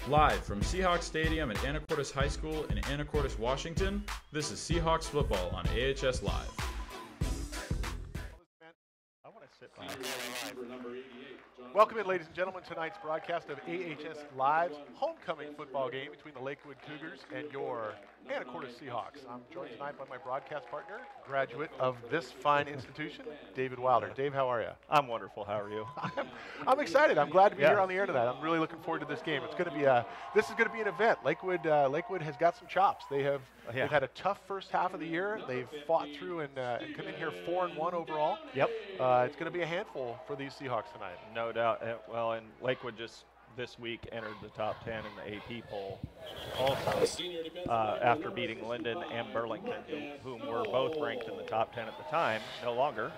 Live from Seahawks Stadium at Anacortes High School in Anacortes, Washington, this is Seahawks football on AHS Live. I want to sit by. Welcome in, ladies and gentlemen, tonight's broadcast of AHS Live's homecoming football game between the Lakewood Cougars and your Anacortes Seahawks. I'm joined tonight by my broadcast partner, graduate of this fine institution, David Wilder. Dave, how are you? I'm wonderful. How are you? I'm excited. I'm glad to be here on the air tonight. I'm really looking forward to this game. It's going to be this is going to be an event. Lakewood has got some chops. They've had a tough first half of the year. They've fought through and come in here 4-1 overall. Yep. It's going to be a handful for these Seahawks tonight. No doubt. Well, and Lakewood just this week entered the top 10 in the AP poll also after beating Linden and Burlington, whom were both ranked in the top 10 at the time, no longer.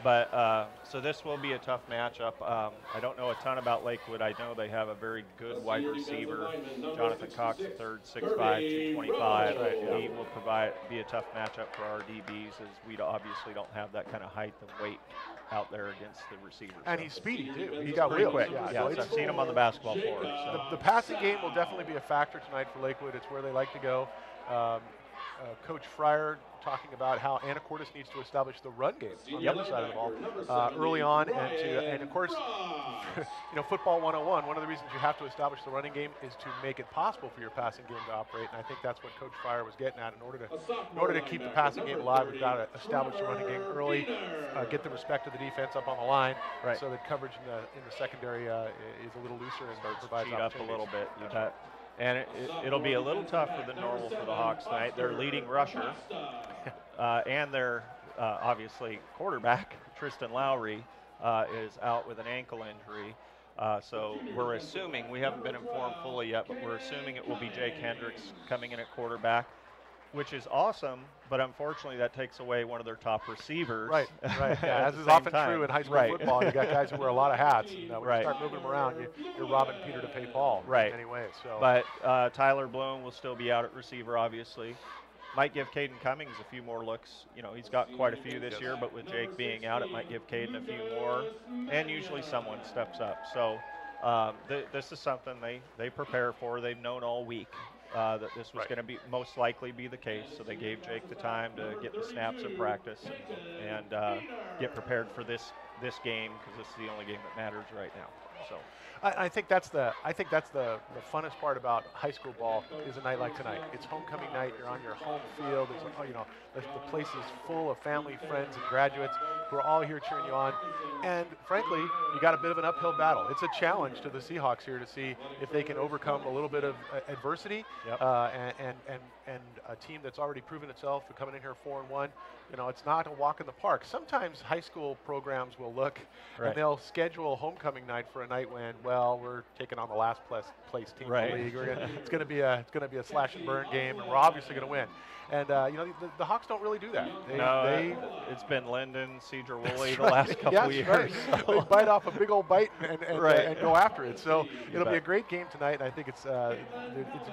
But so this will be a tough matchup. I don't know a ton about Lakewood. I know they have a very good wide receiver, Jonathan Cox III, 6'5", 225. He will be a tough matchup for our DBs, as we obviously don't have that kind of height and weight out there against the receivers. And he's speedy too. He's got pretty wheels. quick. Yeah, so I've seen him on the basketball floor. So. The passing game will definitely be a factor tonight for Lakewood. It's where they like to go. Coach Fryer talking about how Anacortes needs to establish the run game on the other side of the ball early on, and of course, football 101. One of the reasons you have to establish the running game is to make it possible for your passing game to operate, and I think that's what Coach Fryer was getting at. In order to keep the passing game alive, we've got to establish the running game early, get the respect of the defense up on the line, so that coverage in the secondary is a little looser and provides cheat up a little bit. You bet. And it'll be a little tougher than normal for the Hawks tonight. Their leading rusher and their, obviously, quarterback, Tristan Lowry, is out with an ankle injury. So we're assuming, we haven't been informed fully yet, but we're assuming it will be Jake Hendricks coming in at quarterback, which is awesome, but unfortunately that takes away one of their top receivers. Right. Yeah, as is often true in high school football. You got guys who wear a lot of hats. And, when you start moving them around, you're robbing Peter to pay Paul. Right. Anyway, so. But Tyler Bloom will still be out at receiver, obviously. Might give Caden Cummings a few more looks. He's got quite a few this year, but with Jake being out, it might give Caden a few more. And usually someone steps up. So this is something they prepare for. They've known all week that this was going to most likely be the case. So they gave Jake the time to get the snaps in practice and get prepared for this game, because this is the only game that matters right now. So. I think that's the funnest part about high school ball is a night like tonight. It's homecoming night. You're on your home field. The place is full of family, friends, and graduates who are all here cheering you on. And frankly, you got a bit of an uphill battle. It's a challenge to the Seahawks here to see if they can overcome a little bit of adversity and a team that's already proven itself coming in here 4-1. It's not a walk in the park. Sometimes high school programs will look and they'll schedule homecoming night for a night when, we're taking on the last place team in the league. It's going to be a slash and burn game, and we're obviously going to win. And the Hawks don't really do that. It's been Linden, Cedar Woolley the last couple of years. Right. So. They bite off a big old bite and go after it. So it'll be a great game tonight. And I think it's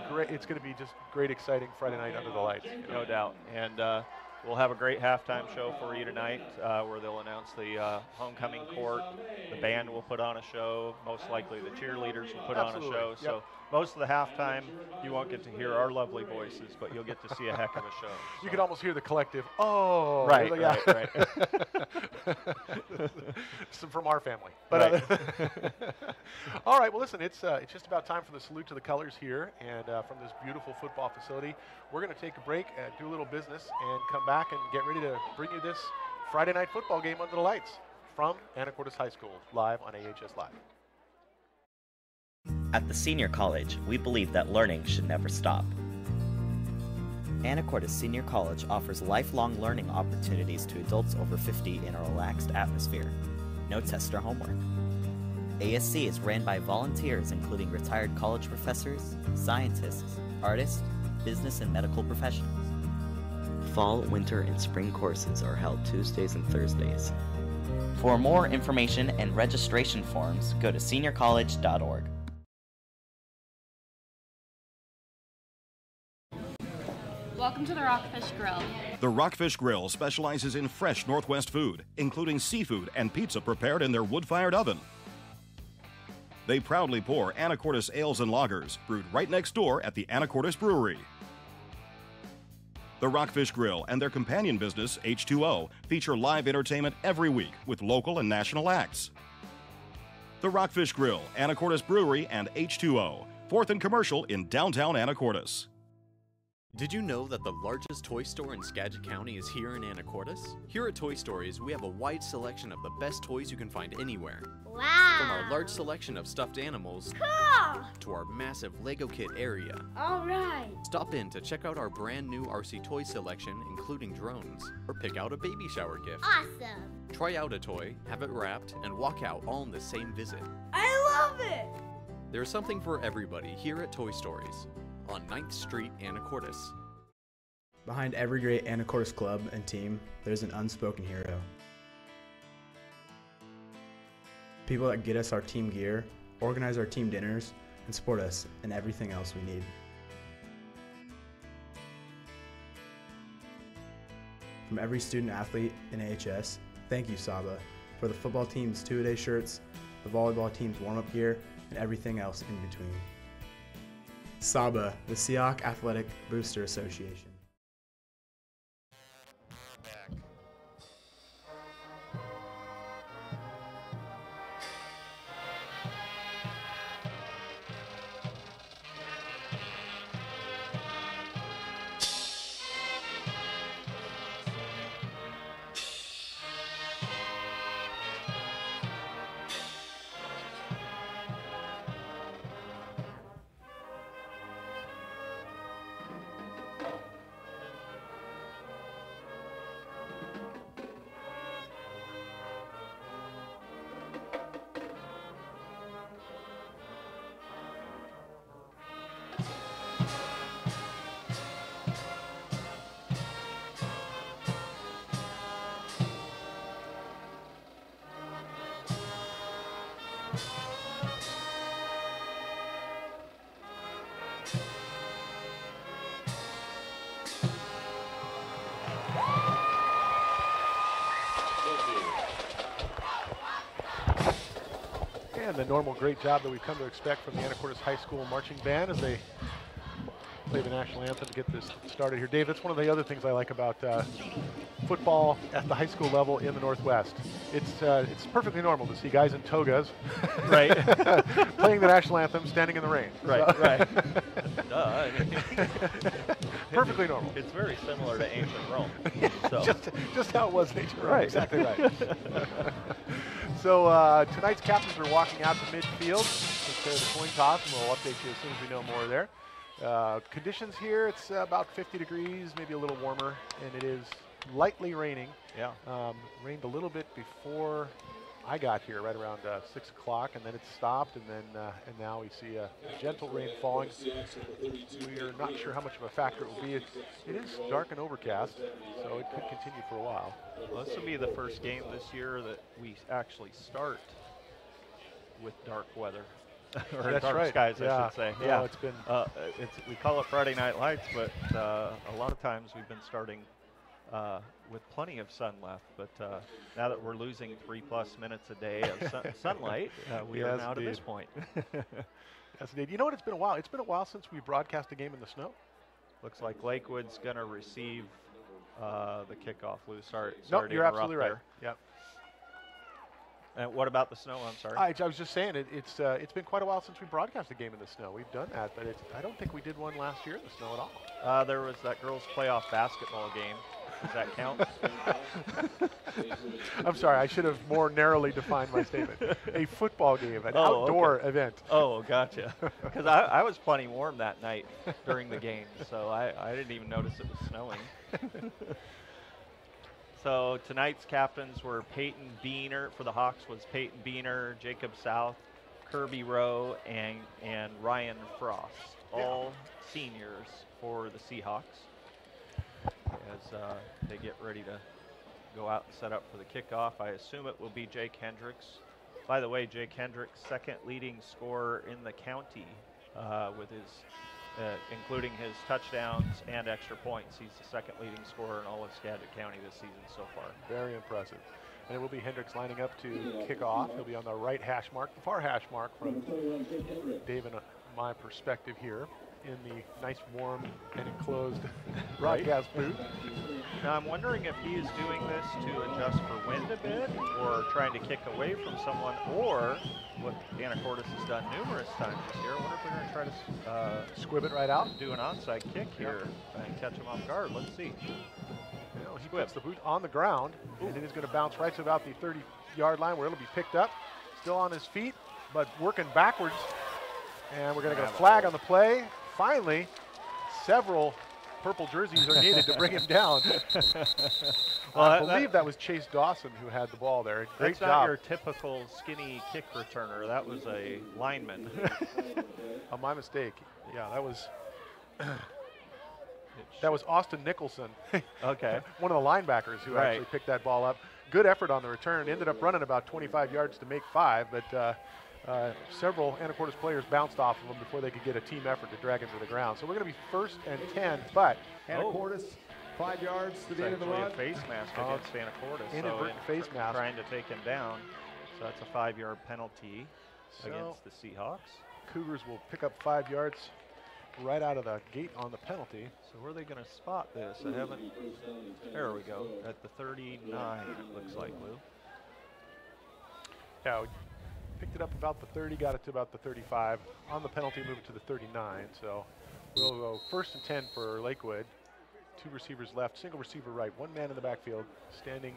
great. It's going to be just great, exciting Friday night under the lights. No doubt. And we'll have a great halftime show for you tonight, where they'll announce the homecoming court. The band will put on a show. Most likely the cheerleaders will put on a show. So most of the halftime, you won't get to hear our lovely voices, but you'll get to see a heck of a show. You can almost hear the collective, oh. Right. From our family. But all right, well, listen, it's just about time for the salute to the colors here. And from this beautiful football facility, we're going to take a break, do a little business, and come back and get ready to bring you this Friday night football game under the lights from Anacortes High School, live on AHS Live. At the Senior College, we believe that learning should never stop. Anacortes Senior College offers lifelong learning opportunities to adults over 50 in a relaxed atmosphere. No test or homework. ASC is ran by volunteers including retired college professors, scientists, artists, business and medical professionals. Fall, winter, and spring courses are held Tuesdays and Thursdays. For more information and registration forms, go to seniorcollege.org. Welcome to the Rockfish Grill. The Rockfish Grill specializes in fresh Northwest food, including seafood and pizza prepared in their wood-fired oven. They proudly pour Anacortes ales and lagers, brewed right next door at the Anacortes Brewery. The Rockfish Grill and their companion business, H2O, feature live entertainment every week with local and national acts. The Rockfish Grill, Anacortes Brewery, and H2O, 4th and Commercial in downtown Anacortes. Did you know that the largest toy store in Skagit County is here in Anacortes? Here at Toy Stories, we have a wide selection of the best toys you can find anywhere. Wow! From our large selection of stuffed animals, Cool! to our massive Lego kit area. Alright! Stop in to check out our brand new RC toy selection, including drones, or pick out a baby shower gift. Awesome! Try out a toy, have it wrapped, and walk out all in the same visit. I love it! There's something for everybody here at Toy Stories on 9th Street, Anacortes. Behind every great Anacortes club and team, there's an unspoken hero. People that get us our team gear, organize our team dinners, and support us in everything else we need. From every student athlete in AHS, thank you Saba, for the football team's two-a-day shirts, the volleyball team's warm-up gear, and everything else in between. Saba, the Seahawk Athletic Booster Association. And the normal great job that we've come to expect from the Anacortes High School Marching Band as they play the national anthem to get this started here. Dave, that's one of the other things I like about football at the high school level in the Northwest. It's perfectly normal to see guys in togas, Right. playing the national anthem, standing in the rain. Right, So- right. Duh. Perfectly normal. It's very similar to ancient Rome. So. just how it was in ancient Rome. Right. Exactly right. So tonight's captains are walking out to midfield. Prepare the coin toss, and we'll update you as soon as we know more there. Conditions here, it's about 50 degrees, maybe a little warmer, and it is lightly raining. Yeah. Rained a little bit before I got here, right around 6 o'clock, and then it stopped, and then and now we see a gentle rain falling. We are not sure how much of a factor it will be. It is dark and overcast, so it could continue for a while. Well, this will be the first game this year that we actually start with dark weather. Or That's dark right. skies, Yeah. I should say. No, Yeah, it's been we call it Friday Night Lights, but a lot of times we've been starting with plenty of sun left. But now that we're losing 3+ minutes a day of sunlight, we are Yes, now to this indeed. point. Yes, indeed. You know what? It's been a while. It's been a while since we broadcast a game in the snow. Looks like Lakewood's going to receive the kickoff. Lou, sorry Nope, to you're interrupt absolutely right. there. Yep. And what about the snow? I'm sorry. I was just saying it's been quite a while since we broadcast a game in the snow. We've done that, but I don't think we did one last year in the snow at all. There was that girls' playoff basketball game. Does that count? I'm sorry, I should have more narrowly defined my statement. A football game, an Oh, outdoor okay. event. Oh, gotcha. Because I was plenty warm that night during the game, so I didn't even notice it was snowing. So tonight's captains were Peyton Beener, for the Hawks was Peyton Beener, Jacob South, Kirby Rowe, and Ryan Frost, all seniors for the Seahawks as they get ready to go out and set up for the kickoff. I assume it will be Jake Hendricks. By the way, Jake Hendricks, second leading scorer in the county with his including his touchdowns and extra points. He's the second leading scorer in all of Skagit County this season so far. Very impressive. And it will be Hendricks lining up to kick off. He'll be on the right hash mark, the far hash mark from Dave and my perspective here in the nice, warm, and enclosed broadcast booth. Now I'm wondering if he is doing this to adjust for wind a bit, or trying to kick away from someone, or what Anacortes has done numerous times this year. I wonder if they're going to try to squib it right out, do an onside kick here and catch him off guard. Let's see. He puts the boot on the ground, and it is going to bounce right to about the 30-yard line where it'll be picked up. Still on his feet, but working backwards. And we're going to get a flag on the play. Finally, several purple jerseys are needed to bring him down. Well, I believe that was Chase Dawson who had the ball there. Great job. That's not your typical skinny kick returner. That was a lineman. Oh, my mistake. Yeah, that was Austin Nicholson. Okay. One of the linebackers who actually picked that ball up. Good effort on the return. Ended up running about 25 yards to make 5, but several Anacortes players bounced off of him before they could get a team effort to drag him to the ground. So we're going to be 1st and 10, but Anacortes 5 yards to the end of the run. A face mask against Anacortes. Inadvertent face mask. Trying to take him down. So that's a 5-yard penalty against the Seahawks. Cougars will pick up 5 yards right out of the gate on the penalty. So where are they going to spot this? I haven't. There we go. At the 39, it looks like, Lou. Yeah, we picked it up about the 30, got it to about the 35. On the penalty, move it to the 39. So we'll go 1st and 10 for Lakewood. 2 receivers left, single receiver right, 1 man in the backfield, standing.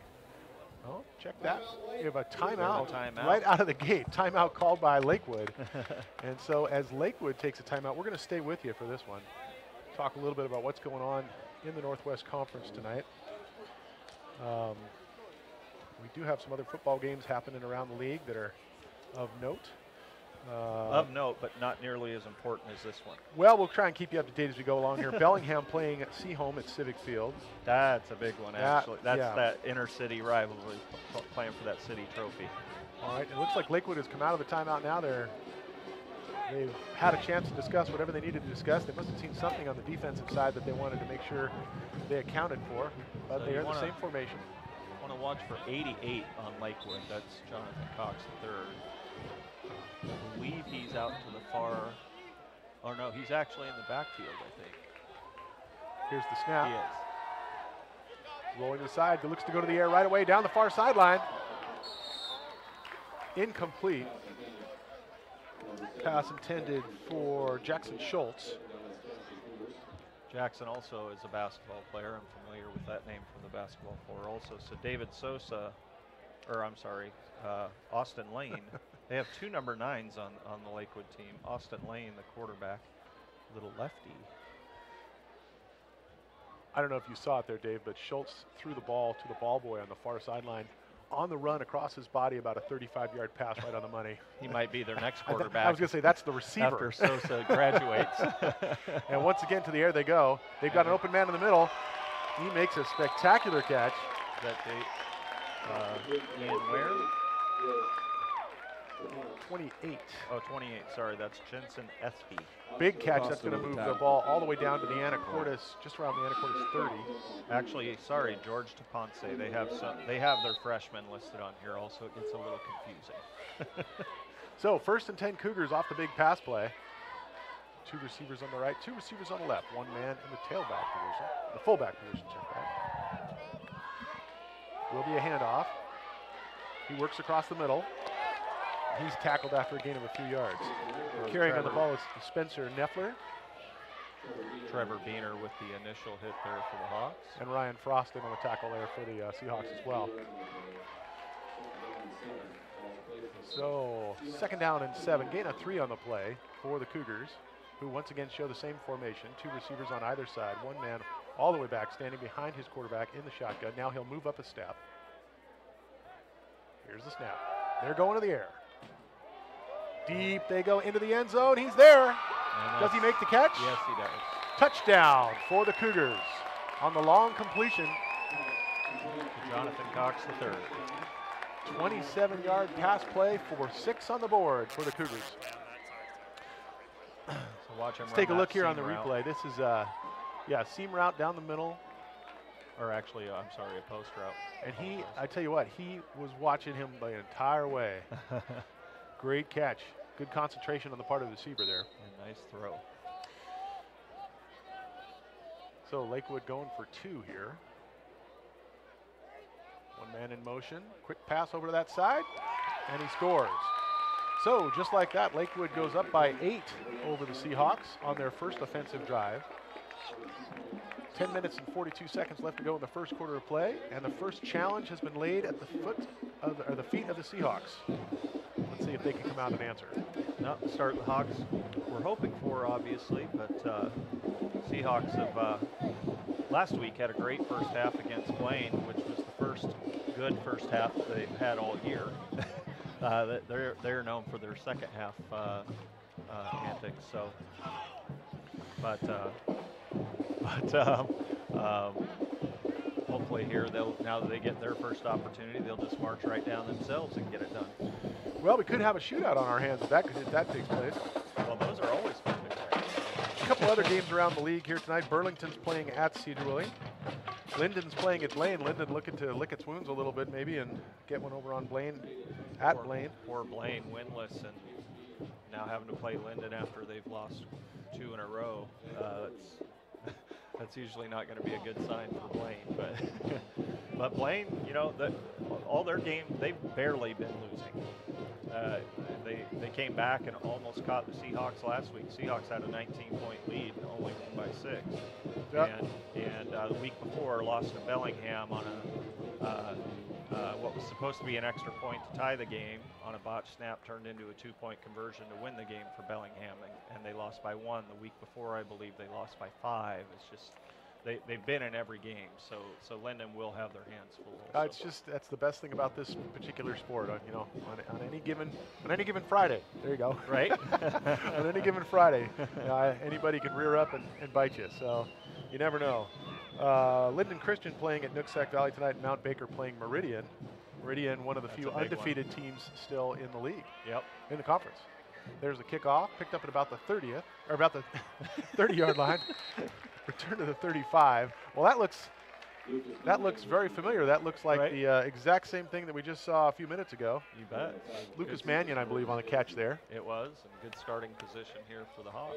Oh, check that. We have a timeout, right out of the gate. Timeout called by Lakewood. And so as Lakewood takes a timeout, we're going to stay with you for this one. Talk a little bit about what's going on in the Northwest Conference tonight. We do have some other football games happening around the league that are of note. Of note, but not nearly as important as this one. Well, we'll try and keep you up to date as we go along here. Bellingham playing at Seaholm at Civic Field. That's a big one, actually. That's that inner-city rivalry, playing for that city trophy. All right, it looks like Lakewood has come out of the timeout now. They've had a chance to discuss whatever they needed to discuss. They must have seen something on the defensive side that they wanted to make sure they accounted for, but they are in the same formation. Want to watch for 88 on Lakewood. That's Jonathan Cox III. I believe he's out to the far, or no, he's actually in the backfield, I think. Here's the snap. He is. Rolling to the side, looks to go to the air right away, down the far sideline. Incomplete. Pass intended for Jackson Schultz. Jackson also is a basketball player. I'm familiar with that name from the basketball floor also. So David Sosa, or I'm sorry, Austin Lane. They have 2 number 9s on the Lakewood team. Austin Lane, the quarterback, little lefty. I don't know if you saw it there, Dave, but Schultz threw the ball to the ball boy on the far sideline. On the run across his body, about a 35-yard pass right on the money. He might be their next quarterback. I was going to say, that's the receiver. After Sosa graduates. And once again, to the air they go. They've got an open man in the middle. He makes a spectacular catch. That Ian Ware? 28. Oh, 28. Sorry, that's Jensen Espy. Big catch. That's going to move the ball all the way down to the Anacortes, just around the Anacortes 30. Actually, sorry, George Taponce. They have their freshmen listed on here. Also, it gets a little confusing. So 1st and 10 Cougars off the big pass play. 2 receivers on the right, 2 receivers on the left. 1 man in the tailback position, the fullback position. Check that. Will be a handoff. He works across the middle. He's tackled after a gain of a few yards. Carrying on the ball is Spencer Neffler. Trevor Beener with the initial hit there for the Hawks. And Ryan Froston on the tackle there for the Seahawks as well. So 2nd down and 7. Gain of 3 on the play for the Cougars, who once again show the same formation. 2 receivers on either side. 1 man all the way back, standing behind his quarterback in the shotgun. Now he'll move up a step. Here's the snap. They're going to the air. Deep they go into the end zone. He's there. Does he make the catch? Yes, he does. Touchdown for the Cougars on the long completion. Jonathan Cox III. 27-yard pass play for 6 on the board for the Cougars. So watch him. Let's take a look here on the replay. This is seam route down the middle. or actually, I'm sorry, a post route. And I tell you what, he was watching him the entire way. Great catch. Good concentration on the part of the receiver there. And nice throw. So Lakewood going for 2 here. One man in motion. Quick pass over to that side, and he scores. So just like that, Lakewood goes up by 8 over the Seahawks on their first offensive drive. 10 minutes and 42 seconds left to go in the first quarter of play, and the first challenge has been laid at the feet of the Seahawks. Let's see if they can come out and answer. Not the start the Hawks we're hoping for, obviously, but Seahawks have last week had a great first half against Blaine, which was the first good first half they've had all year. They're known for their second half antics. So, but hopefully here now that they get their first opportunity, they'll just march right down themselves and get it done. Well, we could have a shootout on our hands if that takes place. Well, those are always fun to play. A couple other games around the league here tonight. Burlington's playing at Cedar Willie. Linden's playing at Blaine. Linden looking to lick its wounds a little bit maybe and get one over on Blaine, Blaine. Poor Blaine winless and now having to play Linden after they've lost 2 in a row. That's usually not going to be a good sign for Blaine. But Blaine, you know, all their games, they've barely been losing. They came back and almost caught the Seahawks last week. Seahawks had a 19-point lead and only won by 6. Yep. And the week before lost to Bellingham on what was supposed to be an extra point to tie the game on a botched snap turned into a 2-point conversion to win the game for Bellingham, and they lost by 1. The week before, I believe, they lost by 5. It's just they've been in every game, so Linden will have their hands full. It's just that's the best thing about this particular sport. You know, on any given Friday, there you go. Right. On any given Friday, anybody can rear up and bite you. So you never know. Linden Christian playing at Nooksack Valley tonight. Mount Baker playing Meridian. Meridian, one of the few undefeated teams still in the league. Yep. In the conference. There's the kickoff, picked up at about the 30th, or about the 30-yard line. Return to the 35. Well, that looks very familiar. That looks like the exact same thing that we just saw a few minutes ago. You bet. Lucas Mannion, I believe, on the catch there. It was, and good starting position here for the Hawks.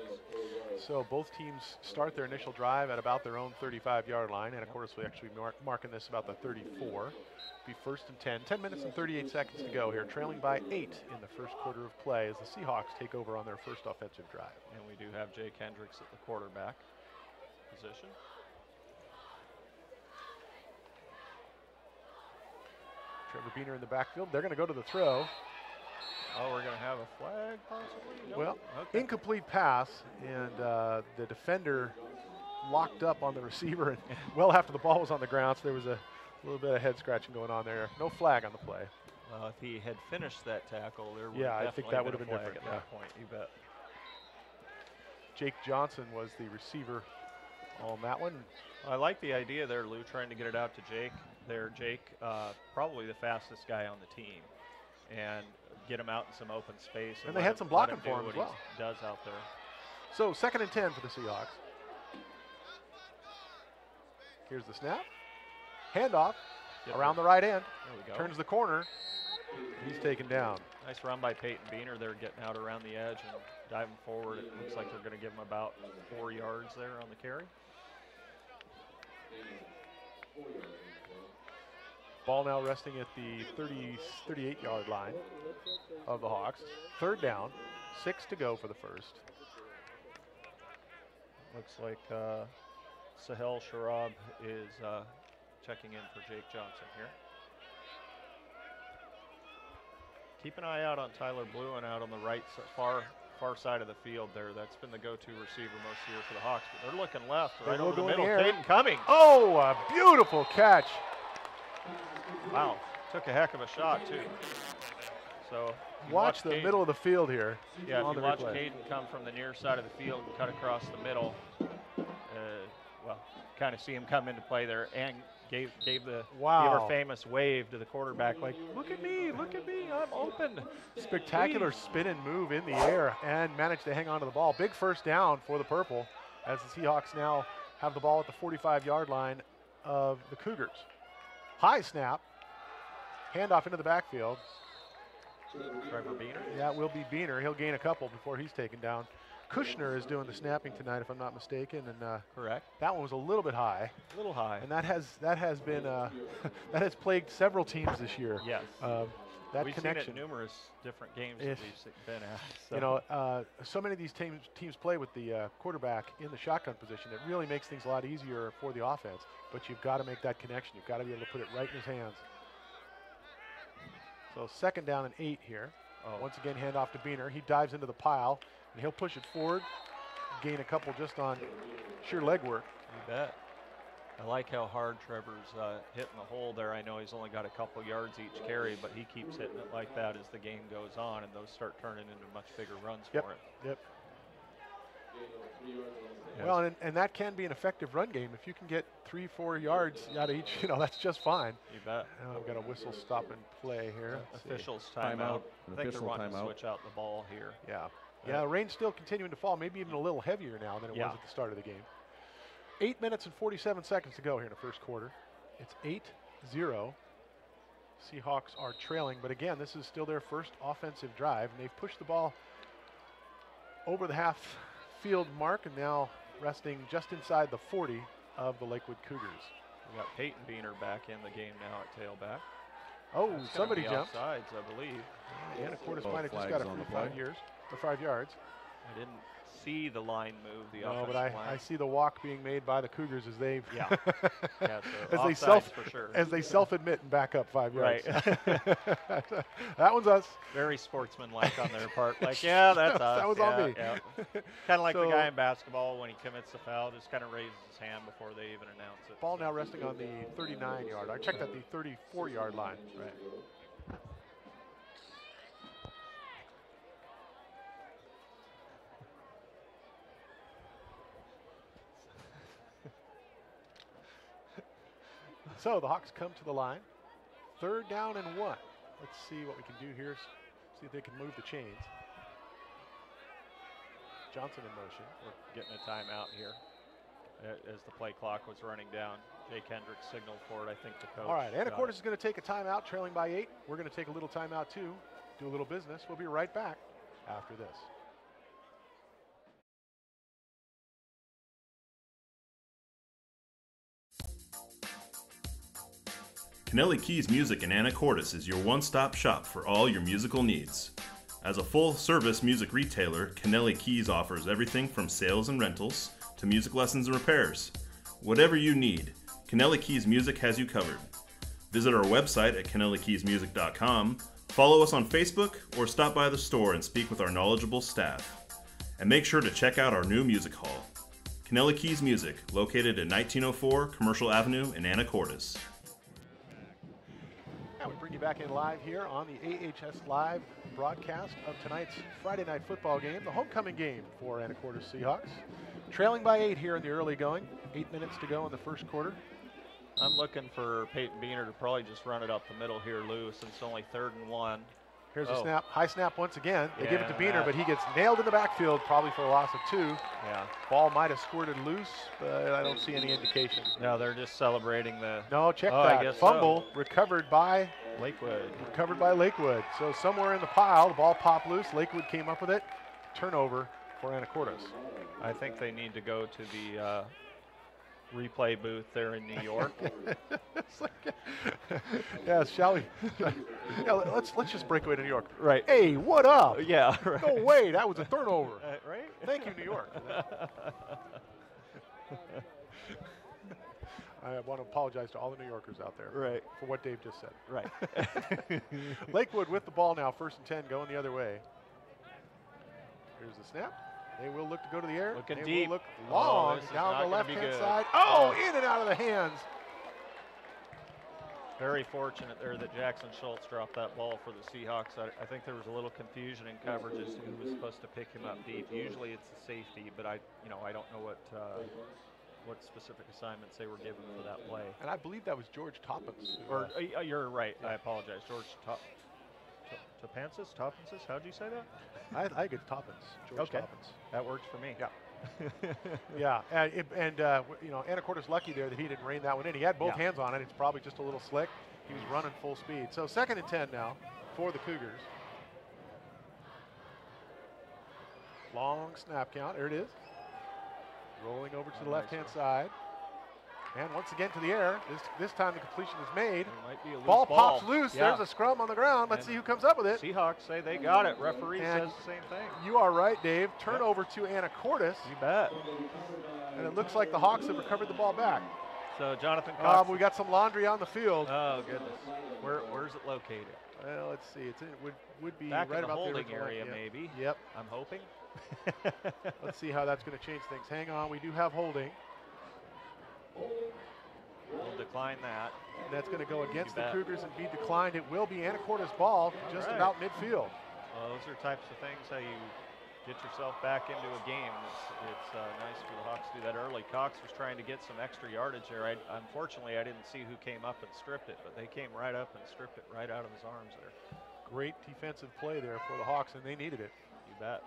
So both teams start their initial drive at about their own 35-yard line, and of course we actually marking this about the 34. Be first and 10. 10 minutes and 38 seconds to go here, trailing by 8 in the first quarter of play as the Seahawks take over on their first offensive drive. And we do have Jake Hendricks at the quarterback position. Trevor Beener in the backfield. They're going to go to the throw. Oh, we're going to have a flag possibly? Nope. Well, okay. Incomplete pass, and the defender locked up on the receiver, and well after the ball was on the ground, so there was a little bit of head scratching going on there. No flag on the play. Well, if he had finished that tackle, there would I think that would have been flag different at that point. You bet. Jake Johnson was the receiver on that one. I like the idea there, Lou, trying to get it out to Jake. Jake, probably the fastest guy on the team, and get him out in some open space. And they had some blocking for him as well. He does out there. So 2nd and 10 for the Seahawks. Here's the snap. Handoff around the right end. There we go. Turns the corner. He's taken down. Nice run by Peyton Beener. They're getting out around the edge and diving forward. It looks like they're going to give him about 4 yards there on the carry. Ball now resting at the 38-yard line of the Hawks. 3rd down, 6 to go for the first. Looks like Sahel Sharab is checking in for Jake Johnson here. Keep an eye out on Tyler Bluen out on the right far side of the field there. That's been the go-to receiver most of the year for the Hawks. But they're looking left, right over the middle. Caden Cummings. Oh, a beautiful catch. Wow, took a heck of a shot too. So watch the middle of the field here. Yeah, if you watch Caden come from the near side of the field and cut across the middle, well, kind of see him come into play there and gave the ever famous wave to the quarterback, like, look at me, I'm open. Spectacular spin and move in the air, and managed to hang on to the ball. Big first down for the Purple as the Seahawks now have the ball at the 45-yard line of the Cougars. High snap. Handoff into the backfield. Trevor Beaner? Yeah, it will be Beaner. He'll gain a couple before he's taken down. Kushner is doing the snapping tonight, if I'm not mistaken, and correct. That one was a little bit high. A little high. And that has been that has plagued several teams this year. Yes. That we've connection. Seen it in numerous different games that we've been at. So. You know, so many of these teams play with the quarterback in the shotgun position. It really makes things a lot easier for the offense. But you've got to make that connection. You've got to be able to put it right in his hands. So 2nd down and 8 here. Once again, handoff to Beaner. He dives into the pile, and he'll push it forward, gain a couple just on sheer leg work. You bet. I like how hard Trevor's hitting the hole there. I know he's only got a couple yards each carry, but he keeps hitting it like that as the game goes on, and those start turning into much bigger runs for him. Yep. Well, and that can be an effective run game. If you can get 3-4 yards out of each, you know, that's just fine. You bet. I've got a whistle stop and play here. Officials timeout. I think they're wanting to switch out the ball here. Yeah. Yeah, rain's still continuing to fall, maybe even a little heavier now than it was at the start of the game. 8 minutes and 47 seconds to go here in the first quarter. It's 8-0. Seahawks are trailing, but again, this is still their first offensive drive, and they've pushed the ball over the half field mark and now resting just inside the 40 of the Lakewood Cougars. We got Peyton Beaner back in the game now at tailback. Oh, somebody jumped. Offsides, I believe. Anacortes might have just got a free 5 yards. I didn't see the line move. No, but I see the walk being made by the Cougars as they as they self-admit and back up 5 yards. Right. That one's us. Very sportsmanlike on their part. Like, yeah, that's us. That was on me. Yeah. Kind of like the guy in basketball when he commits the foul, just kind of raises his hand before they even announce it. Ball now resting on the 39-yard. I checked at the 34-yard line. Right. So the Hawks come to the line. 3rd down and 1. Let's see what we can do here. See if they can move the chains. Johnson in motion. We're getting a timeout here as the play clock was running down. Jake Hendricks signaled for it, I think the coach. All right, Anacortes is going to take a timeout, trailing by 8. We're going to take a little timeout too, do a little business. We'll be right back after this. Kennelly Keys Music in Anacortes is your one-stop shop for all your musical needs. As a full-service music retailer, Kennelly Keys offers everything from sales and rentals to music lessons and repairs. Whatever you need, Kennelly Keys Music has you covered. Visit our website at KennellyKeysMusic.com, follow us on Facebook, or stop by the store and speak with our knowledgeable staff. And make sure to check out our new music hall. Kennelly Keys Music, located at 1904 Commercial Avenue in Anacortes. We bring you back in live here on the AHS Live broadcast of tonight's Friday night football game, the homecoming game for Anacortes Seahawks. Trailing by 8 here in the early going. 8 minutes to go in the first quarter. I'm looking for Peyton Beaner to probably just run it up the middle here, Lou, since it's only 3rd and 1. Here's a snap, high snap once again. They give it to Beaner, but he gets nailed in the backfield, probably for a loss of 2. Yeah. Ball might have squirted loose, but I don't see any indication. No, they're just celebrating the... No, check that. I guess Fumble recovered by Lakewood. Recovered by Lakewood. So somewhere in the pile, the ball popped loose. Lakewood came up with it. Turnover for Anacortes. I think they need to go to the replay booth there in New York. Yeah, shall we? Yeah, let's just break away to New York. Right. Hey, what up? Yeah. Right. No way, that was a turnover. Right? Thank you, New York. For that. I want to apologize to all the New Yorkers out there for what Dave just said. Right. Lakewood with the ball now, 1st and 10, going the other way. Here's the snap. They will look to go to the air. Looking they deep. Will look long down the left-hand side. Oh, in and out of the hands. Very fortunate there that Jackson Schultz dropped that ball for the Seahawks. I think there was a little confusion in coverage as to who was supposed to pick him up deep. Usually it's the safety, but I don't know what specific assignments they were given for that play. And I believe that was George Toppins. You're right. I apologize. George Topansis? How'd you say that? I think it's Toppins. George Toppins. That works for me. Yeah. Yeah, you know, Anacortes lucky there that he didn't rein that one in. He had both hands on it. It's probably just a little slick. He was running full speed. So 2nd and 10 now for the Cougars. Long snap count. There it is. Rolling over to the left-hand side. And once again to the air. This time the completion is made. Might be a loose Ball pops loose. Yeah. There's a scrum on the ground. Let's see who comes up with it. Seahawks say they got it. Referee And says the same thing. You are right, Dave. Turnover to Anacortes. You bet. And it looks like the Hawks have recovered the ball back. So Jonathan Cox. We got some laundry on the field. Oh goodness. Where's it located? Well, let's see. It would be Back right in the about holding the area, yeah. maybe. Yep. I'm hoping. Let's see how that's going to change things. Hang on. We do have holding. We'll decline that. And that's going to go against the bet. Cougars and be declined. It will be Anacortes' ball just right. about midfield. Well, those are types of things how you get yourself back into a game. It's nice for the Hawks to do that early. Cox was trying to get some extra yardage there. Unfortunately, I didn't see who came up and stripped it, but they came right up and stripped it right out of his arms there. Great defensive play there for the Hawks, and they needed it. You bet.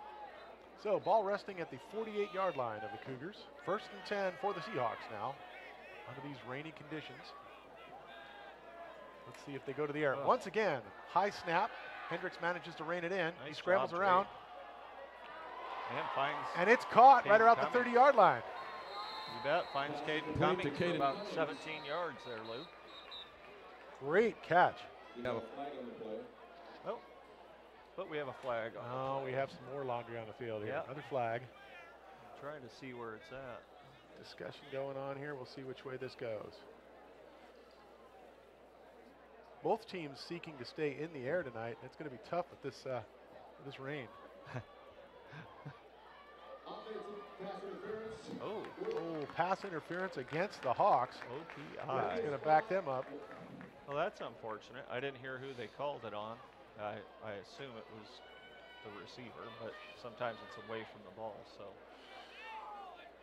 So ball resting at the 48-yard line of the Cougars. 1st and 10 for the Seahawks now under these rainy conditions. Let's see if they go to the air. Oh. Once again, high snap. Hendricks manages to rein it in. Nice He scrambles job, around. And finds. And it's caught right Caden around the Cummings. 30-yard line. You bet. Finds Caden Cummings for about 17 yards there, Lou. Great catch. Oh, but we have a flag on. Oh, we have some more laundry on the field here. Yep. Another flag. I'm trying to see where it's at. Discussion going on here. We'll see which way this goes. Both teams seeking to stay in the air tonight. It's going to be tough with this rain. Oh, pass interference against the Hawks. OPI. It's going to back them up. Well, that's unfortunate. I didn't hear who they called it on. I assume it was the receiver, but sometimes it's away from the ball. So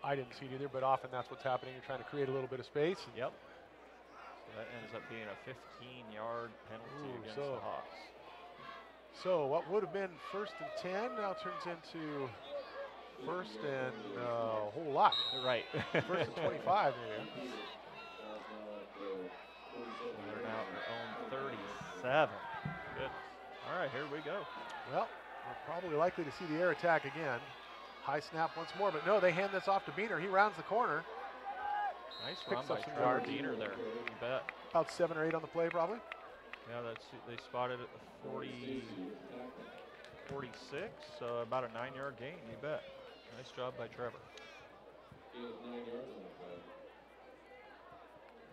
I didn't see it either, but often that's what's happening. You're trying to create a little bit of space. Yep. So that ends up being a 15-yard penalty against so the Hawks. So what would have been 1st and 10 now turns into 1st and a whole lot. Right. 1st and 25 maybe. They're now at their own 37. Good. All right, here we go. Well, we're probably likely to see the air attack again. High snap once more, but no, they hand this off to Beener. He rounds the corner. Nice Picks run up by some Trevor yards. Beener there. You bet. About 7 or 8 on the play, probably. Yeah, they spotted it at the 46, so about a 9-yard gain. You bet. Nice job by Trevor.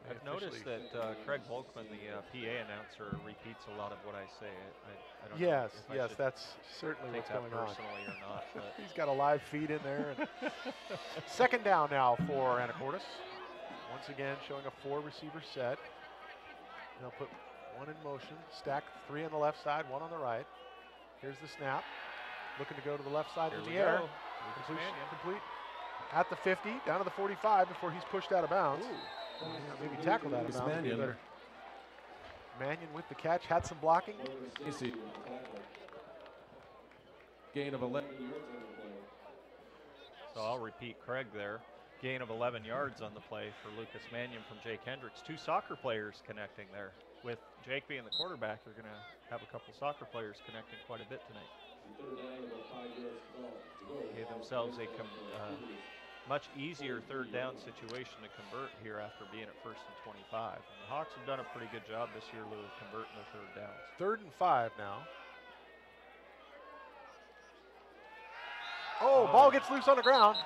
I've noticed that Craig Volkman, the PA announcer, repeats a lot of what I say. I don't know if I should that's certainly take what's that going on. personally or not. But He's got a live feed in there. And 2nd down now for Anacortes. Once again, showing a 4-receiver set. They'll put 1 in motion, stack 3 on the left side, 1 on the right. Here's the snap. Looking to go to the left side here in we the air. go. Completion complete at the 50, down to the 45 before he's pushed out of bounds. Maybe tackled out of bounds. Mannion. Mannion with the catch, had some blocking. Easy. Gain of 11. So I'll repeat Craig there. Gain of 11 yards on the play for Lucas Mannion from Jake Hendricks. 2 soccer players connecting there. With Jake being the quarterback, you're going to have a couple soccer players connecting quite a bit tonight. Gave themselves a much easier 3rd down situation to convert here after being at 1st and 25. And the Hawks have done a pretty good job this year, Lou, of converting their 3rd downs. 3rd and 5 now. Oh, ball gets loose on the ground.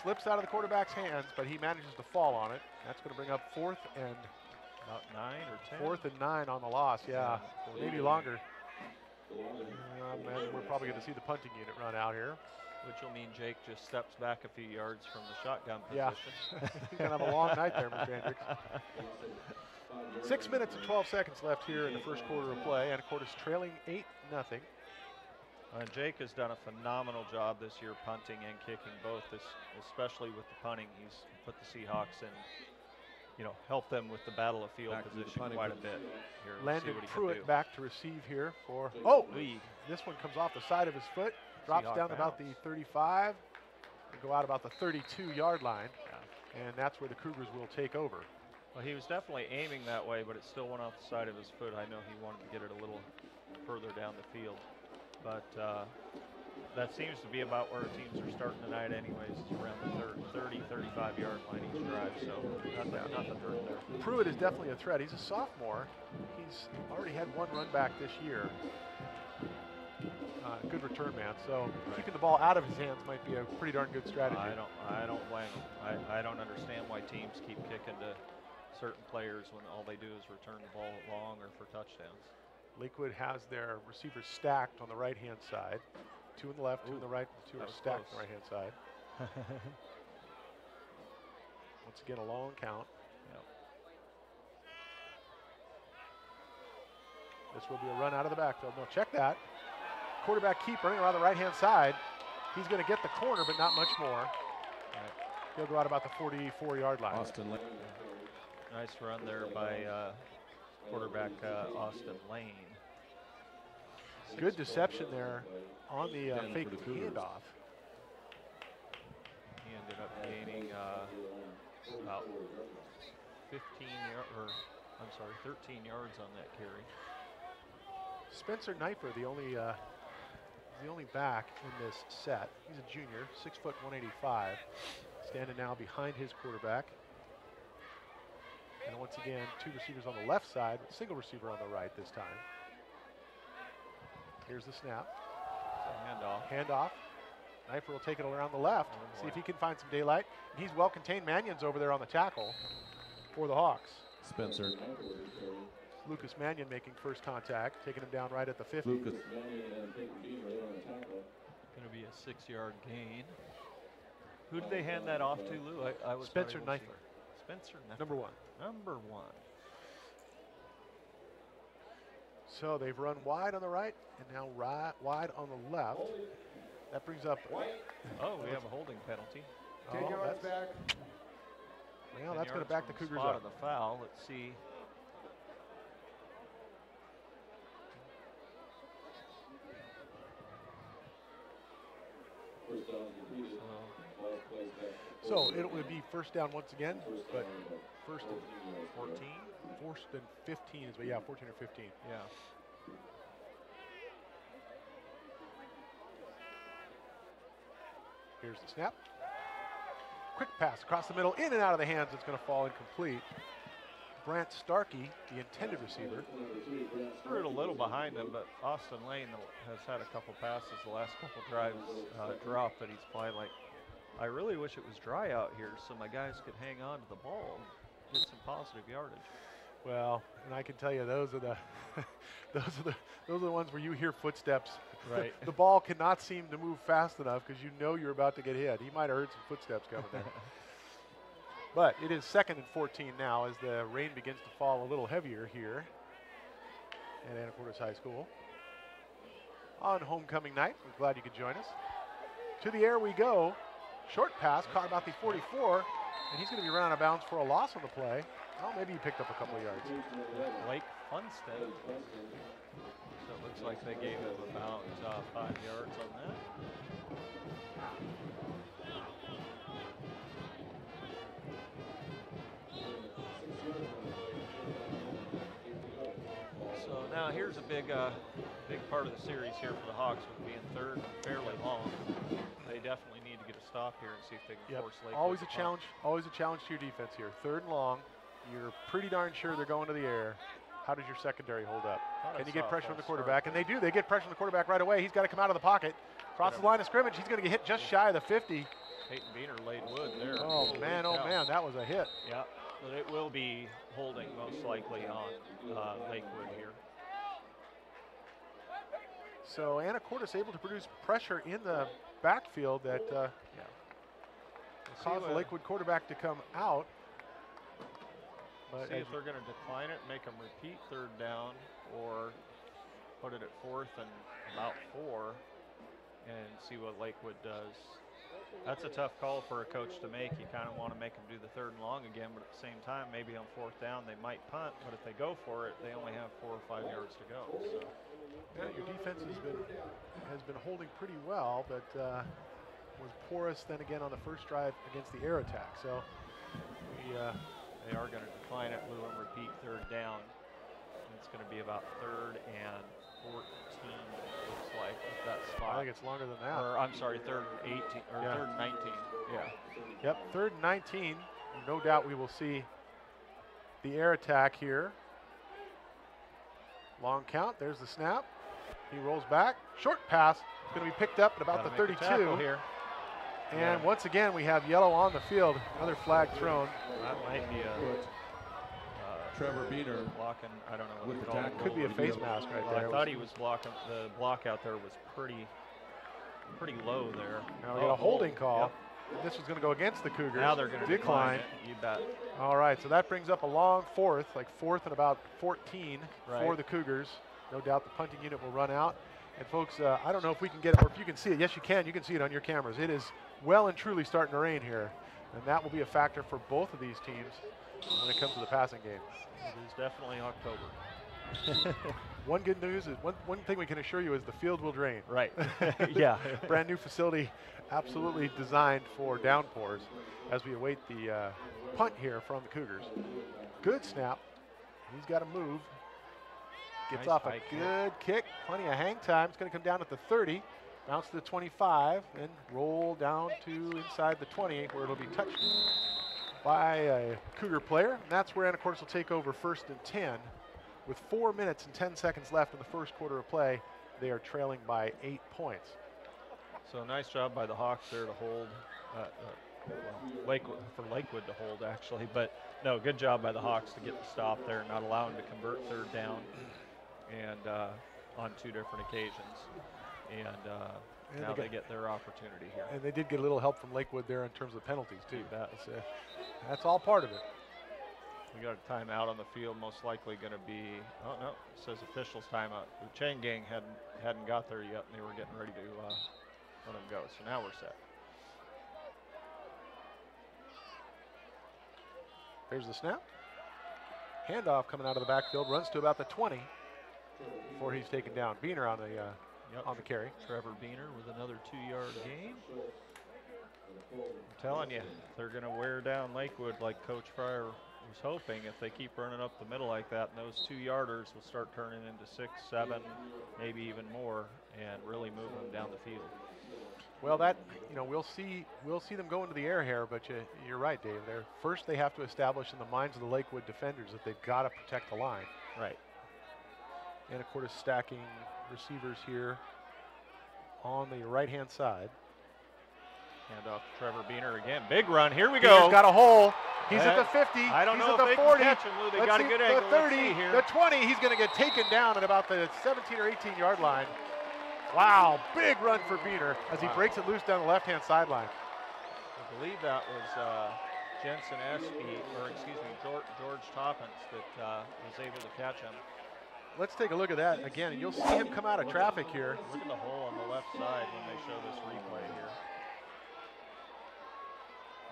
Slips out of the quarterback's hands, but he manages to fall on it. That's going to bring up 4th and about 9 or 10. 4th and 9 on the loss. Yeah, maybe longer. We're probably going to see the punting unit run out here. Which will mean Jake just steps back a few yards from the shotgun Yeah. position. He's going to have a long night there, Mr. Hendricks. 6 minutes and 12 seconds left here in the 1st quarter of play. Anacortes trailing 8-0. And Jake has done a phenomenal job this year punting and kicking both, especially with the punting. He's put the Seahawks in, helped them with the battle of field position quite a bit here. Landon Let's see what he can Pruitt do. back to receive here for, this one comes off the side of his foot, drops Seahawk down about the bounce. 35. and go out about the 32-yard line, and that's where the Cougars will take over. Well, he was definitely aiming that way, but it still went off the side of his foot. I know he wanted to get it a little further down the field, but that seems to be about where teams are starting tonight anyways. It's around the 30, 35-yard line each drive, so nothing hurt there. Pruitt is definitely a threat. He's a sophomore. He's already had one run back this year. Good return man, so keeping the ball out of his hands might be a pretty darn good strategy. I don't blame him. I don't understand why teams keep kicking to certain players when all they do is return the ball long or for touchdowns. Lakewood has their receivers stacked on the right-hand side. 2 on the left, 2 on the right, 2 are stacked on the right-hand side. Once again, a long count. Yep. This will be a run out of the backfield. No, check that. Quarterback keep running around the right-hand side. He's going to get the corner, but not much more. Right. He'll go out about the 44-yard line. Austin Lane. Nice run there by quarterback Austin Lane. Good deception there on the fake handoff. He ended up gaining about 13 yards on that carry. Spencer Knifer, the only back in this set. He's a junior, 6 foot 185, standing now behind his quarterback. And once again, 2 receivers on the left side, single receiver on the right this time. Here's the snap. Handoff. Knifer will take it around the left, see if he can find some daylight. And he's well contained. Mannion's over there on the tackle for the Hawks. Spencer. Lucas Mannion making first contact, taking him down right at the 50. Lucas. Going to be a 6-yard gain. Who did they hand that off to, Lou? I was Spencer Knifer. Spencer Knifer. Number 1. Number 1. So they've run wide on the right and now wide on the left. That brings up. Oh, we have a holding penalty. 10 yards back. Well, that's going to back the Cougars up. up. Of the foul. Let's see. So it would be first down once again, but first and 14? First and 15 is, yeah, 14 or 15. Yeah. Here's the snap. Quick pass across the middle, in and out of the hands. It's going to fall incomplete. Brant Starkey, the intended receiver. Threw it a little behind him, but Austin Lane has had a couple passes the last couple drives drop that he's probably like, I really wish it was dry out here so my guys could hang on to the ball and get some positive yardage. Well, and I can tell you those are the those are the ones where you hear footsteps. Right. The ball cannot seem to move fast enough because you know you're about to get hit. He might have heard some footsteps coming there. But it is 2nd and 14 now as the rain begins to fall a little heavier here at Anacortes High School. On homecoming night, we're glad you could join us. To the air we go. Short pass, caught about the 44, and he's going to be run out of bounds for a loss on the play. Oh, maybe he picked up a couple of yards. Blake Funstead. So it looks like they gave him about 5 yards on that. So now here's a big part of the series here for the Hawks with being third and fairly long. They definitely need to get a stop here and see if they can force Lakewood. Always a challenge. Always a challenge to your defense here. 3rd and long. You're pretty darn sure they're going to the air. How does your secondary hold up? Can you get pressure on the quarterback? And they do. They get pressure on the quarterback right away. He's got to come out of the pocket. Crosses the line of scrimmage. He's going to get hit just shy of the 50. Peyton Beaner laid wood there. Oh, man, that was a hit. Yeah, but it will be holding most likely on Lakewood here. So Anacortes able to produce pressure in the backfield that caused the Lakewood quarterback to come out. But see if they're going to decline it, make them repeat 3rd down, or put it at 4th and about 4, and see what Lakewood does. That's a tough call for a coach to make. You kind of want to make them do the 3rd and long again, but at the same time, maybe on 4th down they might punt, but if they go for it, they only have 4 or 5 yards to go. So. Yeah, your defense has been holding pretty well, but was porous then again on the first drive against the air attack. So they are going to decline it, Lou, and repeat third down. It's going to be about 3rd and 14, looks like, at that spot. I think it's longer than that. Or, I'm sorry, 3rd and 18, or 3rd and 19, yeah. Yep, 3rd and 19. No doubt we will see the air attack here. Long count, there's the snap. He rolls back, short pass. It's going to be picked up at about the 32 here. And once again, we have yellow on the field. Another flag thrown. That might be a Trevor Beener blocking. I don't know what with it's the called. tackle. Could be a face mask right there. I thought he was blocking. The block out there was pretty low there. Now we got a holding call. Yep. This was going to go against the Cougars. Now they're going to decline it. You bet. All right, so that brings up a long 4th, like 4th and about 14 for the Cougars. No doubt the punting unit will run out. And folks, I don't know if we can get it, or if you can see it. Yes, you can. You can see it on your cameras. It is well and truly starting to rain here. And that will be a factor for both of these teams when it comes to the passing game. It is definitely October. One good news is, one thing we can assure you is the field will drain. Right. Yeah. Brand new facility, absolutely designed for downpours as we await the punt here from the Cougars. Good snap. He's got to move. Gets Nice off a good kick. Plenty of hang time. It's going to come down at the 30. Bounce to the 25 and roll down to inside the 20 where it'll be touched by a Cougar player. And that's where Anacortes will take over 1st and 10. With 4 minutes and 10 seconds left in the first quarter of play, they are trailing by 8 points. So nice job by the Hawks there to hold, Lakewood, for Lakewood to hold actually, but no, good job by the Hawks to get the stop there, not allowing to convert 3rd down, and on 2 different occasions, and now they get their opportunity here. And they did get a little help from Lakewood there in terms of penalties too. That's all part of it. We got a timeout on the field, most likely going to be, oh no, it says officials timeout. The chain gang hadn't got there yet, and they were getting ready to let them go. So now we're set. There's the snap. Handoff coming out of the backfield, runs to about the 20 before he's taken down. Beener on the carry. Trevor Beener with another 2-yard gain. I'm telling you, they're going to wear down Lakewood like Coach Fryer was hoping. If they keep running up the middle like that, and those 2-yarders will start turning into 6, 7, maybe even more, and really move them down the field. Well, we'll see them go into the air here, but you're right, Dave. First they have to establish in the minds of the Lakewood defenders that they've got to protect the line. Right. Anacortes stacking receivers here on the right-hand side. Hand off to Trevor Beener again. Big run. Here we go. He's got a hole. He's at the 50. I don't he's know at if the they 40. can catch him, Lou. They got a good angle. The 30, Let's see here. the 20. He's going to get taken down at about the 17 or 18-yard line. Wow, big run for Beener as he breaks it loose down the left-hand sideline. I believe that was Jensen Espy, or excuse me, George Toppins that was able to catch him. Let's take a look at that again, and you'll see him come out of traffic here. Look at the hole on the left side when they show this replay here.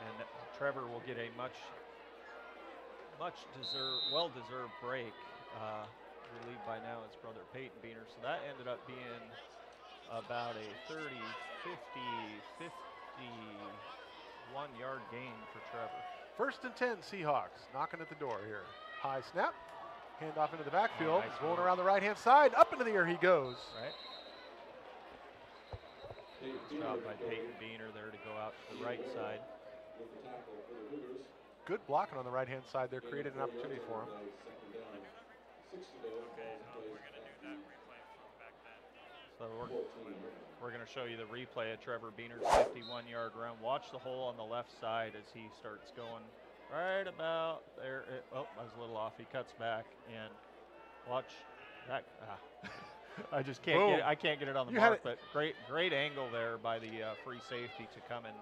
And Trevor will get a well-deserved break. Relieved by now his brother Peyton Beener. So that ended up being about a 30, 50, 51-yard gain for Trevor. 1st and 10 Seahawks knocking at the door here. High snap, hand off into the backfield, Nice rolling move. around the right-hand side, up into the air he goes. Right. Good job by Peyton Beener there to go out to the right side. Good blocking on the right-hand side there, created an opportunity for him. So we're going to show you the replay of Trevor Beener's 51-yard run. Watch the hole on the left side as he starts going right about there. Oh, I was a little off. He cuts back and watch that. I just can't get it. I can't get it on the mark, but great angle there by the free safety to come and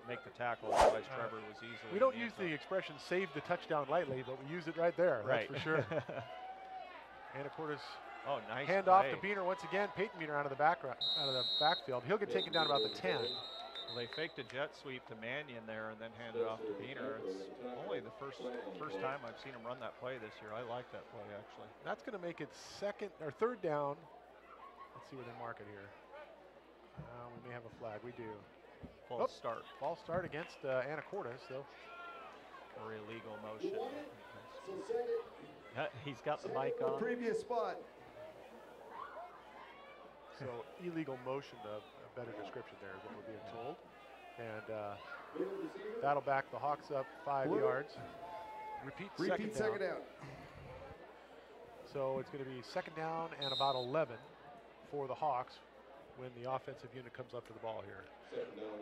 make the tackle. Otherwise, Trevor was easily. We don't use the expression "save the touchdown" lightly, but we use it right there. Right. That's for sure. Anacortes. Oh, nice hand play. off to Beener once again. Peyton Beener out of the backfield. He'll get taken down about the 10. Well, they faked a jet sweep to Mannion there and then handed off to Beener. It's only the first time I've seen him run that play this year. I like that play actually. That's going to make it 3rd down. Let's see where they mark it here. We may have a flag. We do. false start. False start against Anacortes, though. Or illegal motion. He's got the mic on. Previous spot. So illegal motion, a better description there is what we're being told. And that'll back the Hawks up 5 yards. Repeat second down. So it's going to be second down and about 11 for the Hawks when the offensive unit comes up to the ball here.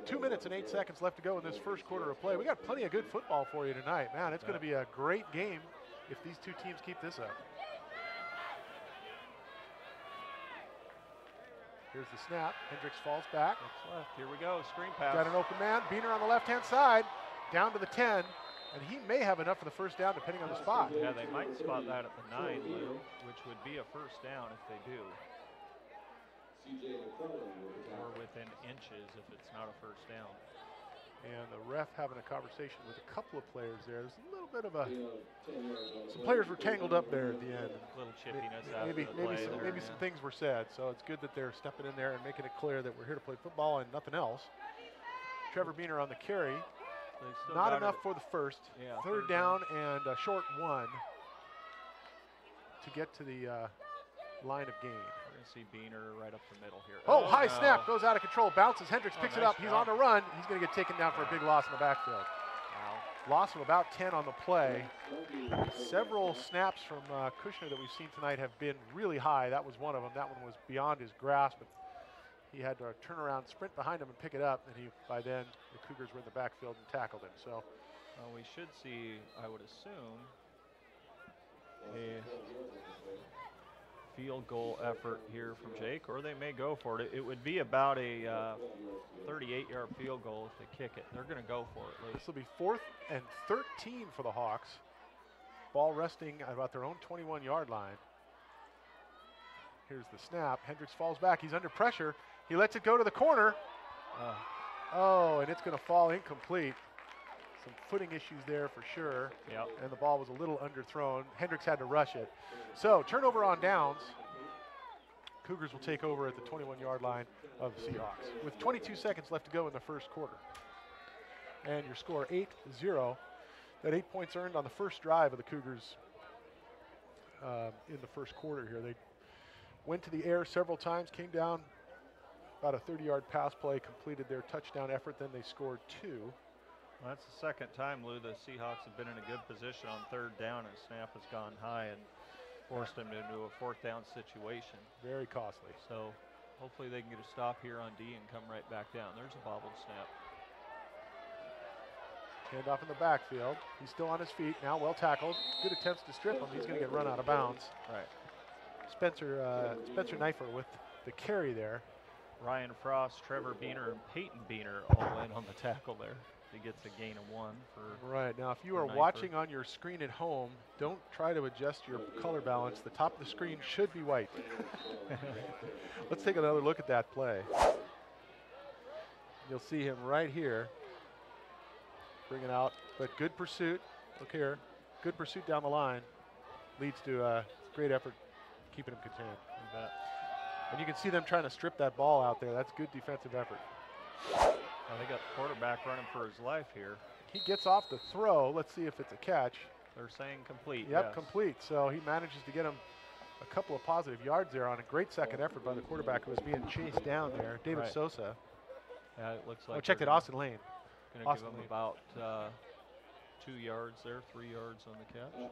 2 minutes and 8 seconds left to go in this first quarter of play. We got plenty of good football for you tonight. Man, it's going to be a great game if these two teams keep this up. Here's the snap. Hendricks falls back. Looks left. Here we go. Screen pass. Got an open man. Beener on the left-hand side. Down to the 10. And he may have enough for the first down depending on the spot. Yeah, they might spot that at the 9, Lou, which would be a first down if they do. Or within inches if it's not a first down. And the ref having a conversation with a couple of players there. There's a little bit of some players were tangled up there at the end. A little chippiness after the play. Maybe some things were said. So it's good that they're stepping in there and making it clear that we're here to play football and nothing else. Trevor Beener on the carry. Not enough for the first. Yeah, third down and a short 1 to get to the line of gain. We're going to see Beener right up the middle here. Oh, high snap, goes out of control, bounces. Hendricks picks it up. He's on the run. He's going to get taken down for a big loss in the backfield. Wow. Loss of about 10 on the play. Several snaps from Kushner that we've seen tonight have been really high. That was one of them. That one was beyond his grasp. But he had to turn around, sprint behind him, and pick it up. And by then, the Cougars were in the backfield and tackled him. So we should see, I would assume, a field goal effort here from Jake, or they may go for it. It would be about a 38-yard field goal if they kick it. They're going to go for it. This will be 4th and 13 for the Hawks. Ball resting at about their own 21-yard line. Here's the snap. Hendricks falls back. He's under pressure. He lets it go to the corner. And it's going to fall incomplete. Some footing issues there for sure. Yep. And the ball was a little underthrown. Hendricks had to rush it. So turnover on downs. Cougars will take over at the 21-yard line of the Seahawks with 22 seconds left to go in the first quarter. And your score 8-0. That 8 points earned on the first drive of the Cougars in the first quarter here. They went to the air several times, came down about a 30-yard pass play, completed their touchdown effort, then they scored 2. Well, that's the second time, Lou, the Seahawks have been in a good position on third down, and snap has gone high and forced them into a fourth down situation. Very costly. So hopefully they can get a stop here on D and come right back down. There's a bobbled snap. Handoff in the backfield. He's still on his feet, now well tackled. Good attempts to strip him. He's going to get run out of bounds. Right. Spencer Knifer with the carry there. Ryan Frost, Trevor Beener, and Peyton Beener all in on the tackle there. He gets a gain of 1 for. Right, now if you are watching on your screen at home, don't try to adjust your color balance. The top of the screen should be white. Let's take another look at that play. You'll see him right here. Bring it out, but good pursuit. Look here, good pursuit down the line. Leads to a great effort keeping him contained. You bet. And you can see them trying to strip that ball out there. That's good defensive effort. They got the quarterback running for his life here. He gets off the throw. Let's see if it's a catch. They're saying complete. Yep, yes. Complete. So he manages to get him a couple of positive yards there on a great second effort by the quarterback who was being chased down there, David Sosa. Yeah, it looks like. Oh, check that, Austin Lane. Going to give him about 2 yards there, 3 yards on the catch.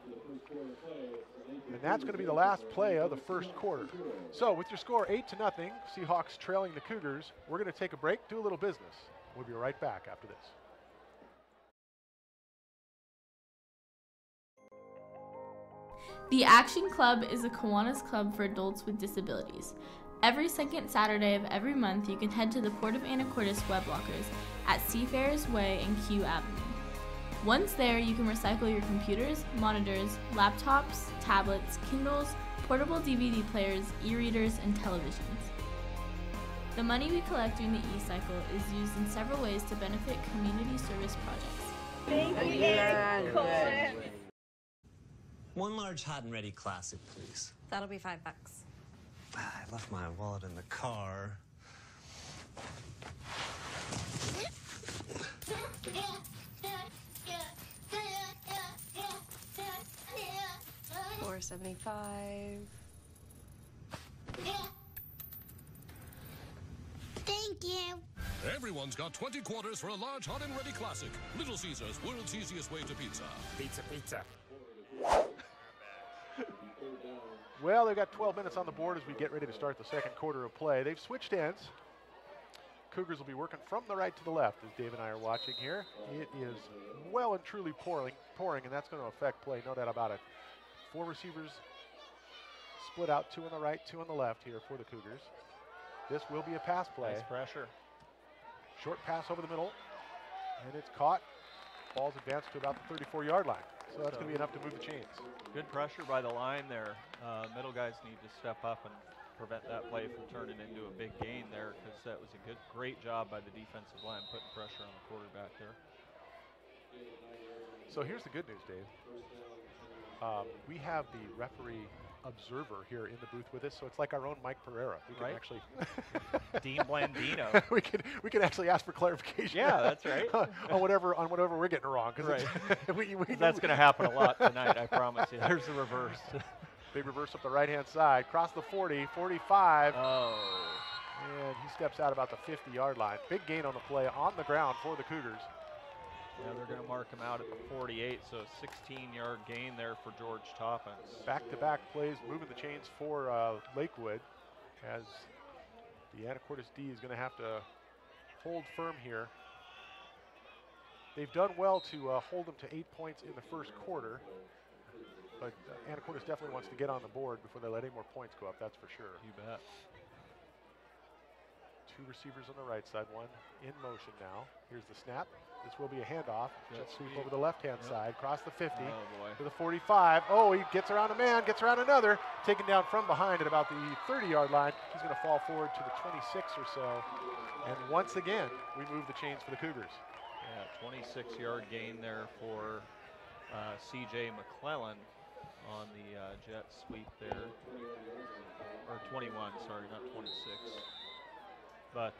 And that's going to be the last play of the first quarter. So with your score 8-0, Seahawks trailing the Cougars, we're going to take a break, do a little business. We'll be right back after this. The Action Club is a Kiwanis club for adults with disabilities. Every second Saturday of every month, you can head to the Port of Anacortes web lockers at Seafarers Way and Q Avenue. Once there, you can recycle your computers, monitors, laptops, tablets, Kindles, portable DVD players, e-readers, and televisions. The money we collect during the e-cycle is used in several ways to benefit community service projects. Thank you, Anacortes. 1 large hot and ready classic, please. That'll be $5. I left my wallet in the car. $4.75. Thank you. Everyone's got 20 quarters for a large hot and ready classic. Little Caesars, world's easiest way to pizza. Pizza, pizza. Well, they've got 12 minutes on the board as we get ready to start the second quarter of play. They've switched ends. Cougars will be working from the right to the left as Dave and I are watching here. It is well and truly pouring, and that's going to affect play, no doubt about it. 4 receivers split out, 2 on the right, 2 on the left here for the Cougars. This will be a pass play. Nice pressure. Short pass over the middle, and it's caught. Ball's advanced to about the 34-yard line. So that's going to be enough to move the chains. Good pressure by the line there. Middle guys need to step up and prevent that play from turning into a big gain there, because that was a great job by the defensive line putting pressure on the quarterback there. So here's the good news, Dave. We have the referee observer here in the booth with us, so it's like our own Mike Pereira. We can actually Dean Blandino. we can actually ask for clarification. Yeah, that's right. on whatever we're getting wrong. Right. we that's going to happen a lot tonight, I promise you. There's the reverse. Big reverse up the right-hand side. Cross the 40, 45. Oh. And he steps out about the 50-yard line. Big gain on the play on the ground for the Cougars. Yeah, they're going to mark him out at the 48, so a 16-yard gain there for George Toppins. Back-to-back plays, moving the chains for Lakewood, as the Anacortes D is going to have to hold firm here. They've done well to hold them to 8 points in the first quarter, but Anacortes definitely wants to get on the board before they let any more points go up, that's for sure. You bet. 2 receivers on the right side, 1 in motion now. Here's the snap. This will be a handoff. Jet sweep over the left-hand side, across the 50 to the 45. Oh, he gets around a man, gets around another, taken down from behind at about the 30-yard line. He's going to fall forward to the 26 or so. And once again, we move the chains for the Cougars. Yeah, 26-yard gain there for C.J. McClellan on the jet sweep there. Or 21, sorry, not 26. But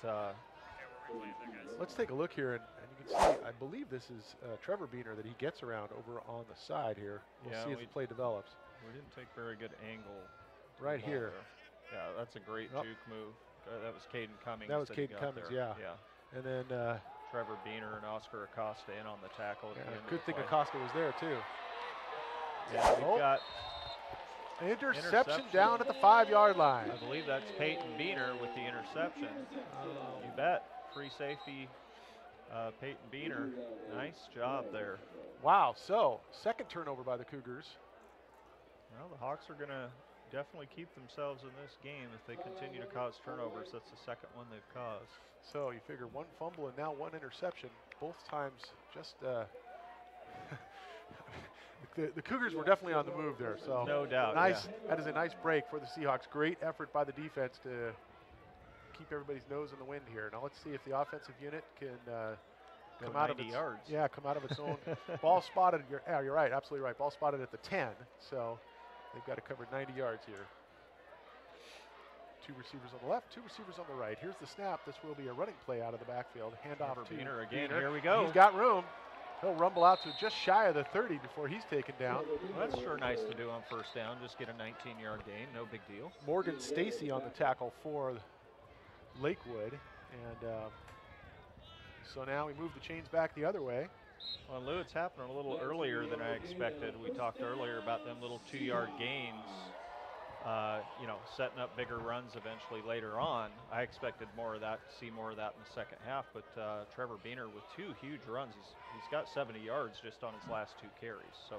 let's take a look here, and you can see, I believe this is Trevor Beener that he gets around over on the side here. We'll see as the play develops. We didn't take very good angle. Right here. There. Yeah, that's a great juke move. That was Caden Cummings. That was Caden Cummings, yeah. And then Trevor Beener and Oscar Acosta in on the tackle. Yeah, good thing Acosta was there too. Yeah, we've got interception down at the 5-yard line. I believe that's Peyton Beener with the interception. You bet. Free safety, Peyton Beener. Nice job there. Wow, so second turnover by the Cougars. Well, the Hawks are going to definitely keep themselves in this game if they continue to cause turnovers. That's the second one they've caused. So you figure 1 fumble and now 1 interception, both times just the Cougars were definitely on the move there. So no doubt. Nice. Yeah. That is a nice break for the Seahawks. Great effort by the defense to keep everybody's nose in the wind here. Now let's see if the offensive unit can come out of its yards. Yeah, come out of its own. Ball spotted. You're right. Absolutely right. Ball spotted at the 10. So they've got to cover 90 yards here. 2 receivers on the left, 2 receivers on the right. Here's the snap. This will be a running play out of the backfield. Handoff to Beener again. Beener. Here we go. He's got room. He'll rumble out to just shy of the 30 before he's taken down. Well, that's sure nice to do on first down. Just get a 19-yard gain. No big deal. Morgan Stacy on the tackle for Lakewood. And so now we move the chains back the other way. Well, Lou, it's happening a little earlier than I expected. We talked earlier about them little 2-yard gains. You know, setting up bigger runs eventually later on. I expected more of that, see more of that in the second half, but Trevor Beener with 2 huge runs. He's got 70 yards just on his last 2 carries. So.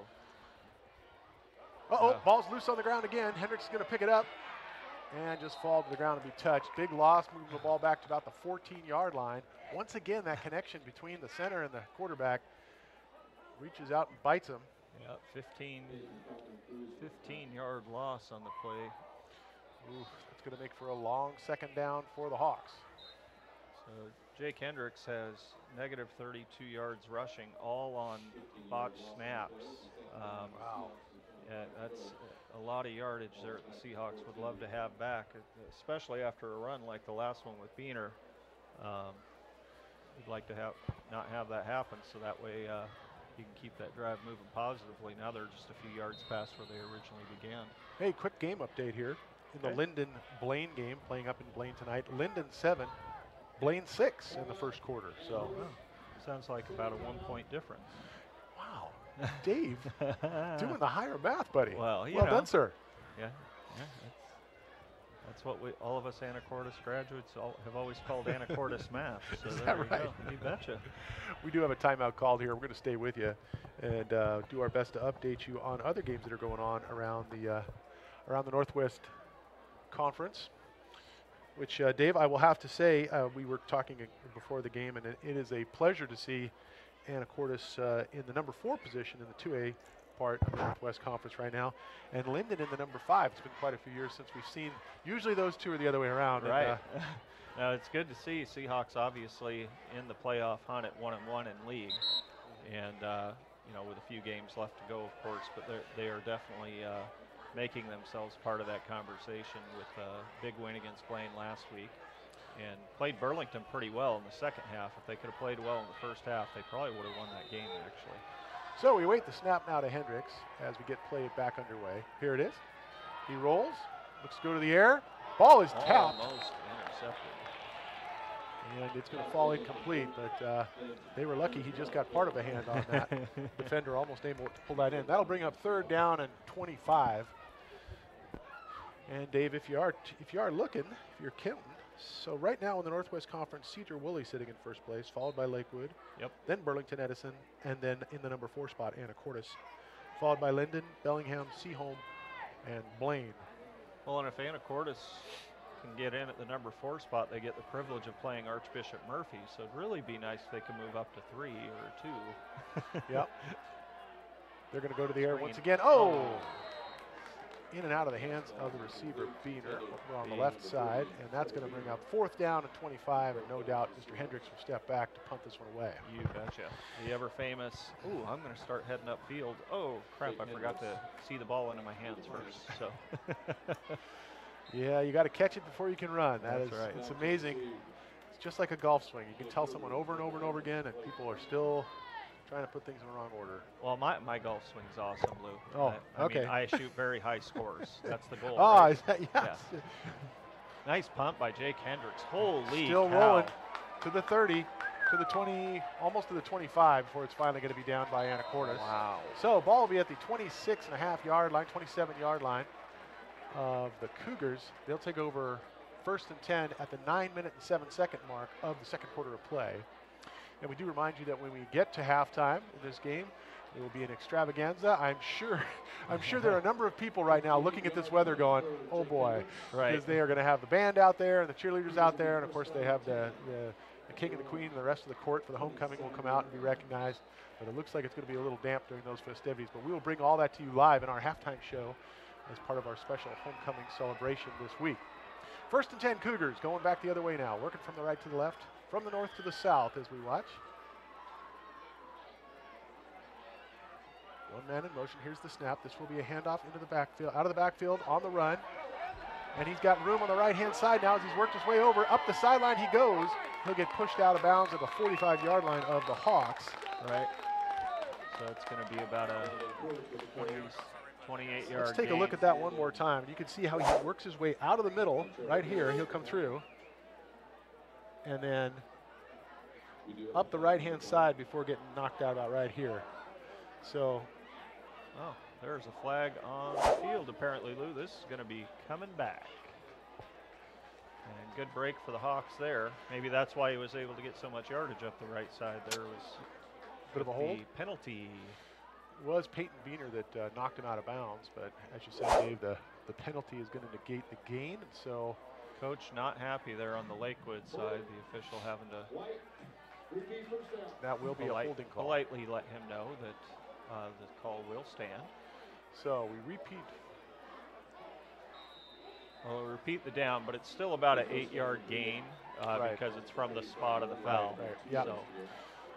Ball's loose on the ground again. Hendricks is going to pick it up and just fall to the ground and be touched. Big loss, moving the ball back to about the 14-yard line. Once again, that connection between the center and the quarterback reaches out and bites him. Yeah, 15-yard loss on the play. Ooh, that's going to make for a long second down for the Hawks. So Jake Hendricks has negative 32 yards rushing, all on botched snaps. Wow. Yeah, that's a lot of yardage there at the Seahawks would love to have back, especially after a run like the last one with Beener. we'd like to not have that happen, so that way you can keep that drive moving positively. Now they're just a few yards past where they originally began. Hey, quick game update here. In the Linden-Blaine game, playing up in Blaine tonight, Linden 7, Blaine 6 in the first quarter. So sounds like about a 1-point difference. Wow, Dave, doing the higher math, buddy. Well, well done, sir. Yeah, that's what all of us Anacortes graduates have always called Anacortes math. So Is there that you right? go. You betcha. We do have a timeout called here. We're going to stay with you and do our best to update you on other games that are going on around the Northwest Conference. Which, Dave, I will have to say, we were talking before the game, and it is a pleasure to see Anacortes in the number 4 position in the 2A part of the Northwest Conference right now, and Linden in the number 5. It's been quite a few years since we've seen. Usually those two are the other way around. Right. No, it's good to see Seahawks obviously in the playoff hunt at 1-1 in league, and you know, with a few games left to go, of course, but they are definitely making themselves part of that conversation with a big win against Blaine last week, and played Burlington pretty well in the second half. If they could have played well in the first half, they probably would have won that game, actually. So we wait the snap now to Hendricks as we get play back underway. Here it is. He rolls, looks to go to the air. Ball is tapped. Almost intercepted. And it's going to fall incomplete, but they were lucky he just got part of a hand on that. Defender almost able to pull that in. That'll bring up 3rd down and 25. And Dave, if you are looking, if you're counting, so right now in the Northwest Conference, Cedar Woolley sitting in first place, followed by Lakewood. Yep. Then Burlington Edison, and then in the number 4 spot, Anacortes, followed by Linden, Bellingham, Seaholm, and Blaine. Well, and if Anacortes can get in at the number 4 spot, they get the privilege of playing Archbishop Murphy. So it'd really be nice if they could move up to 3 or 2. Yep. They're going to go to the air once again. Oh! In and out of the hands of the receiver, Beener. We're on the left side, and that's going to bring up 4th down and 25, and no doubt Mr. Hendricks will step back to punt this one away. You betcha. The ever famous, ooh, I'm going to start heading upfield. Oh, crap, I forgot to see the ball into my hands first. So. Yeah, you got to catch it before you can run. That's right. It's amazing. It's just like a golf swing. You can tell someone over and over and over again, and people are still trying to put things in the wrong order. Well, my golf swing's awesome, Lou. Oh, I mean, I shoot very high scores. That's the goal. Oh, right? is that, yes. Yeah. Nice punt by Jake Hendricks. Holy Still cow. rolling to the 30, to the 20, almost to the 25 before it's finally going to be down by Anacortes. Wow. So ball will be at the 26.5-yard line, 27-yard line of the Cougars. They'll take over 1st and 10 at the 9-minute and 7-second mark of the second quarter of play. And we do remind you that when we get to halftime in this game, it will be an extravaganza. I'm sure there are a number of people right now looking at this weather going, oh boy, right? Because they are going to have the band out there and the cheerleaders out there, and of course they have the king and the queen and the rest of the court for the homecoming will come out and be recognized. But it looks like it's going to be a little damp during those festivities. But we will bring all that to you live in our halftime show as part of our special homecoming celebration this week. 1st and 10 Cougars going back the other way now, working from the right to the left, from the north to the south as we watch. One man in motion. Here's the snap. This will be a handoff into the backfield, out of the backfield on the run. And he's got room on the right-hand side now as he's worked his way over. Up the sideline he goes. He'll get pushed out of bounds at the 45-yard line of the Hawks. Right. So it's going to be about a 28-yard Let's take gain. a look at that one more time. You can see how he works his way out of the middle right here. He'll come through. And then up the right-hand side before getting knocked out about right here. So, oh, there's a flag on the field apparently, Lou. This is going to be coming back. And good break for the Hawks there. Maybe that's why he was able to get so much yardage up the right side. There was bit of a hold. The penalty. It was Peyton Beener that knocked him out of bounds, but as you said, Dave, the penalty is going to negate the gain, and so coach not happy there on the Lakewood side. The official having to that will be a holding call. Politely let him know that the call will stand. So we repeat. Well, we'll repeat the down, but it's still about an 8-yard gain right. because it's from the spot of the foul. Right. Yeah.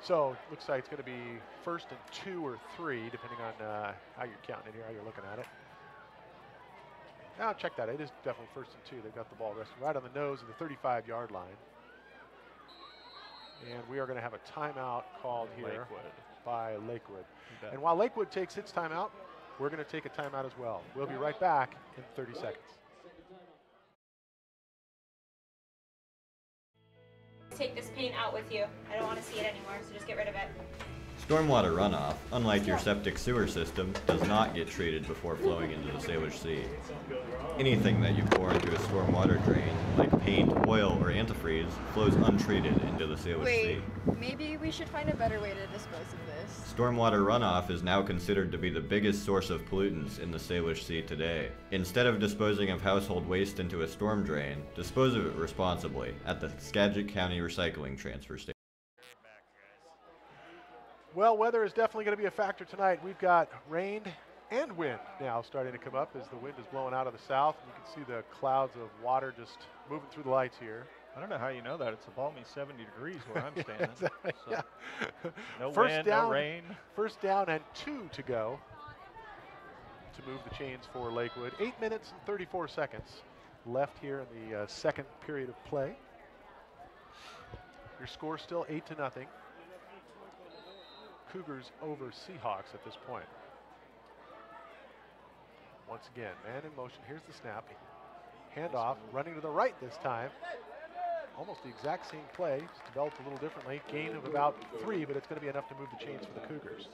So looks like it's going to be 1st and 2 or 3, depending on how you're counting it here, how you're looking at it. Now check that. It is definitely 1st and 2. They've got the ball resting right on the nose of the 35-yard line. And we are going to have a timeout called here Lakewood. by Lakewood. And while Lakewood takes its timeout, we're going to take a timeout as well. We'll be right back in 30 seconds. Take this paint out with you. I don't want to see it anymore, so just get rid of it. Stormwater runoff, unlike your septic sewer system, does not get treated before flowing into the Salish Sea. Anything that you pour into a stormwater drain, like paint, oil, or antifreeze, flows untreated into the Salish Sea. Maybe we should find a better way to dispose of this. Stormwater runoff is now considered to be the biggest source of pollutants in the Salish Sea today. Instead of disposing of household waste into a storm drain, dispose of it responsibly at the Skagit County Recycling Transfer Station. Well, weather is definitely going to be a factor tonight. We've got rain and wind now starting to come up as the wind is blowing out of the south. You can see the clouds of water just moving through the lights here. I don't know how you know that. It's a balmy 70 degrees where I'm standing. Exactly, So yeah. no First wind, down, no rain. First down and 2 to go to move the chains for Lakewood. 8 minutes and 34 seconds left here in the second period of play. Your score still 8-0. Cougars over Seahawks at this point. Once again, man in motion. Here's the snap. Handoff, running to the right this time. Almost the exact same play, just developed a little differently. Gain of about 3, but it's going to be enough to move the chains for the Cougars.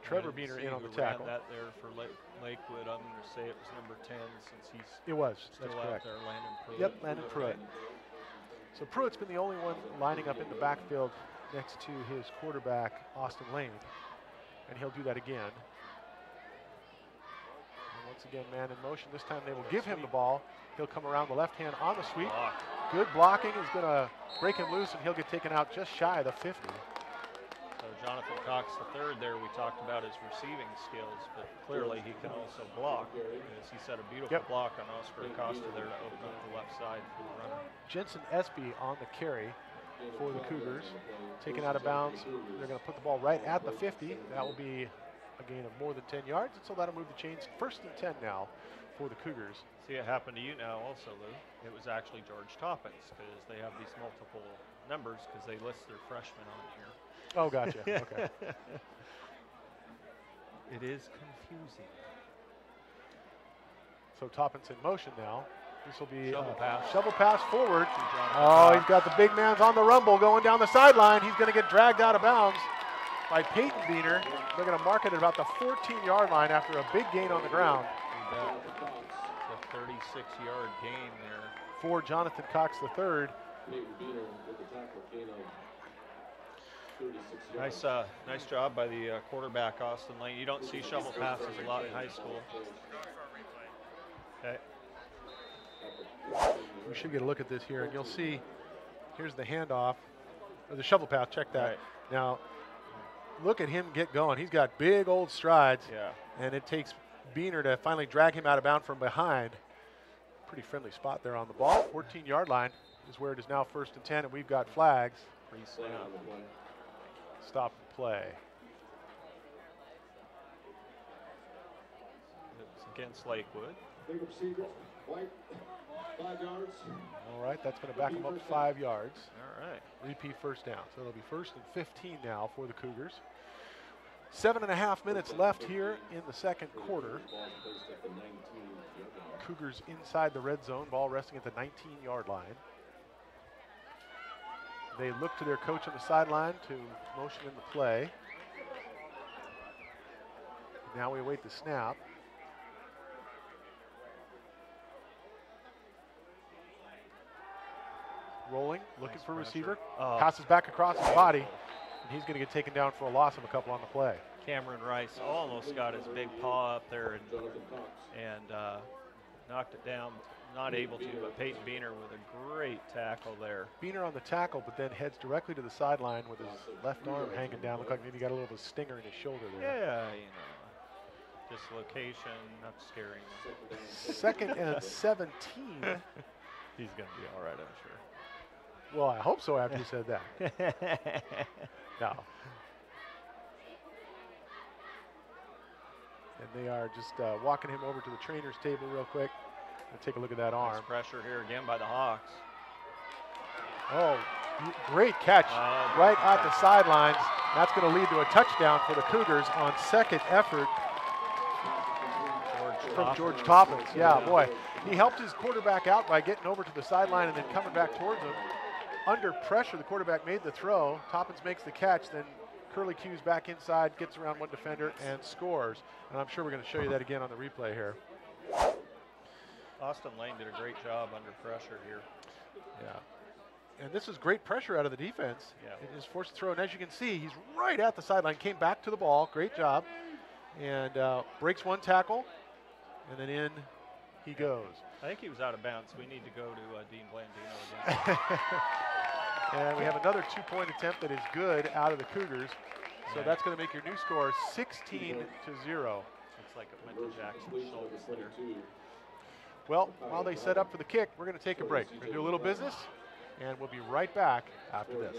Trevor Beaner in on the tackle. That there for Lakewood. I'm going to say it was number 10 since he's It was. still That's out correct. there, Landon Pruitt. Yep, Landon Pruitt. So Pruitt's been the only one lining up in the backfield next to his quarterback, Austin Lane. And he'll do that again. And once again, man in motion. This time they will give him the ball. He'll come around the left hand on the sweep. Good blocking is going to break him loose, and he'll get taken out just shy of the 50. So Jonathan Cox III there, we talked about his receiving skills, but clearly he can also block. As he set a beautiful block on Oscar Acosta there to open up the left side for the runner. Jensen Espy on the carry for the Cougars. Taken out of bounds. They're going to put the ball right at the 50. That will be a gain of more than 10 yards, and so that'll move the chains. 1st and 10 now for the Cougars. See, it happened to you now also, Lou. It was actually George Toppins, because they have these multiple numbers because they list their freshmen on here. Oh, gotcha. Okay. It is confusing. So Toppins in motion now. This will be shovel pass forward. Oh, he's got the big man's on the rumble going down the sideline. He's going to get dragged out of bounds by Peyton Beaner. They're going to mark it at about the 14-yard line after a big gain on the ground. The 36-yard gain there. For Jonathan Cox III. Nice job by the quarterback, Austin Lane. You don't see shovel passes a lot in high school. Okay. We should get a look at this here, and you'll see, here's the handoff, or the shovel pass, check that. Right. Now, look at him get going. He's got big old strides, and it takes Beaner to finally drag him out of bounds from behind. Pretty friendly spot there on the ball. 14-yard line is where it is now 1st and 10, and we've got flags. Stop the play. It's against Lakewood. All right, that's going to back them up 5 yards. All right. Repeat first down. So it'll be 1st and 15 now for the Cougars. 7.5 minutes left here in the second quarter. Cougars inside the red zone, ball resting at the 19-yard line. They look to their coach on the sideline to motion in the play. Now we await the snap. Rolling, looking for a receiver. Passes back across his body, and he's going to get taken down for a loss of a couple on the play. Cameron Rice almost got his big paw up there and knocked it down. Not able to, but Peyton Beaner with a great tackle there. Beaner on the tackle, but then heads directly to the sideline with his left arm hanging down. Looked like maybe he got a little bit of a stinger in his shoulder there. Yeah, you know, dislocation, not scaring. 2nd and 17. He's going to be all right, I'm sure. Well, I hope so after you said that. No. And they are just walking him over to the trainer's table real quick. And take a look at that arm. Nice pressure here again by the Hawks. Oh, great catch right at the sidelines. That's going to lead to a touchdown for the Cougars on second effort from George Toppins. Yeah, boy. He helped his quarterback out by getting over to the sideline and then coming back towards him. Under pressure, the quarterback made the throw. Toppins makes the catch, then Curly Q's back inside, gets around one defender, and scores. And I'm sure we're going to show you that again on the replay here. Austin Lane did a great job under pressure here. Yeah. And this is great pressure out of the defense. Yeah. It is forced to throw, and as you can see, he's right at the sideline, came back to the ball. Great job. And breaks one tackle, and then in he goes. I think he was out of bounds. We need to go to Dean Blandino again. And we have another 2-point attempt that is good out of the Cougars. So that's going to make your new score 16-0. Looks like it went to Jackson Schultz there. Well, while they set up for the kick, we're going to take a break. We're going to do a little business, and we'll be right back after this.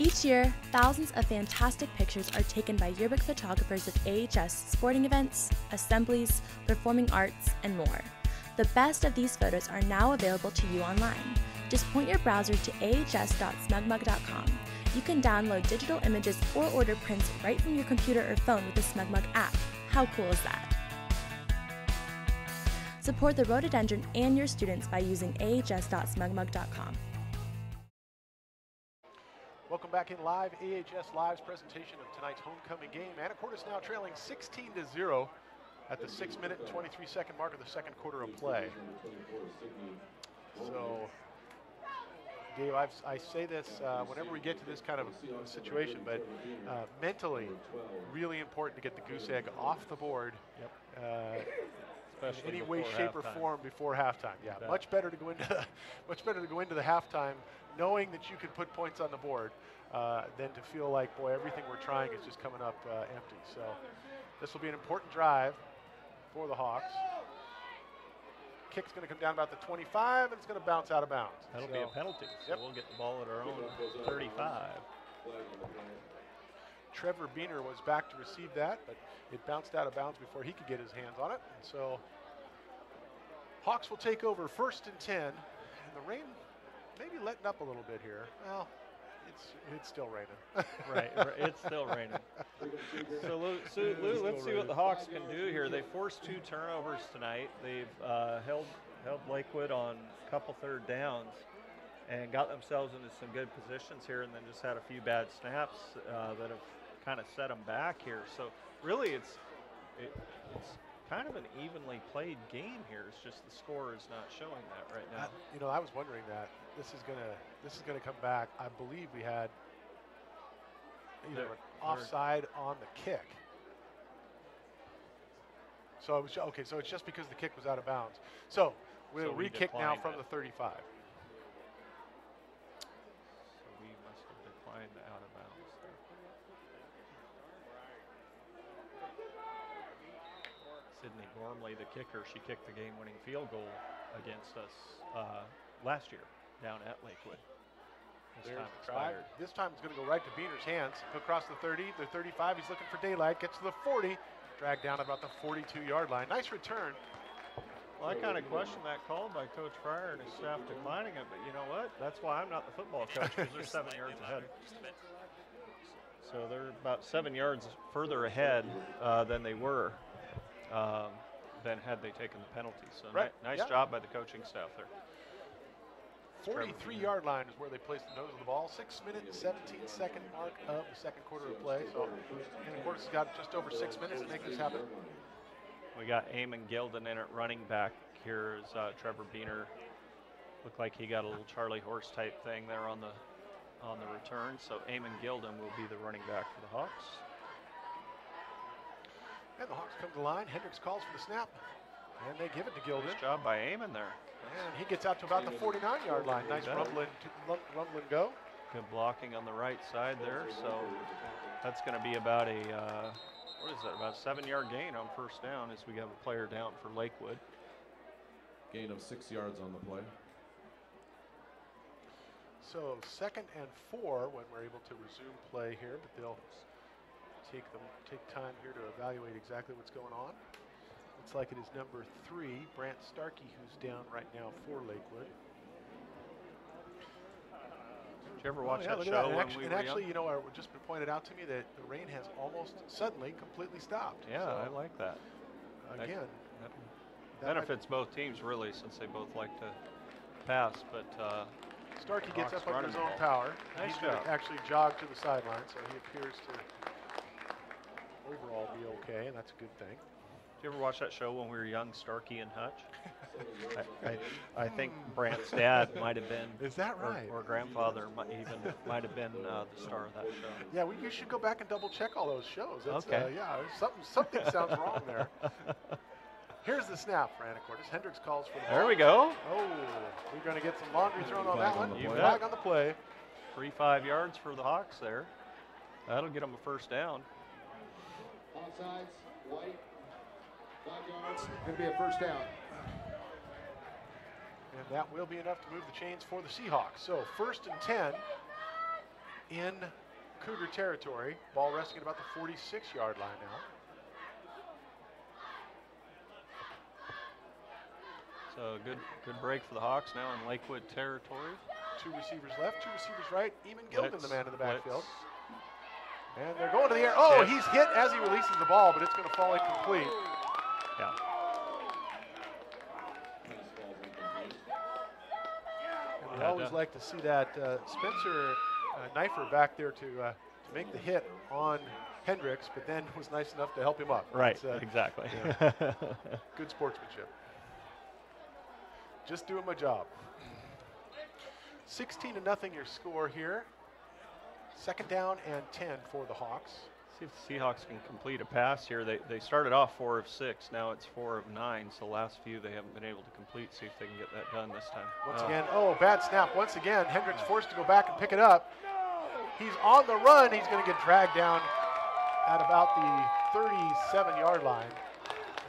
Each year, thousands of fantastic pictures are taken by yearbook photographers of AHS sporting events, assemblies, performing arts, and more. The best of these photos are now available to you online. Just point your browser to ahs.smugmug.com. You can download digital images or order prints right from your computer or phone with the SmugMug app. How cool is that? Support the rhododendron and your students by using ahs.smugmug.com. Welcome back in live AHS Live's presentation of tonight's homecoming game. Anacortes now trailing 16-0 at the 6-minute and 23-second mark of the second quarter of play. So, Dave, I say this whenever we get to this kind of situation, but mentally, really important to get the goose egg off the board. In any way, shape, or form before halftime. Yeah, much better to go into the halftime knowing that you can put points on the board than to feel like, boy, everything we're trying is just coming up empty. So this will be an important drive for the Hawks. Kick's going to come down about the 25, and it's going to bounce out of bounds. That'll be a penalty. So we'll get the ball at our own 35. Trevor Beener was back to receive that, but it bounced out of bounds before he could get his hands on it. And so Hawks will take over 1st and 10. And the rain maybe letting up a little bit here. Well, it's still raining. Right, it's still raining. So Lou, let's see what the Hawks can do here. They forced 2 turnovers tonight. They've held Lakewood on a couple third downs and got themselves into some good positions here, and then just had a few bad snaps that have kind of set them back here. So really it's kind of an evenly played game here. It's just the score is not showing that right now. I was wondering that. This is gonna come back. I believe we had either an offside on the kick. So it was okay. So it's just because the kick was out of bounds. So we'll re-kick now from the 35. So we must have declined out of bounds there. Sydney Gormley, the kicker, she kicked the game-winning field goal against us last year down at Lakewood. This time it's going to go right to Beener's hands. He'll cross the 30, the 35. He's looking for daylight. Gets to the 40. Dragged down about the 42-yard line. Nice return. Well, I kind of question that call by Coach Fryer and his staff declining it, but you know what? That's why I'm not the football coach, because they're 7 yards ahead. So they're about 7 yards further ahead than they were than had they taken the penalty. So nice job by the coaching staff there. 43-yard line is where they placed the nose of the ball. 6-minute and 17-second mark of the second quarter of play. So Anacortes has got just over 6 minutes to make this happen. We got Eamon Gilden in at running back. Here's Trevor Beener. Looked like he got a little Charlie Horse type thing there on the return. So Eamon Gilden will be the running back for the Hawks. And the Hawks come to the line. Hendricks calls for the snap, and they give it to Gilden. Nice job by Eamon there. And he gets out to about the 49-yard line. Nice rumbling go. Good blocking on the right side there. So that's going to be about a, what is that, about a 7-yard gain on first down as we have a player down for Lakewood. Gain of 6 yards on the play. So 2nd and 4 when we're able to resume play here, but they'll take time here to evaluate exactly what's going on. Looks like it is number 3, Brant Starkey, who's down right now for Lakewood. Did you ever watch that show and actually, you know, it just been pointed out to me that the rain has almost suddenly completely stopped. Yeah, so, I like that. Again, that benefits both teams really, since they both like to pass. But Starkey gets up under his own power. Nice He's going job. to actually jog to the sideline, so he appears to overall be okay, and that's a good thing. Did you ever watch that show when we were young, Starkey and Hutch? I think Brant's dad might have been. Is that right? Or grandfather might have been the star of that show. Yeah, you should go back and double check all those shows. That's, okay. Yeah, something sounds wrong there. Here's the snap for Anacortes. Hendricks calls for the ball. There we go. Oh, we're going to get some laundry thrown on that one. You Flag on the play. 3-5 yards for the Hawks there. That'll get them a first down. Offsides, White. 5 yards. Going to be a first down. And that will be enough to move the chains for the Seahawks. So 1st and 10 in Cougar territory. Ball resting at about the 46-yard line now. So good break for the Hawks now in Lakewood territory. 2 receivers left, 2 receivers right. Eamon Gilpin, the man in the backfield. Blitz. And they're going to the air. Oh, he's hit as he releases the ball, but it's going to fall incomplete. Yeah. And we always like to see that Spencer Knifer back there to make the hit on Hendricks, but then was nice enough to help him up. Right, exactly. Yeah. Good sportsmanship. Just doing my job. 16-0 your score here. 2nd down and 10 for the Hawks. See if the Seahawks can complete a pass here. They started off 4 of 6. Now it's 4 of 9. So the last few they haven't been able to complete. See if they can get that done this time. Once again, bad snap. Once again, Hendricks forced to go back and pick it up. He's on the run. He's going to get dragged down at about the 37-yard line.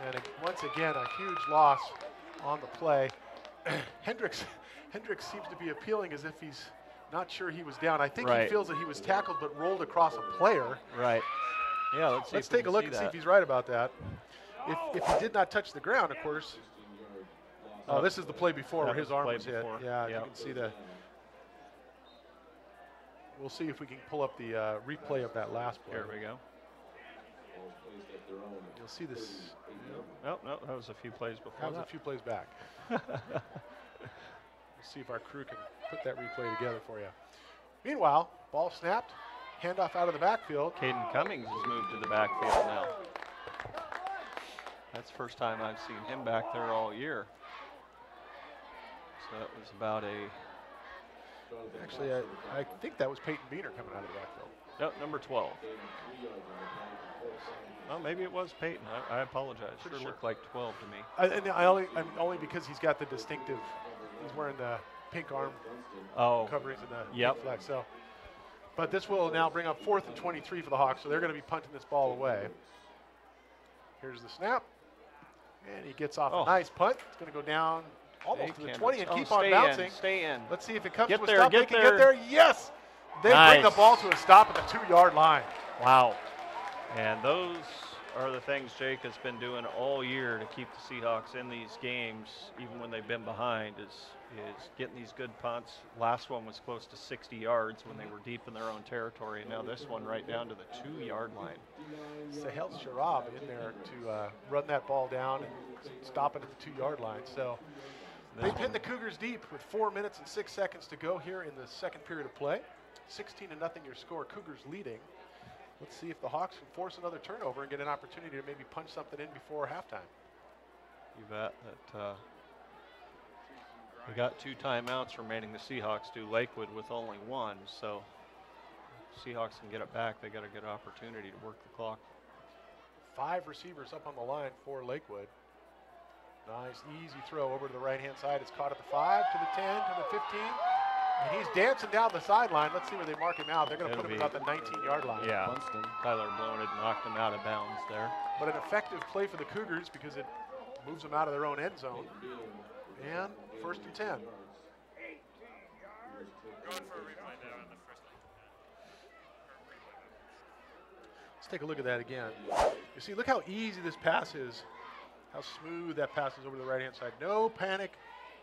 And once again, a huge loss on the play. Hendricks seems to be appealing as if he's not sure he was down. I think he feels that he was tackled but rolled across a player. Right. Yeah, let's take a look and see if he's right about that. If he did not touch the ground, of course. Oh, this is the play before where his arm was hit. Yeah, you can see the. We'll see if we can pull up the replay of that last play. Here we go. You'll see this. No, that was a few plays before. That was a few plays back. We'll see if our crew can put that replay together for you. Meanwhile, ball snapped, handoff out of the backfield. Caden Cummings has moved to the backfield now. That's the first time I've seen him back there all year. So that was about a... Actually, I think that was Peyton Beener coming out of the backfield. Yep, number 12. Well, maybe it was Peyton. I apologize. Sure looked like 12 to me. Only because he's got the distinctive. He's wearing the pink arm coverings and the pink flag. So, but this will now bring up 4th and 23 for the Hawks. So they're going to be punting this ball away. Here's the snap, and he gets off a nice punt. It's going to go down almost to the 20 and keep on bouncing. Stay in. Let's see if it comes to a stop. They can get there. Yes, they bring the ball to a stop at the 2-yard line. Wow. And those are the things Jake has been doing all year to keep the Seahawks in these games, even when they've been behind, is getting these good punts. Last one was close to 60 yards when they were deep in their own territory, and now this one right down to the 2-yard line. Sahel Sharab in there to run that ball down and stop it at the 2-yard line. So they pinned the Cougars deep with 4 minutes and 6 seconds to go here in the 2nd period of play. 16-0 your score, Cougars leading. Let's see if the Hawks can force another turnover and get an opportunity to maybe punch something in before halftime. You bet. We got 2 timeouts remaining. The Seahawks do. Lakewood with only 1. So Seahawks can get it back. They got a good opportunity to work the clock. 5 receivers up on the line for Lakewood. Nice, easy throw over to the right-hand side. It's caught at the 5, to the 10, to the 15. And he's dancing down the sideline. Let's see where they mark him out. They're going to put him about the 19-yard line. Yeah, Tyler Blown had knocked him out of bounds there. But an effective play for the Cougars because it moves them out of their own end zone. And 1st and 10. Let's take a look at that again. You see, look how easy this pass is, how smooth that pass is over the right-hand side. No panic,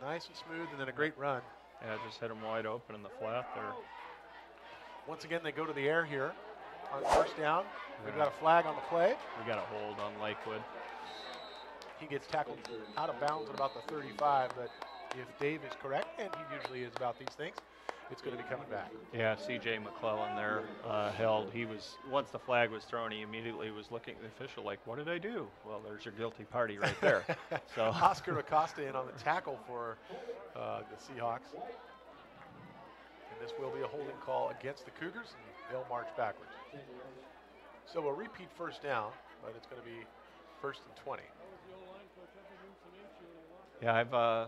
nice and smooth, and then a great run. Yeah, just hit him wide open in the flat there. Once again, they go to the air here on first down. We've got a flag on the play. We got a hold on Lakewood. He gets tackled out of bounds at about the 35, but if Dave is correct, and he usually is about these things, it's going to be coming back. Yeah, C.J. McClellan there held. He was, once the flag was thrown, he immediately was looking at the official like, what did I do? Well, there's your guilty party right there. So Oscar Acosta in on the tackle for the Seahawks. And this will be a holding call against the Cougars, and they'll march backwards. So a repeat first down, but it's going to be 1st and 20. Yeah, I've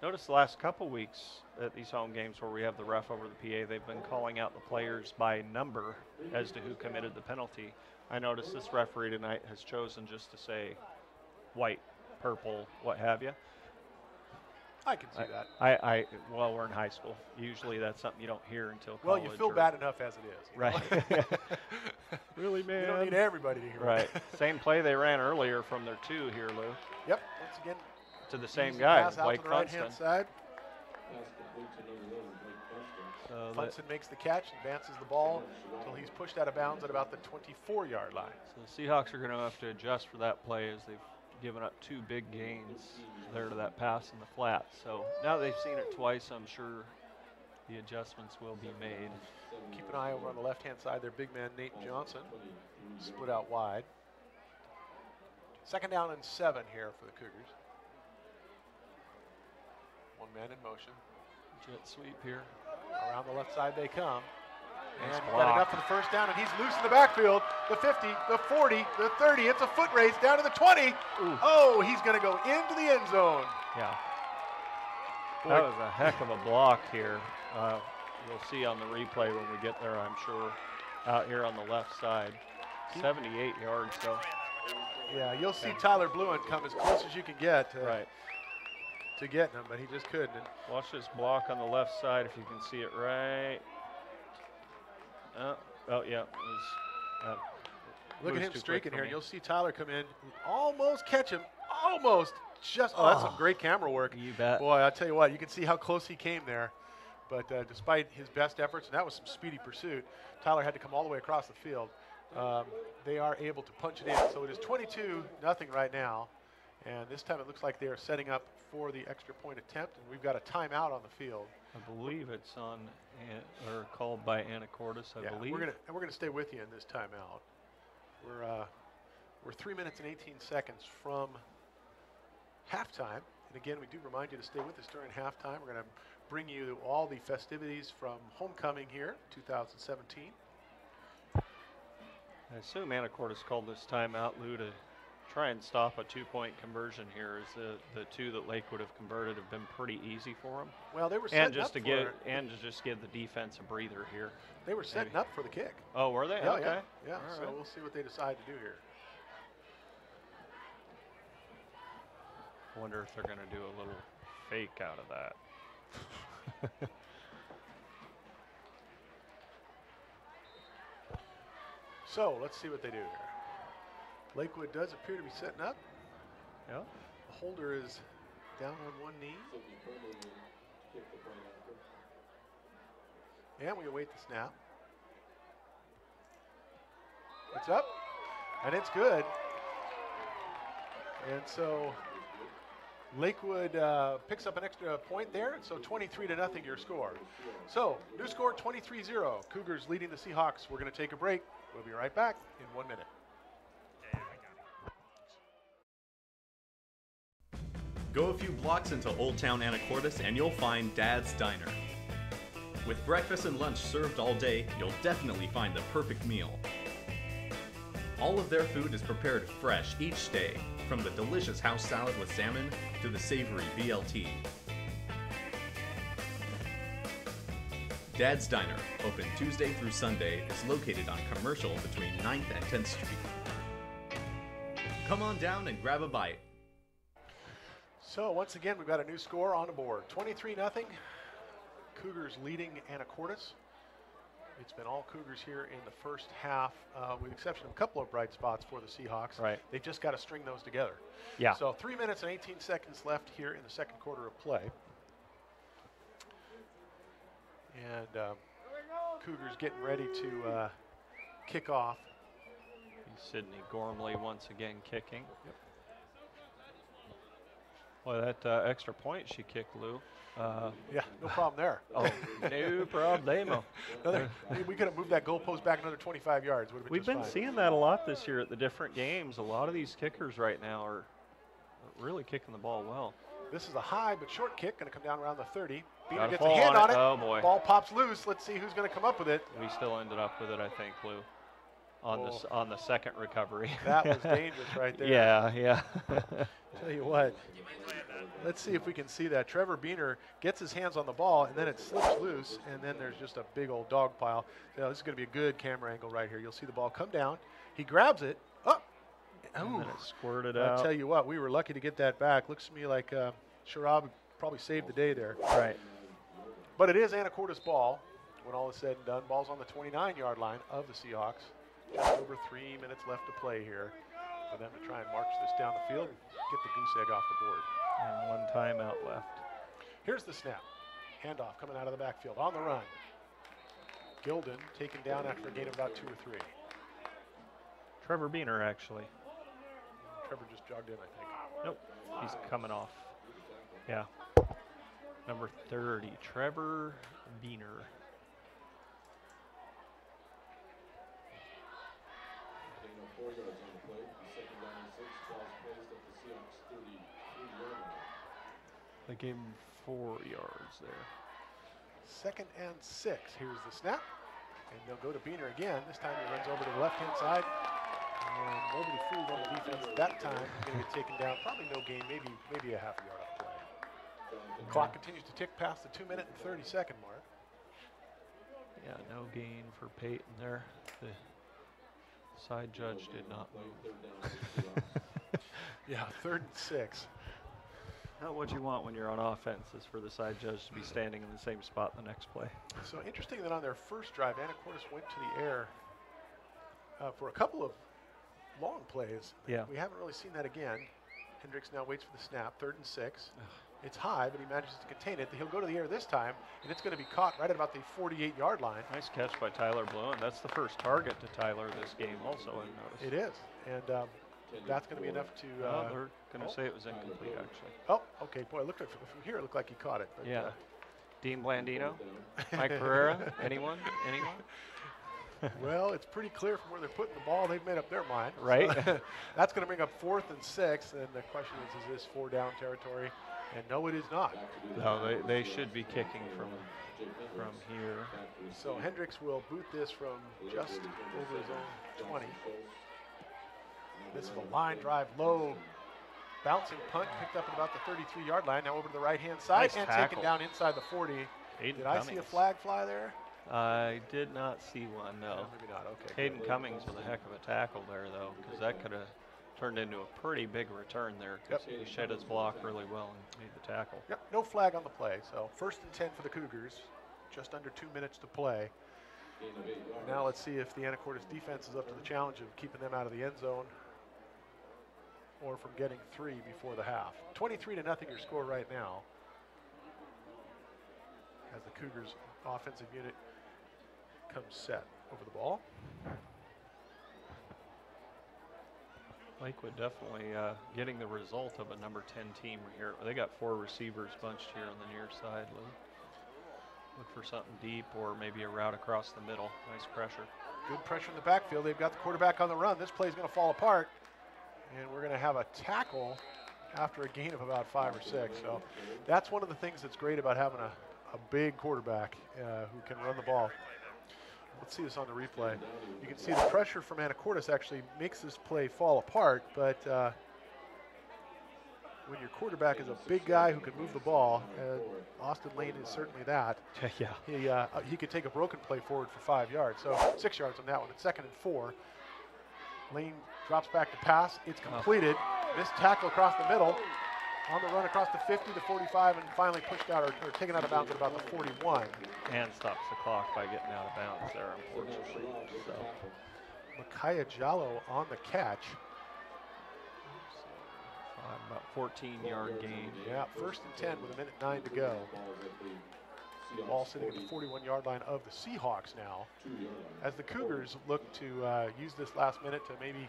noticed the last couple weeks at these home games where we have the ref over the PA, they've been calling out the players by number as to who committed the penalty. I noticed this referee tonight has chosen just to say white, purple, what have you. I can see that. Well, we're in high school. Usually that's something you don't hear until college. Well, you feel bad enough as it is. Right. Really, man? You don't need everybody to hear it. Right. Same play they ran earlier from their 2 here, Lou. Yep. Once again, to the same guy, Blake right-hand side. So Funson makes the catch, advances the ball until he's pushed out of bounds at about the 24-yard line. So the Seahawks are going to have to adjust for that play as they've given up 2 big gains there to that pass in the flat. So now they've seen it twice, I'm sure the adjustments will be made. Keep an eye over on the left-hand side. Their big man, Nate Johnson, split out wide. 2nd down and 7 here for the Cougars. 1 man in motion. Jet sweep here. Around the left side they come. Nice And block. got enough for the first down, and he's loose in the backfield. The 50, the 40, the 30. It's a foot race down to the 20. Ooh. Oh, he's going to go into the end zone. Yeah. That was a heck of a block here. You'll see on the replay when we get there, I'm sure, out here on the left side. 78 yards, though. Yeah, you'll see Tyler Bluen come as close as you can get to getting him, but he just couldn't. And watch this block on the left side if you can see it right. Oh, yeah. Look at him streaking here. You'll see Tyler come in, almost catch him, almost. Just that's some great camera work. You bet. Boy, I'll tell you what, you can see how close he came there. But despite his best efforts, and that was some speedy pursuit, Tyler had to come all the way across the field. They are able to punch it in. So it is 22-0 right now. And this time it looks like they are setting up for the extra point attempt, and we've got a timeout on the field. I believe it's on or called by Anacortes, I believe. We're gonna stay with you in this timeout. We're 3 minutes and 18 seconds from halftime. And again, we do remind you to stay with us during halftime. We're going to bring you all the festivities from homecoming here, 2017. I assume Anacortes called this timeout, Lou, to try and stop a 2-point conversion here, as the 2 that Lakewood have converted have been pretty easy for them. Well, they were setting just up to for give it. and to just give the defense a breather here. They were setting up for the kick. Oh, were they? Yeah, okay. Yeah. All So right. we'll see what they decide to do here. Wonder if they're going to do a little fake out of that. So let's see what they do here. Lakewood does appear to be setting up. Yeah. The holder is down on one knee. And we await the snap. It's up, and it's good. And so Lakewood picks up an extra point there, so 23-0 your score. So, new score 23-0. Cougars leading the Seahawks. We're going to take a break. We'll be right back in 1 minute. Go a few blocks into Old Town Anacortes and you'll find Dad's Diner. With breakfast and lunch served all day, you'll definitely find the perfect meal. All of their food is prepared fresh each day, from the delicious house salad with salmon to the savory BLT. Dad's Diner, open Tuesday through Sunday, is located on Commercial between 9th and 10th Street. Come on down and grab a bite. So once again, we've got a new score on the board. 23-0. Cougars leading Anacortes. It's been all Cougars here in the first half, with the exception of a couple of bright spots for the Seahawks. Right. They've just got to string those together. Yeah. So 3 minutes and 18 seconds left here in the second quarter of play. And Cougars getting ready to kick off. Sydney Gormley once again kicking. Yep. Boy, that extra point she kicked, Lou. Yeah, no problem there. Oh, no problemo. We could have moved that goalpost back another 25 yards. We've been seeing that a lot this year at the different games. A lot of these kickers right now are really kicking the ball well. This is a high but short kick, going to come down around the 30. Beaner Gotta gets a fall hand on it. Oh, boy. Ball pops loose. Let's see who's going to come up with it. We still ended up with it, I think, Lou, on the second recovery. That was dangerous right there. Yeah. Tell you what. Let's see if we can see that. Trevor Beaner gets his hands on the ball, and then it slips loose, and then there's just a big old dog pile. You know, this is going to be a good camera angle right here. You'll see the ball come down. He grabs it. And then it squirted out. I'll tell you what, we were lucky to get that back. Looks to me like Sharab probably saved the day there. Right. But it is Anacortes ball when all is said and done. Ball's on the 29-yard line of the Seahawks. Just over 3 minutes left to play here for them to try and march this down the field and get the goose egg off the board. And one timeout left. Here's the snap. Handoff coming out of the backfield. On the run. Gilden taken down after a gain of about 2 or 3. Trevor Beaner, actually. Trevor just jogged in, I think. Nope. He's coming off. Yeah. Number 30, Trevor Beaner. They gave him 4 yards there. 2nd and 6. Here's the snap. And they'll go to Beaner again. This time he runs over to the left-hand side. And nobody fooled on the defense that time. Going to get taken down. Probably no gain, maybe a half a yard off play. The clock continues to tick past the 2-minute and 30-second mark. Yeah, no gain for Peyton there. The side judge did not move. Yeah, 3rd and 6. Not what you want when you're on offense is for the side judge to be standing in the same spot the next play. So interesting that on their first drive, Anacortes went to the air for a couple of long plays. Yeah. We haven't really seen that again. Hendricks now waits for the snap, 3rd and 6. It's high, but he manages to contain it. He'll go to the air this time, and it's going to be caught right at about the 48-yard line. Nice catch by Tyler Bluen. That's the first target to Tyler this game also, I've noticed. It is, and that's going to be enough to... they're going to say it was incomplete, actually. Oh, okay. Boy, from here it looked like he caught it. But, yeah. Dean Blandino? Mike Pereira? Anyone? Well, it's pretty clear from where they're putting the ball. They've made up their mind. Right. So that's going to bring up 4th and 6. And the question is this 4-down territory? And no, it is not. No, they should be kicking from here. So Hendricks will boot this from just over his own 20. This is a line drive, low, bouncing punt, picked up at about the 33-yard line. Now over to the right-hand side Nice and tackle. taken down inside the 40. Did I see a flag fly there? I did not see one, no. Maybe not, okay. Hayden Cummings with a heck of a tackle there, though, because that could have turned into a pretty big return there. Yep. He shed his block really well and made the tackle. Yep, no flag on the play. So 1st and 10 for the Cougars. Just under 2 minutes to play. Now let's see if the Anacortes defense is up to the challenge of keeping them out of the end zone or from getting 3 before the half. 23-0 your score right now as the Cougars offensive unit comes set over the ball. Lakewood definitely getting the result of a number 10 team here. They got 4 receivers bunched here on the near side. Look for something deep or maybe a route across the middle. Nice pressure. Good pressure in the backfield. They've got the quarterback on the run. This play is going to fall apart. And we're going to have a tackle after a gain of about 5 or 6. So that's one of the things that's great about having a big quarterback who can run the ball. Let's see this on the replay. You can see the pressure from Anacortes actually makes this play fall apart, but when your quarterback is a big guy who can move the ball, Austin Lane is certainly that. Yeah. He could take a broken play forward for 5 yards. So 6 yards on that one. It's 2nd and 4. Lane drops back to pass. It's completed. Missed tackle across the middle on the run across the 50, the 45, and finally pushed out or taken out of bounds at about the 41. And stops the clock by getting out of bounds there, unfortunately. So Micaiah Jallo on the catch. About 14-yard gain. Yeah, 1st and 10 with 1:09 to go. Ball sitting at the 41-yard line of the Seahawks now, as the Cougars look to use this last minute to maybe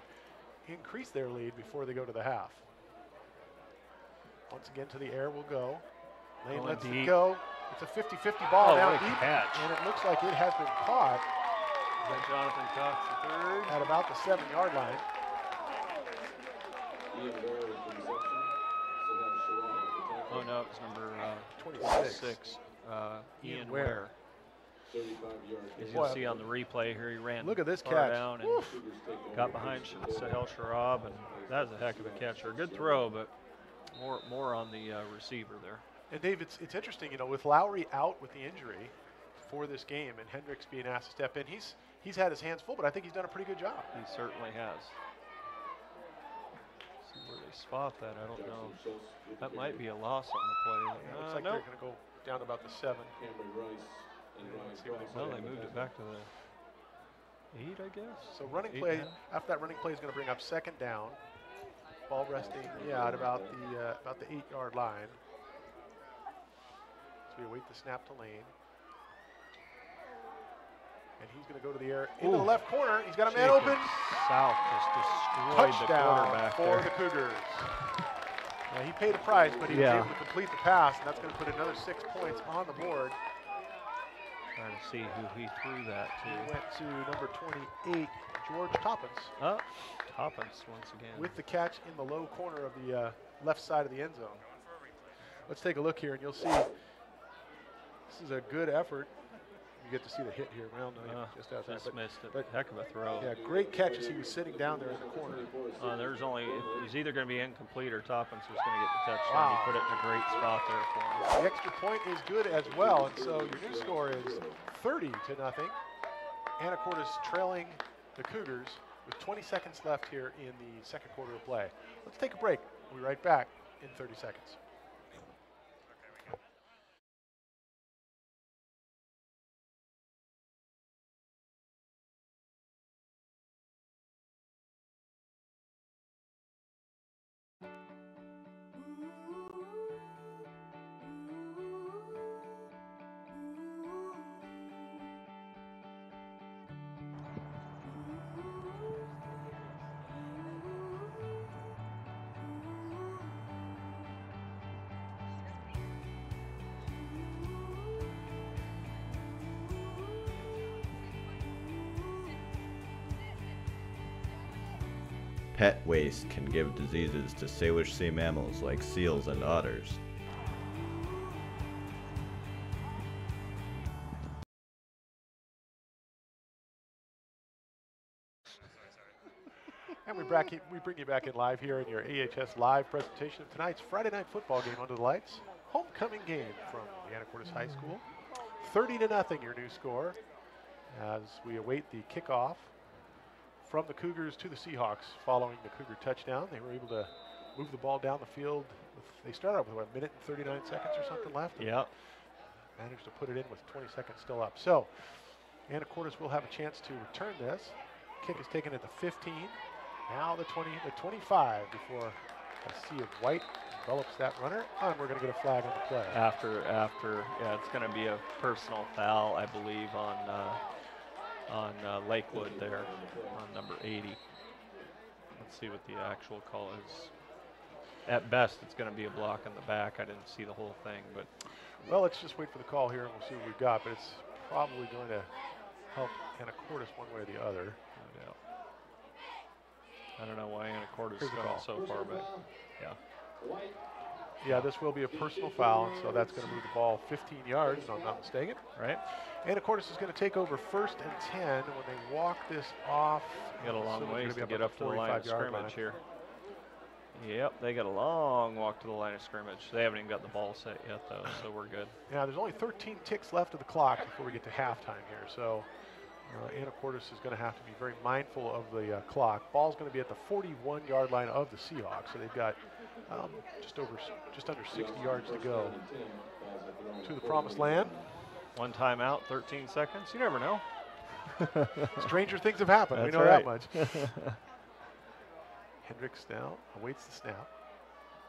increase their lead before they go to the half. Once again to the air will go. Lane lets it go. It's a 50-50 ball down deep, and it looks like it has been caught. Is that Jonathan Cox, the third? At about the 7-yard line. Oh no, it was number 26. Ian Ware. As you'll see on the replay here, he ran Look at this far catch. down and got behind Sahel Sharab, and that was a heck of a catch. Or a good throw, but more on the receiver there. And Dave, it's interesting, you know, with Lowry out with the injury for this game and Hendricks being asked to step in, he's had his hands full, but I think he's done a pretty good job. He certainly has. See where they spot that, I don't know. That might be a loss on the play. Yeah, looks like they're going to go down to about the 7. Well, they moved it back to the 8, I guess. So running play, after that running play is going to bring up 2nd down. Ball resting, at about the 8-yard line. So we await the snap to Lane. And he's going to go to the air into the left corner. He's got a man open. South just destroyed the quarterback for the Cougars. Yeah, he paid a price, but he was able to complete the pass, and that's going to put another 6 points on the board. Trying to see who he threw that to. He went to number 28, George Toppins. Toppins once again. With the catch in the low corner of the left side of the end zone. Let's take a look here, and you'll see this is a good effort. You get to see the hit here. Well, no, just outside. Just missed it. But heck of a throw. Yeah, great catch as he was sitting down there in the corner. He's either going to be incomplete or Toppins was going to get the touchdown. He put it in a great spot there for him. The extra point is good as well, and so your new score is 30-0. Anacortes trailing the Cougars with 20 seconds left here in the 2nd quarter of play. Let's take a break. We'll be right back in 30 seconds. Pet waste can give diseases to Salish sea mammals like seals and otters. And we bring you back in live here in your AHS live presentation of tonight's Friday night football game under the lights. Homecoming game from the Anacortes High School. 30-0 your new score as we await the kickoff from the Cougars to the Seahawks following the Cougar touchdown. They were able to move the ball down the field. They started out with what, 1 minute and 39 seconds or something left. Yep. Managed to put it in with 20 seconds still up. So Anacortes will have a chance to return this. Kick is taken at the 15. Now the 20, the 25 before a sea of white envelops that runner. And we're going to get a flag on the play. Yeah, it's going to be a personal foul, I believe, on Lakewood there, on number 80. Let's see what the actual call is. At best, it's going to be a block in the back. I didn't see the whole thing, but. Well, let's just wait for the call here and we'll see what we've got, but it's probably going to help Anacortes one way or the other. No doubt. I don't know why Anacortes is going so far back. Yeah. Yeah, this will be a personal foul, and so that's going to move the ball 15 yards, if I'm not mistaken. Right. Anacortes is going to take over 1st and 10 when they walk this off. They got a long ways to get up to the line of scrimmage here. Yep, they got a long walk to the line of scrimmage. They haven't even got the ball set yet, though, so we're good. Yeah, there's only 13 ticks left of the clock before we get to halftime here, so Anacortes is going to have to be very mindful of the clock. Ball's going to be at the 41-yard line of the Seahawks, so they've got just under 60 yards to go to the promised land. One timeout, 13 seconds. You never know. Stranger things have happened. That's we know right. that much. Hendricks now awaits the snap.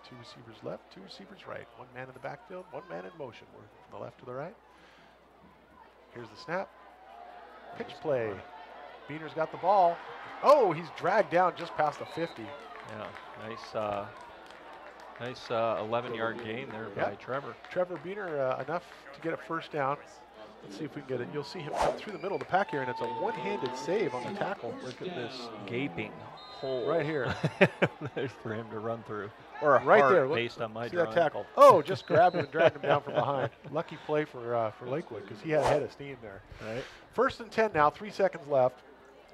2 receivers left, 2 receivers right. 1 man in the backfield, 1 man in motion. We're from the left to the right. Here's the snap. Pitch play. Beaner's got the ball. Oh, he's dragged down just past the 50. Yeah, nice 11-yard gain there by Trevor. Trevor Beaner enough to get a first down. Let's see if we can get it. You'll see him come through the middle of the pack here, and it's a one-handed save on the tackle. Look at this gaping hole right here. There's for him to run through. Or a right heart there. based on my see drawing. that tackle. Oh, just grabbed him and dragged him down from behind. Lucky play for Lakewood because he had a head of steam there. Right. 1st and 10 now, 3 seconds left.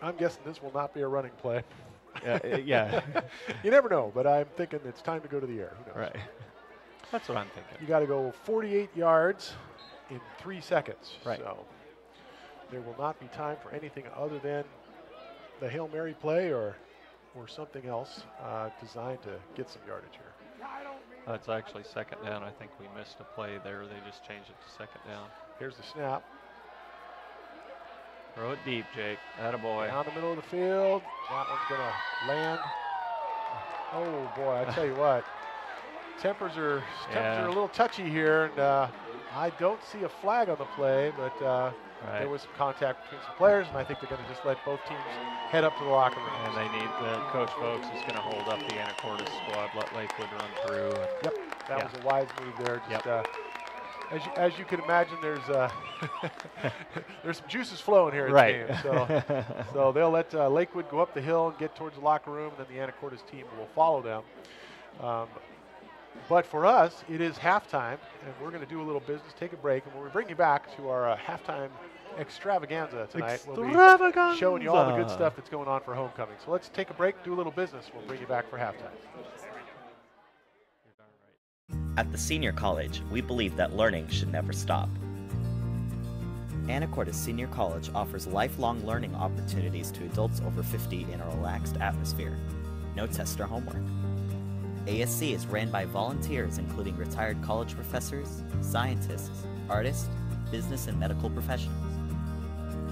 I'm guessing this will not be a running play. Yeah. You never know, but I'm thinking it's time to go to the air. Who knows? Right. That's what I'm thinking. You got to go 48 yards in 3 seconds. Right. So there will not be time for anything other than the Hail Mary play or something else designed to get some yardage here. It's actually 2nd down. I think we missed a play there. They just changed it to 2nd down. Here's the snap. Throw it deep, Jake. Attaboy. Down the middle of the field. That one's going to land. Oh, boy, I tell you what. Tempers are a little touchy here, and I don't see a flag on the play, but there was some contact between some players, and I think they're going to just let both teams head up to the locker room. And they need Coach Folks is going to hold up the Anacortes squad, let Lakewood run through. And yep, that was a wise move there. Just, as you can imagine, there's there's some juices flowing here at the game. So they'll let Lakewood go up the hill and get towards the locker room, and then the Anacortes team will follow them. But for us, it is halftime, and we're going to do a little business, take a break, and when we bring you back to our halftime extravaganza tonight, we'll be showing you all the good stuff that's going on for homecoming. So let's take a break, do a little business. We'll bring you back for halftime. At the Senior College, we believe that learning should never stop. Anacortes Senior College offers lifelong learning opportunities to adults over 50 in a relaxed atmosphere. No test or homework. ASC is ran by volunteers including retired college professors, scientists, artists, business and medical professionals.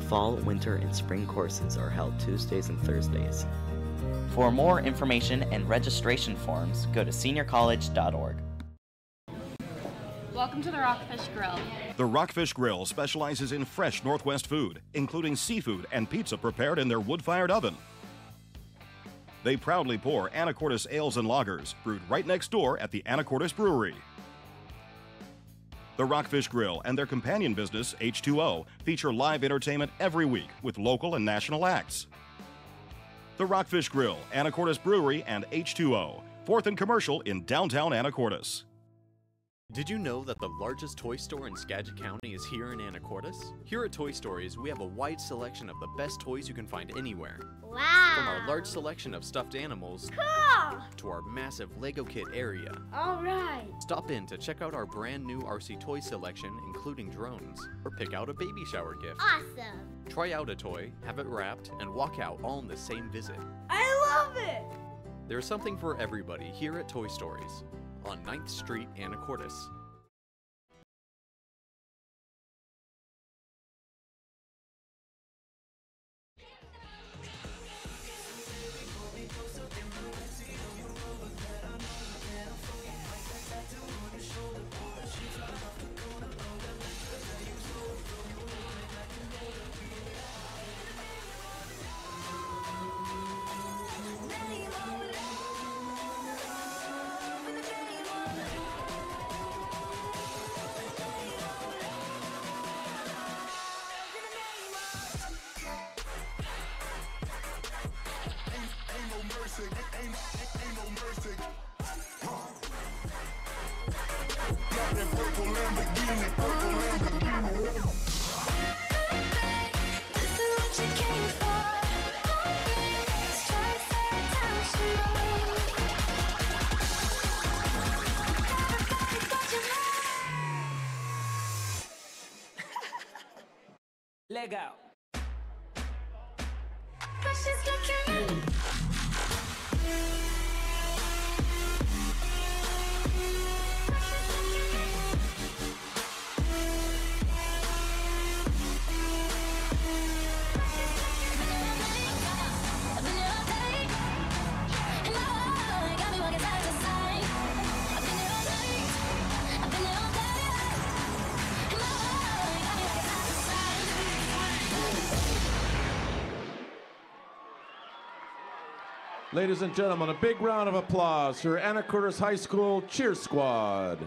Fall, winter, and spring courses are held Tuesdays and Thursdays. For more information and registration forms, go to seniorcollege.org. Welcome to the Rockfish Grill. The Rockfish Grill specializes in fresh Northwest food, including seafood and pizza prepared in their wood-fired oven. They proudly pour Anacortes ales and lagers, brewed right next door at the Anacortes Brewery. The Rockfish Grill and their companion business, H2O, feature live entertainment every week with local and national acts. The Rockfish Grill, Anacortes Brewery, and H2O, 4th and Commercial in downtown Anacortes. Did you know that the largest toy store in Skagit County is here in Anacortes? Here at Toy Stories, we have a wide selection of the best toys you can find anywhere. Wow! From our large selection of stuffed animals Cool! to our massive Lego kit area. Alright! Stop in to check out our brand new RC toy selection, including drones, or pick out a baby shower gift. Awesome! Try out a toy, have it wrapped, and walk out all in the same visit. I love it! There's something for everybody here at Toy Stories on 9th Street, Anacortes. Leg out. Ladies and gentlemen, a big round of applause for Anacortes High School Cheer Squad.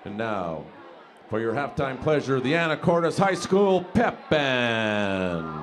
And now, for your halftime pleasure, the Anacortes High School Pep Band.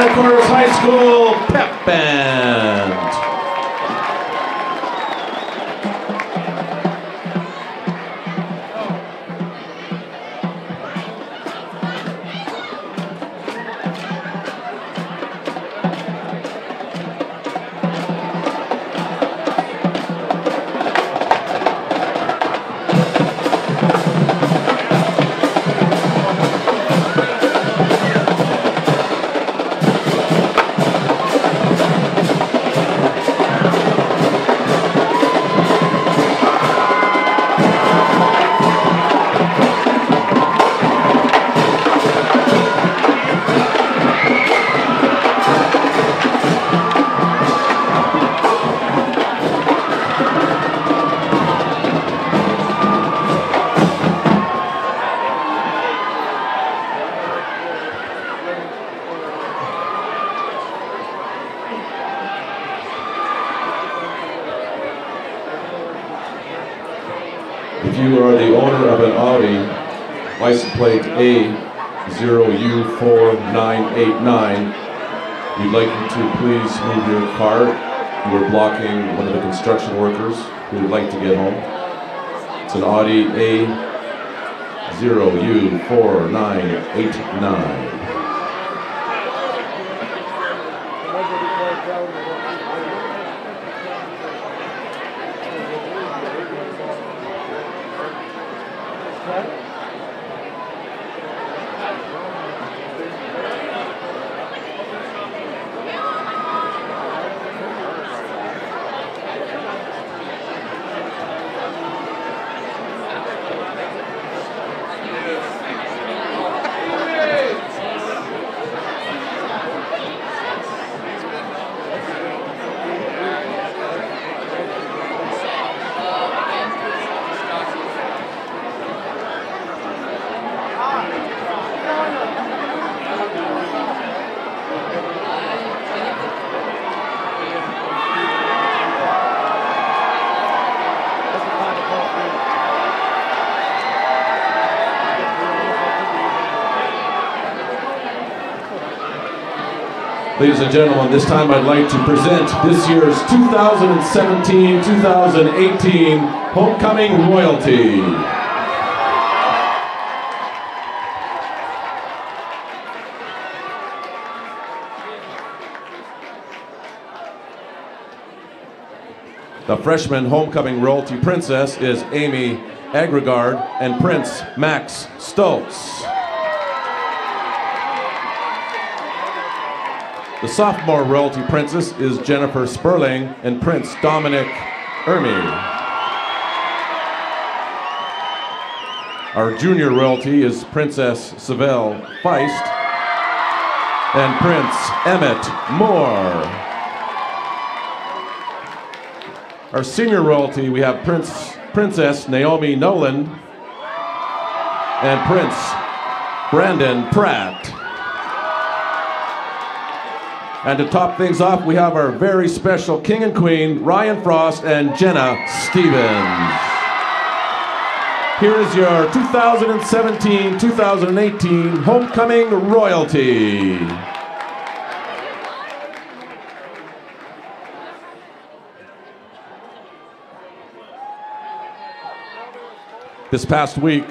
Anacortes High School Pep Band. If you are the owner of an Audi, license plate A0U4989, we'd like you to please move your car. You are blocking one of the construction workers who would like to get home. It's an Audi A0U4989. Ladies and gentlemen, this time I'd like to present this year's 2017-2018 Homecoming Royalty. The freshman Homecoming Royalty Princess is Amy Agregard and Prince Max Stoltz. The sophomore royalty princess is Jennifer Sperling and Prince Dominic Ermey. Our junior royalty is Princess Savelle Feist and Prince Emmett Moore. Our senior royalty, we have Princess Naomi Noland and Prince Brandon Pratt. And to top things off, we have our very special king and queen, Ryan Frost and Jenna Stevens. Here is your 2017-2018 Homecoming Royalty. This past week,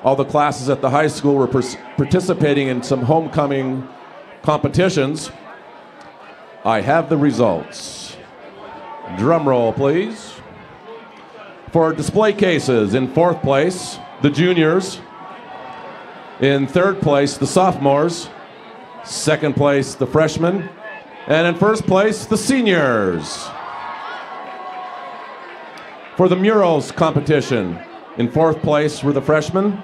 all the classes at the high school were participating in some homecoming competitions. I have the results. Drum roll, please. For display cases, in 4th place, the juniors. In 3rd place, the sophomores. 2nd place, the freshmen. And in 1st place, the seniors. For the murals competition, in 4th place were the freshmen.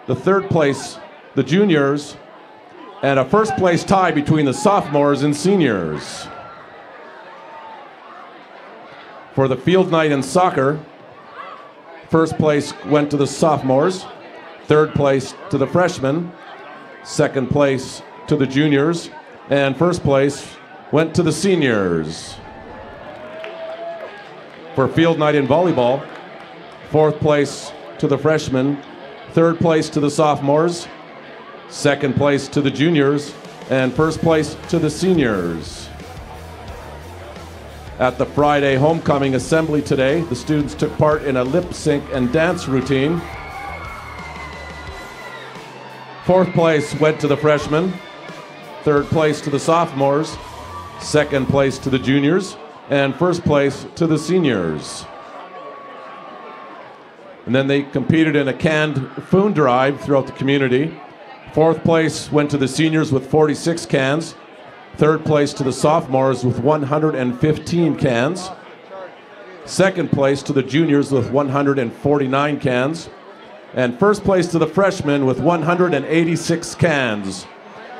The 3rd place, the juniors. And a 1st place tie between the sophomores and seniors. For the field night in soccer, 1st place went to the sophomores, 3rd place to the freshmen, 2nd place to the juniors, and 1st place went to the seniors. For field night in volleyball, 4th place to the freshmen, 3rd place to the sophomores, 2nd place to the juniors, and first place to the seniors. At the Friday homecoming assembly today, the students took part in a lip sync and dance routine. Fourth place went to the freshmen, third place to the sophomores, second place to the juniors, and first place to the seniors. And then they competed in a canned food drive throughout the community. Fourth place went to the seniors with 46 cans. Third place to the sophomores with 115 cans. Second place to the juniors with 149 cans. And first place to the freshmen with 186 cans.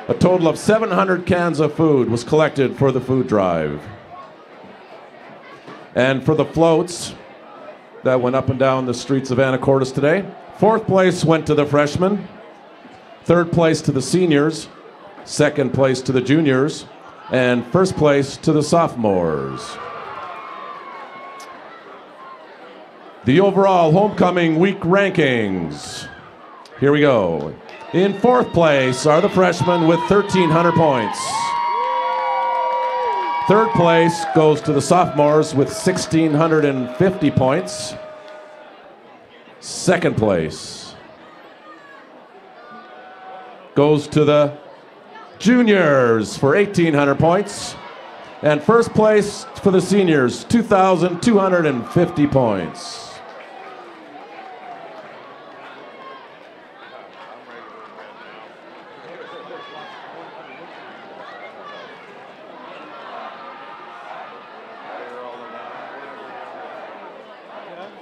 A total of 700 cans of food was collected for the food drive. And for the floats that went up and down the streets of Anacortes today, fourth place went to the freshmen. Third place to the seniors. Second place to the juniors, and first place to the sophomores. The overall homecoming week rankings. Here we go. In fourth place are the freshmen with 1,300 points. Third place goes to the sophomores with 1,650 points. Second place goes to the juniors for 1,800 points, and first place for the seniors, 2,250 points.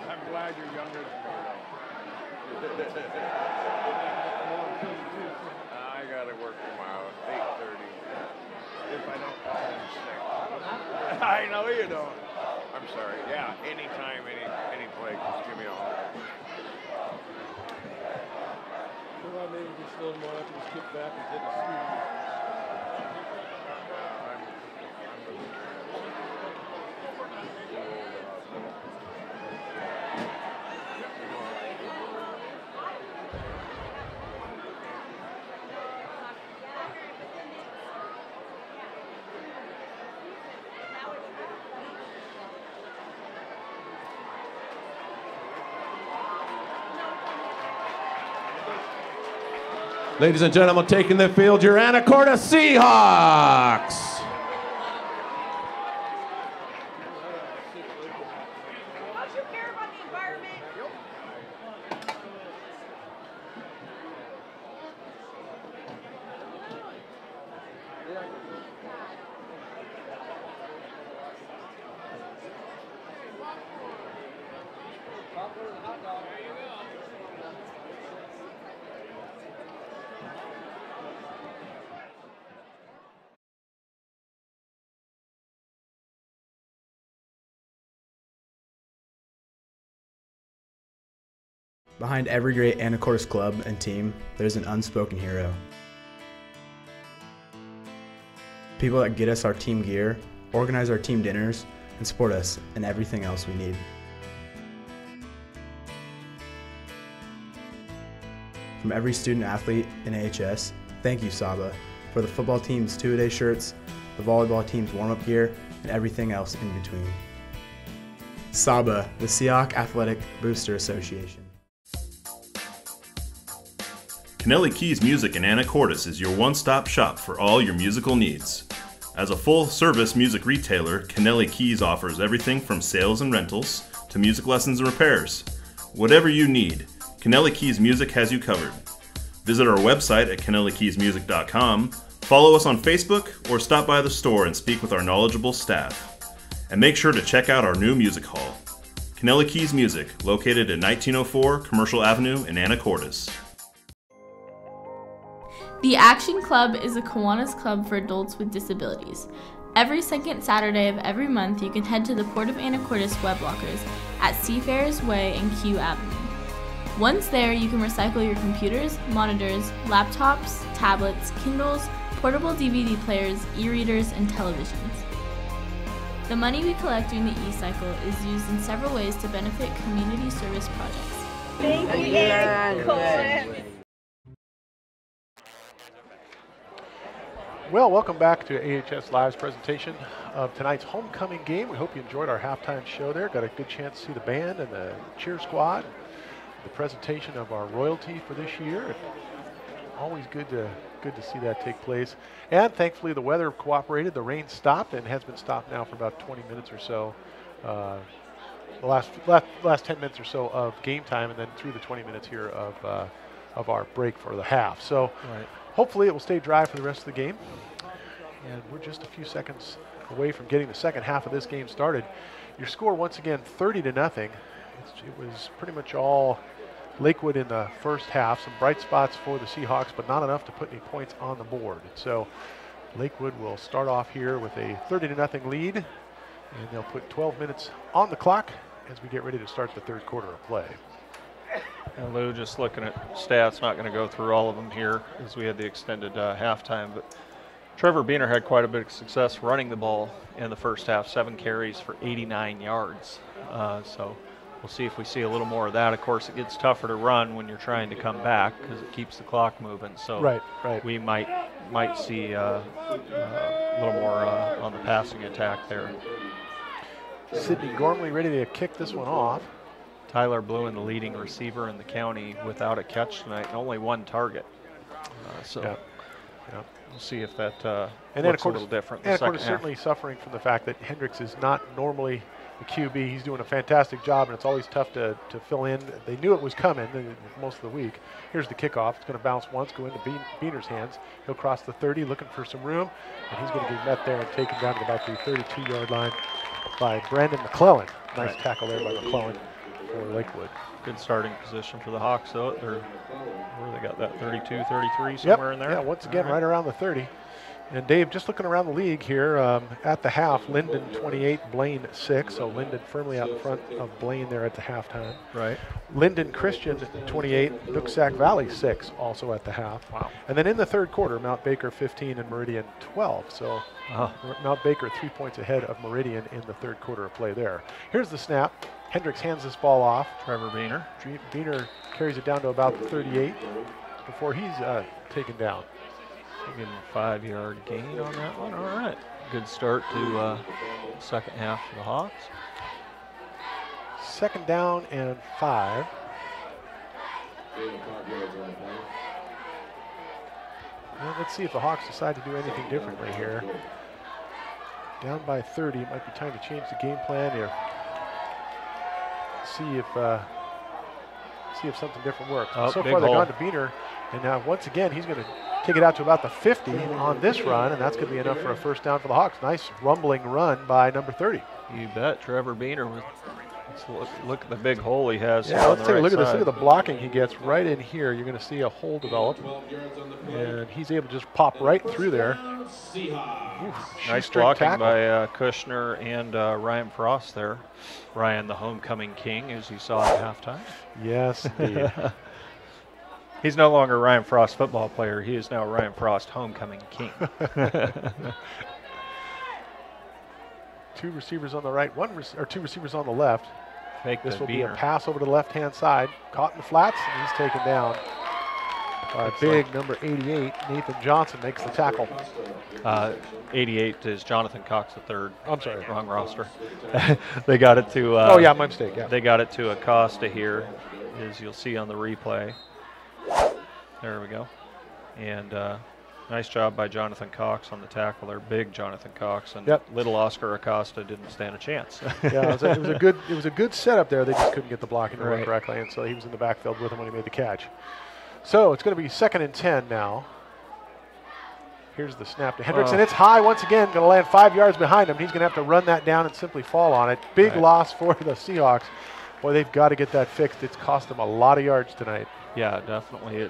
I'm glad you're younger than me. I gotta work tomorrow, 8:30. If I don't, I'm sick. I know you don't. I'm sorry. Yeah, anytime, any play, just give me a call. Well, maybe just a little more after just kick back and take a seat. Ladies and gentlemen, taking the field, your Anacortes Seahawks. Behind every great Anacortes club and team, there's an unspoken hero. People that get us our team gear, organize our team dinners, and support us in everything else we need. From every student athlete in AHS, thank you, Saba, for the football team's two-a-day shirts, the volleyball team's warm-up gear, and everything else in between. Saba, the Seahawk Athletic Booster Association. Kennelly Keys Music in Anacortes is your one-stop shop for all your musical needs. As a full-service music retailer, Kennelly Keys offers everything from sales and rentals to music lessons and repairs. Whatever you need, Kennelly Keys Music has you covered. Visit our website at kennellykeysmusic.com, follow us on Facebook, or stop by the store and speak with our knowledgeable staff. And make sure to check out our new music hall. Kennelly Keys Music, located at 1904 Commercial Avenue in Anacortes. The Action Club is a Kiwanis club for adults with disabilities. Every second Saturday of every month, you can head to the Port of Anacortes web lockers at Seafarers Way and Q Avenue. Once there, you can recycle your computers, monitors, laptops, tablets, Kindles, portable DVD players, e-readers, and televisions. The money we collect during the e-cycle is used in several ways to benefit community service projects. Thank you, Anacortes. Well, welcome back to AHS Live's presentation of tonight's homecoming game. We hope you enjoyed our halftime show there. Got a good chance to see the band and the cheer squad, the presentation of our royalty for this year. Always good to see that take place. And thankfully the weather cooperated. The rain stopped and has been stopped now for about 20 minutes or so. The last 10 minutes or so of game time, and then through the 20 minutes here of our break for the half. So hopefully it will stay dry for the rest of the game. And we're just a few seconds away from getting the second half of this game started. Your score once again 30-0. It was pretty much all Lakewood in the first half. Some bright spots for the Seahawks, but not enough to put any points on the board. And so Lakewood will start off here with a 30-0 lead, and they'll put 12 minutes on the clock as we get ready to start the third quarter of play. And Lou, just looking at stats, not going to go through all of them here as we had the extended halftime, but Trevor Beener had quite a bit of success running the ball in the first half, 7 carries for 89 yards. So we'll see if we see a little more of that. Of course, it gets tougher to run when you're trying to come back because it keeps the clock moving. So we might see a little more on the passing attack there. Sidney Gormley ready to kick this one off. Tyler Bluen, the leading receiver in the county, without a catch tonight and only 1 target. We'll see if that looks a little different. And Anacortes certainly suffering from the fact that Hendricks is not normally the QB. He's doing a fantastic job, and it's always tough to fill in. They knew it was coming most of the week. Here's the kickoff. It's going to bounce once, go into Beener's hands. He'll cross the 30, looking for some room, and he's going to get met there and taken down to about the 32-yard line by Brandon McClellan. Nice tackle there by McClellan for Lakewood. Good starting position for the Hawks, though. Where they got that 32, 33 somewhere in there? Yeah, once again, right around the 30. And Dave, just looking around the league here, at the half, Linden 28, Blaine 6. So Linden firmly out in front of Blaine there at the halftime. Right. Linden Christian 28, Nooksack Valley 6, also at the half. Wow. And then in the third quarter, Mount Baker 15 and Meridian 12. So Mount Baker 3 points ahead of Meridian in the third quarter of play there. Here's the snap. Hendricks hands this ball off. Trevor Beener. Beener carries it down to about the 38 before he's taken down. Taking a 5-yard gain on that one. All right. Good start to second half for the Hawks. Second down and 5. Well, let's see if the Hawks decide to do anything different right here. Down by 30. It might be time to change the game plan here. See if something different works. So far they've gone to Beener, and now once again he's going to take it out to about the 50 on this run, and that's going to be enough for a first down for the Hawks. Nice rumbling run by number 30. You bet. Trevor Beener. Let's look at the big hole he has. Yeah, let's take a look at this. Look at the blocking he gets right in here. You're going to see a hole develop, and he's able to just pop right through there. Nice blocking by Kushner and Ryan Frost there. Ryan, the homecoming king, as you saw at halftime. Yes, indeed. He's no longer Ryan Frost football player. He is now Ryan Frost homecoming king. 2 receivers on the right, 2 receivers on the left. This will be a pass over to the left-hand side. Caught in the flats, and he's taken down. Number 88, Nathan Johnson, makes the tackle. 88 is Jonathan Cox III. I'm sorry. Wrong roster. They got it to... my mistake, yeah. They got it to Acosta here, as you'll see on the replay. There we go. And nice job by Jonathan Cox on the tackle there. Big Jonathan Cox. And little Oscar Acosta didn't stand a chance. Yeah, it was a good setup there. They just couldn't get the blocking to work correctly, and so he was in the backfield with him when he made the catch. So it's going to be 2nd and 10 now. Here's the snap to Hendricks, and it's high once again. Going to land 5 yards behind him. He's going to have to run that down and simply fall on it. Big loss for the Seahawks. Boy, they've got to get that fixed. It's cost them a lot of yards tonight. Yeah, definitely.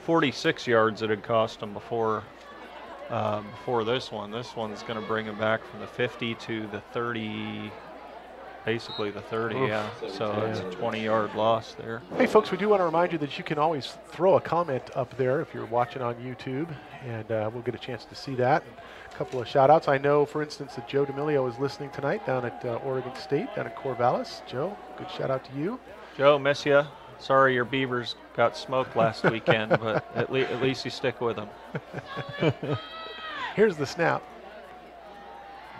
46 yards it had cost them before this one. This one's going to bring him back from the 50 to the 30. Basically the 30, yeah. So it's a 20-yard loss there. Hey, folks, we do want to remind you that you can always throw a comment up there if you're watching on YouTube, and we'll get a chance to see that. And a couple of shout-outs. I know, for instance, that Joe D'Amelio is listening tonight down at Oregon State, down at Corvallis. Joe, good shout-out to you. Joe, miss you. Sorry your Beavers got smoked last weekend, but at least you stick with them. Here's the snap.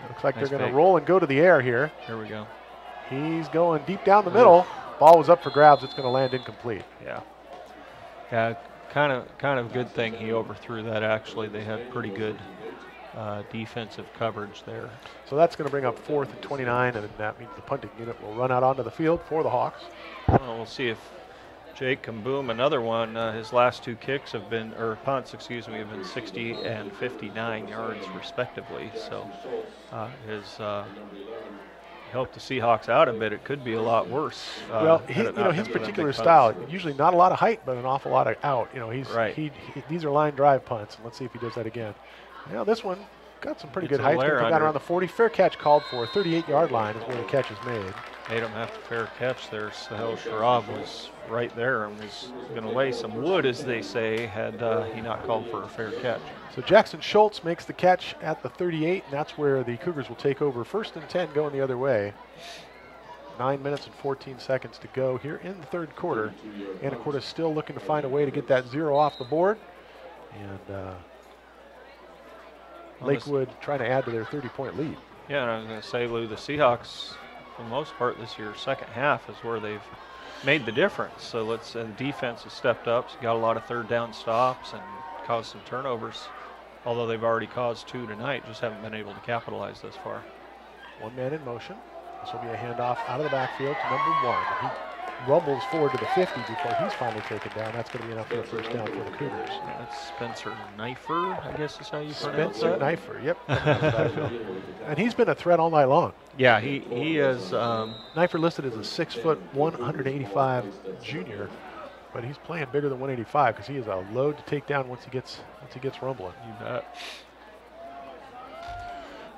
Looks like Nice they're going fake. to roll and go to the air here. Here we go. He's going deep down the middle. Ball was up for grabs. It's going to land incomplete. Yeah. Yeah, kind of good thing he overthrew that. Actually, they had pretty good defensive coverage there. So that's going to bring up 4th and 29, and that means the punting unit will run out onto the field for the Hawks. Well, we'll see if Jake can boom another one. His last 2 kicks have been, or punts, excuse me, have been 60 and 59 yards respectively. So helped the Seahawks out a bit. It could be a lot worse. Well, his particular style, usually not a lot of height, but an awful lot of out. He's these are line drive punts. And let's see if he does that again. This one got some pretty good height. Got around the 40. Fair catch called for. 38-yard line is where the catch is made. Made him have a fair catch there. Sahel Sharab was right there and was going to lay some wood, as they say, had he not called for a fair catch. So Jackson Schultz makes the catch at the 38, and that's where the Cougars will take over. 1st and 10 going the other way. 9 minutes and 14 seconds to go here in the 3rd quarter. Anacortes still looking to find a way to get that 0 off the board. And Lakewood trying to add to their 30-point lead. Yeah, and I was going to say, Lou, the Seahawks, for the most part this year, second half is where they've made the difference. So the defense has stepped up. So got a lot of 3rd down stops and caused some turnovers. Although they've already caused 2 tonight, just haven't been able to capitalize thus far. 1 man in motion. This will be a handoff out of the backfield to number 1. He rumbles forward to the 50 before he's finally taken down. That's going to be enough for a first down for the Cougars. Yeah, that's Spencer Knifer, I guess is how you pronounce Spencer that. Knifer, yep. And he's been a threat all night long. Yeah, he is. Knifer listed as a 6'1", 185 junior, but he's playing bigger than 185 because he is a load to take down once he gets rumbling. You bet.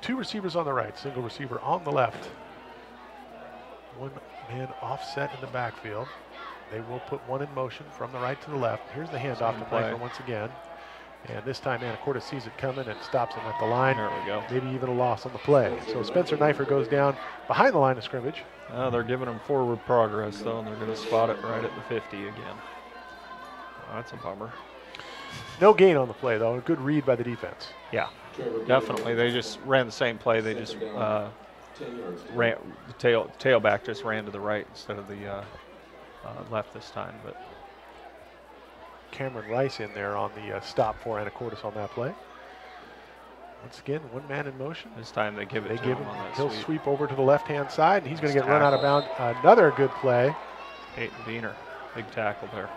2 receivers on the right, single receiver on the left. 1 man offset in the backfield. They will put 1 in motion from the right to the left. Here's the handoff to Knifer once again. And this time Anacortes sees it coming and stops him at the line. There we go. Maybe even a loss on the play. So Spencer Knifer goes down behind the line of scrimmage. They're giving him forward progress, though, and they're going to spot it right at the 50 again. Oh, that's a bummer. No gain on the play, though. A good read by the defense. Yeah, definitely. They just ran the same play. They just ran the tailback just ran to the right instead of the left this time. But Cameron Rice in there on the stop for Anacortes on that play. Once again, 1 man in motion. This time they give it to him on that He'll sweep. sweep over to the left-hand side, and he's going to get run out of bounds. Another good play. Peyton Diener, big tackle there.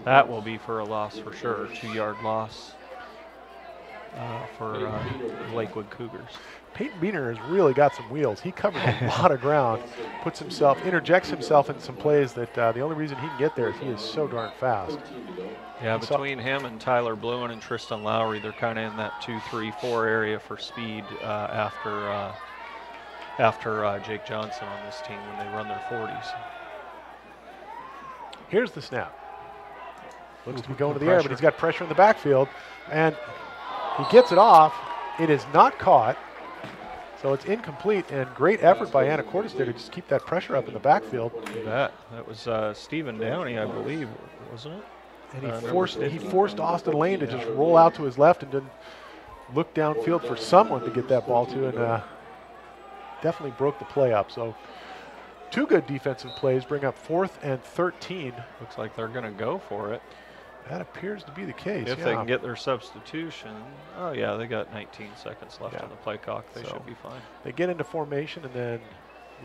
That will be for a loss for sure, 2-yard loss for Lakewood Cougars. Peyton Diener has really got some wheels. He covers a lot of ground, interjects himself in some plays that the only reason he can get there is he is so darn fast. Yeah, between him and Tyler Bluen and Tristan Lowry, they're kind of in that 2, 3, 4 area for speed after Jake Johnson on this team when they run their 40s. Here's the snap. Looks to be going to the air, but he's got pressure in the backfield, and he gets it off. It is not caught, so it's incomplete, and great effort by Anacortes there to just keep that pressure up in the backfield. That was Stephen Downey, I believe, wasn't it? And he forced Austin Lane to just roll out to his left and then look downfield for someone to get that ball to, and definitely broke the play up. So 2 good defensive plays bring up 4th and 13. Looks like they're going to go for it. That appears to be the case. If they can get their substitution. Oh, yeah, they got 19 seconds left on the play clock. They should be fine. They get into formation, and then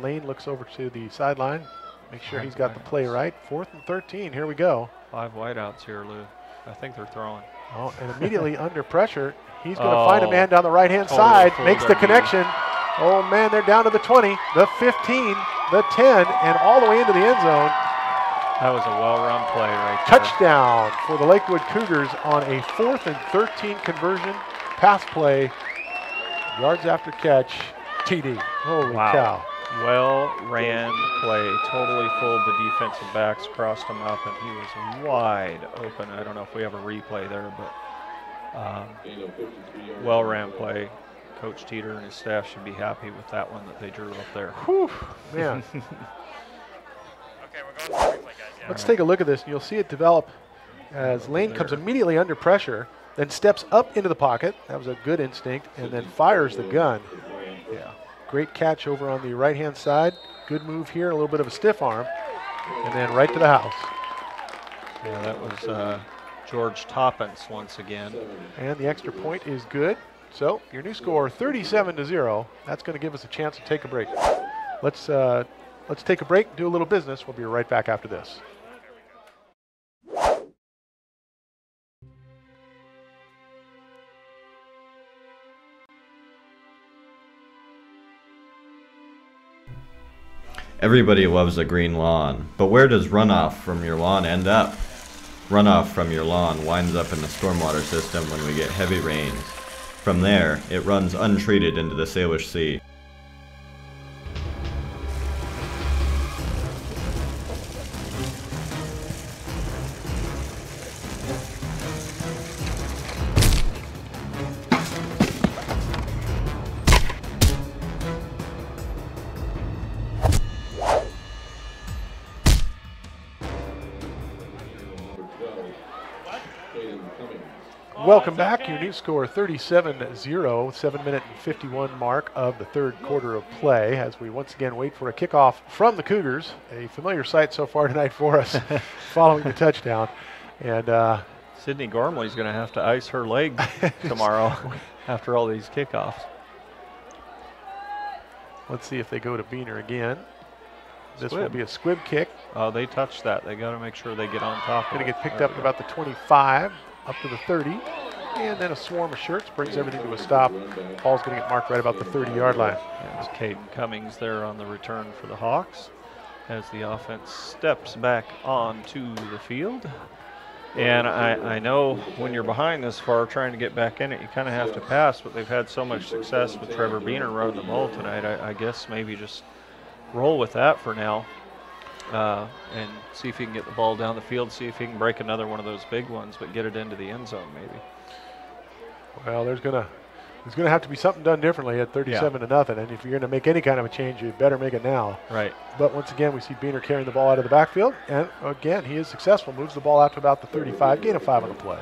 Lane looks over to the sideline, make sure he's got the play right. 4th and 13. Here we go. 5 wideouts here, Lou. I think they're throwing. Oh, and immediately under pressure, he's going to find a man down the right-hand side, makes the connection. Oh, man, they're down to the 20, the 15, the 10, and all the way into the end zone. That was a well-run play right there. Touchdown for the Lakewood Cougars on a 4th and 13 conversion. Pass play, yards after catch, TD. Holy cow. Well-ran play. Totally fooled the defensive backs, crossed him up, and he was wide open. I don't know if we have a replay there, but well-ran play. Coach Teeter and his staff should be happy with that one that they drew up there. Whew, man. Let's take a look at this, and you'll see it develop as Lane comes immediately under pressure. then steps up into the pocket. That was a good instinct, and then fires the gun. Yeah, great catch over on the right-hand side. Good move here, a little bit of a stiff arm, and then right to the house. Yeah, that was George Toppins once again. And the extra point is good. So your new score, 37-0. That's going to give us a chance to take a break. Let's take a break, do a little business. We'll be right back after this. Everybody loves a green lawn, but where does runoff from your lawn end up? Runoff from your lawn winds up in the stormwater system when we get heavy rains. From there, it runs untreated into the Salish Sea. Welcome back. Your new score 37-0, 7-minute and 51 mark of the third quarter of play as we once again wait for a kickoff from the Cougars. A familiar sight so far tonight for us following the touchdown. And Sydney Gormley's going to have to ice her leg tomorrow after all these kickoffs. Let's see if they go to Beaner again. This Squib. will be a squib kick. Oh, they touched that. They got to make sure they get on top of it. Going to get picked up at about the 25, up to the 30. And then a swarm of shirts brings everything to a stop. Ball's going to get marked right about the 30-yard line. There's Caden Cummings there on the return for the Hawks as the offense steps back onto the field. And I know when you're behind this far trying to get back in it, you kind of have to pass, but they've had so much success with Trevor Beaner running the ball tonight. I guess maybe just roll with that for now and see if he can get the ball down the field, see if he can break another one of those big ones, but get it into the end zone maybe. Well, there's gonna have to be something done differently at 37-0, and if you're going to make any kind of a change, you better make it now. Right. But once again, we see Beaner carrying the ball out of the backfield, and again, he is successful. Moves the ball out to about the 35, gain of 5 on the play.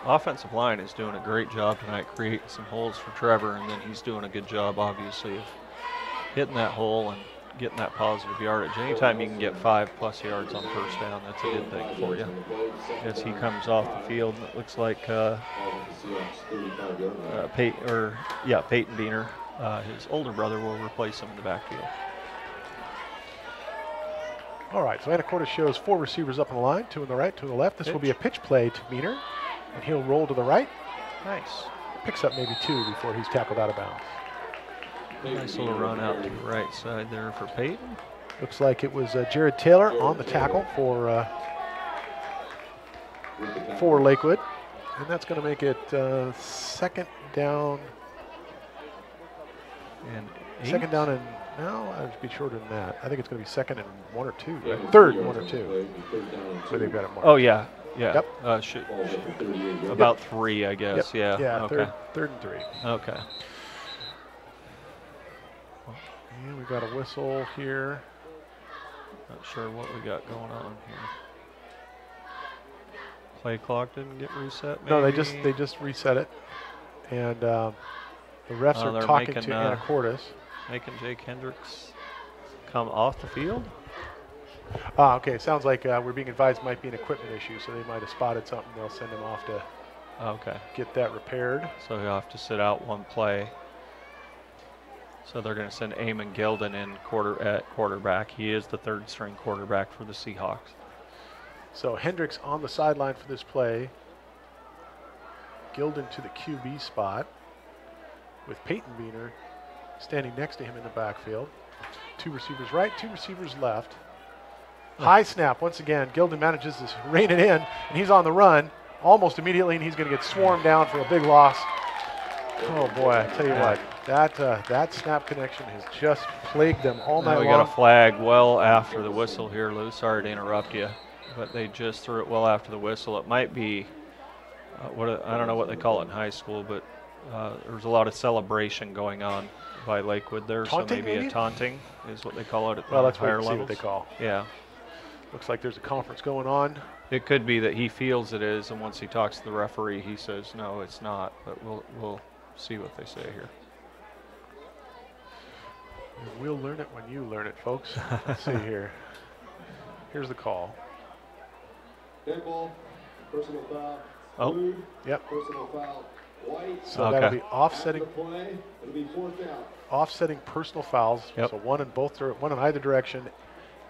Offensive line is doing a great job tonight, creating some holes for Trevor, and then he's doing a good job, obviously, of hitting that hole and getting that positive yardage. Anytime you can get 5+ yards on first down, that's a good thing for you. As he comes off the field, it looks like Peyton Beaner, his older brother, will replace him in the backfield. All right, so Anacortes shows 4 receivers up on the line, 2 on the right, 2 on the left. This will be a pitch play to Beaner, and he'll roll to the right. Nice. Picks up maybe 2 before he's tackled out of bounds. Nice little run out to the right side there for Peyton. Looks like it was Jared Taylor on the tackle for Lakewood. And that's going to make it second down. And second down and, no, I'd be shorter than that. I think it's going to be second and 1 or 2, right? Third and 1 or 2. So they've got it marked. Oh, yeah. Yeah. Yep. About 3, I guess. Yep. Yeah. Yeah, okay. third and 3. Okay. And we got a whistle here. Not sure what we got going on here. Play clock didn't get reset, maybe? No, they just reset it. And the refs are talking to Anacortes. Making Jake Hendricks come off the field. Okay. Sounds like we're being advised might be an equipment issue, so they might have spotted something. They'll send him off to get that repaired. So he'll have to sit out one play. So they're going to send Eamon Gilden in at quarterback. He is the 3rd string quarterback for the Seahawks. So Hendricks on the sideline for this play. Gilden to the QB spot with Peyton Beaner standing next to him in the backfield. 2 receivers right, 2 receivers left. High snap once again. Gilden manages to rein it in, and he's on the run almost immediately, and he's going to get swarmed down for a big loss. Oh boy, I tell you what, that snap connection has just plagued them all night long. We got a flag well after the whistle here, Lou. Sorry to interrupt you, but they just threw it well after the whistle. It might be, I don't know what they call it in high school, but there was a lot of celebration going on by Lakewood there. Taunting, so maybe maybe? A taunting is what they call it at Well, the that's higher what levels. they call. Yeah. Looks like there's a conference going on. It could be that he feels it is, and once he talks to the referee, he says, no, it's not. But we'll see what they say here. We'll learn it when you learn it, folks. Let's see here. Here's the call. Handball, personal foul. Oh. Blue, yep. Personal foul. White. So that'll be offsetting. Play. It'll be 4th down. Offsetting personal fouls. Yep. So one in either direction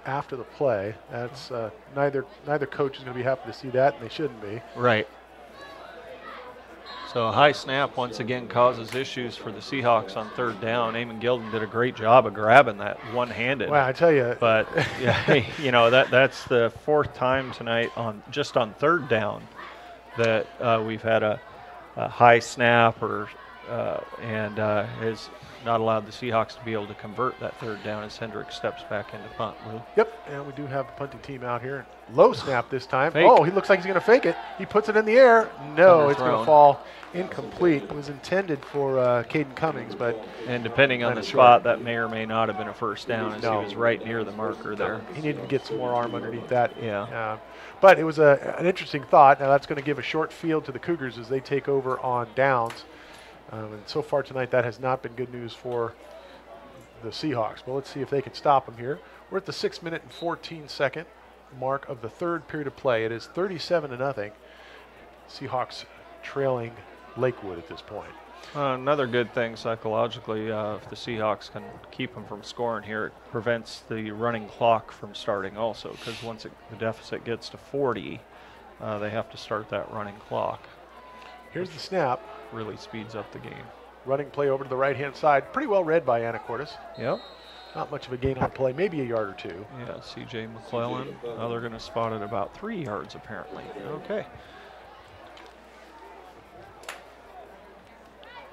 after the play. That's neither coach is going to be happy to see that, and they shouldn't be. Right. So a high snap once again causes issues for the Seahawks on 3rd down. Eamon Gilden did a great job of grabbing that one-handed. Well, I tell you. But yeah, you know, that's the 4th time tonight on 3rd down that we've had a high snap and has not allowed the Seahawks to be able to convert that 3rd down as Hendricks steps back into punt. Lou? Yep, and we do have the punting team out here. Low snap this time. Fake. Oh, he looks like he's going to fake it. He puts it in the air. No, it's going to Underthrown. fall incomplete. It was intended for Caden Cummings, but And depending on the short. spot, that may or may not have been a 1st down as No. he was right near the marker there. He needed to get some more arm underneath that. Yeah. But it was an interesting thought. Now that's going to give a short field to the Cougars as they take over on downs. And so far tonight, that has not been good news for the Seahawks. But let's see if they can stop them here. We're at the 6-minute and 14-second mark of the 3rd period of play. It is 37-0. Seahawks trailing Lakewood at this point. Another good thing psychologically, if the Seahawks can keep them from scoring here, it prevents the running clock from starting also, because once the deficit gets to 40, they have to start that running clock. Here's the snap. Really speeds up the game. Running play over to the right-hand side. Pretty well read by Anacortes. Yep. Not much of a gain on play, maybe a yard or two. Yeah, C.J. McClellan. Now they're going to spot it about 3 yards apparently. Okay.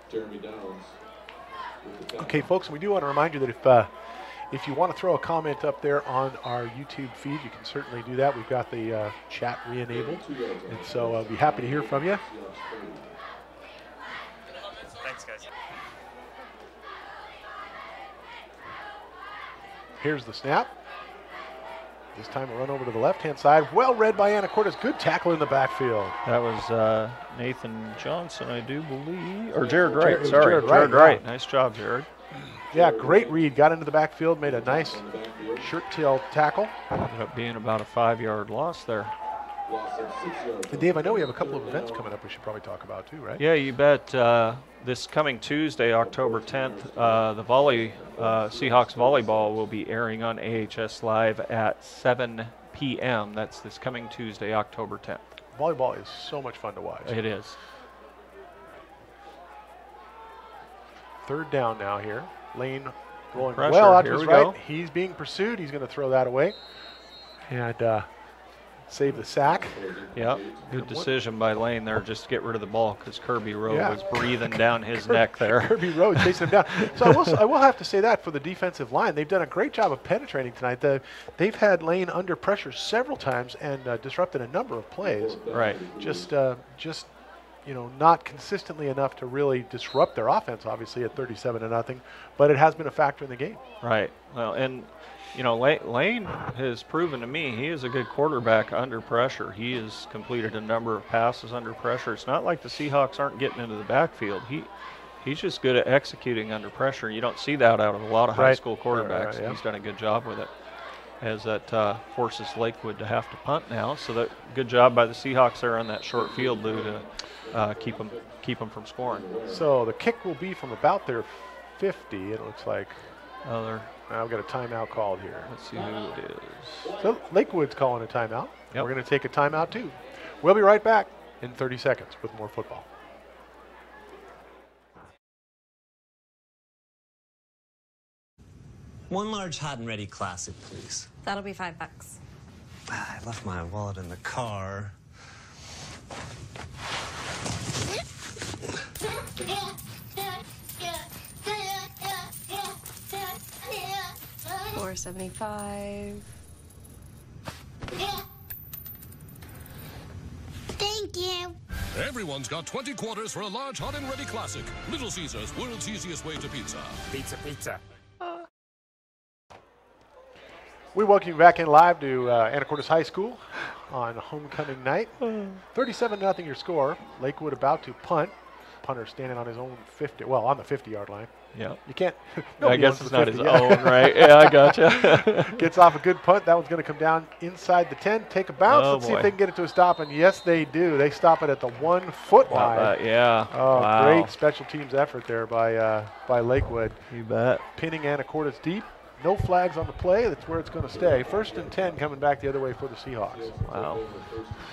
Jeremy Downs. Okay, folks, we do want to remind you that if you want to throw a comment up there on our YouTube feed, you can certainly do that. We've got the chat re-enabled, and so I'll be happy to hear from you. Thanks, guys. Here's the snap. This time a run over to the left-hand side. Well read by Anacortes. Good tackle in the backfield. That was Nathan Johnson, I do believe. Or Jared Wright, Jared sorry. Wright, Jared Wright. yeah. Nice job, Jared. Yeah, great read. Got into the backfield, made a nice shirt tail tackle. Ended up being about a 5-yard loss there. And Dave, I know we have a couple of events coming up we should probably talk about too, right? Yeah, you bet. This coming Tuesday, October 10th, the Seahawks volleyball will be airing on AHS Live at 7 p.m. That's this coming Tuesday, October 10th. Volleyball is so much fun to watch. It is. 3rd down now here. Lane rolling Pressure. well out to Here his we right. go. He's being pursued. He's going to throw that away and save the sack. Yeah, good decision by Lane there. Just to get rid of the ball because Kirby Rowe Yeah. was breathing down his neck there. Kirby Rowe chasing him down. So I will have to say that for the defensive line, they've done a great job of penetrating tonight. They've had Lane under pressure several times and disrupted a number of plays. Right. Just not consistently enough to really disrupt their offense, obviously, at 37-0, but it has been a factor in the game. Right. Well, and, Lane has proven to me he is a good quarterback under pressure. He has completed a number of passes under pressure. It's not like the Seahawks aren't getting into the backfield. He's just good at executing under pressure. You don't see that out of a lot of high school quarterbacks. Right, yeah. He's done a good job with it. As that forces Lakewood to have to punt now. So that good job by the Seahawks there on that short field, Lou, to keep them from scoring. So the kick will be from about their 50, it looks like. I've got a timeout called here. Let's see who it is. So Lakewood's calling a timeout. Yep. We're going to take a timeout too. We'll be right back in 30 seconds with more football. One large hot and ready classic, please. That'll be $5. I left my wallet in the car. $4.75. Thank you. Everyone's got 20 quarters for a large hot and ready classic. Little Caesars, world's easiest way to pizza. Pizza, pizza. We welcome you back in live to Anacortes High School. on homecoming night. 37-0 your score. Lakewood about to punt. Punter standing on his own 50, well, on the 50-yard line. Yeah. You can't. I guess it's not his own, right? Yeah, I gotcha. Gets off a good punt. That one's going to come down inside the 10, take a bounce. Oh, Let's see if they can get it to a stop. And yes, they do. They stop it at the 1 foot line. Yeah. Oh, wow. Great special teams effort there by Lakewood. You bet. Pinning Anacortes deep. No flags on the play. That's where it's going to stay. 1st and 10 coming back the other way for the Seahawks. Wow.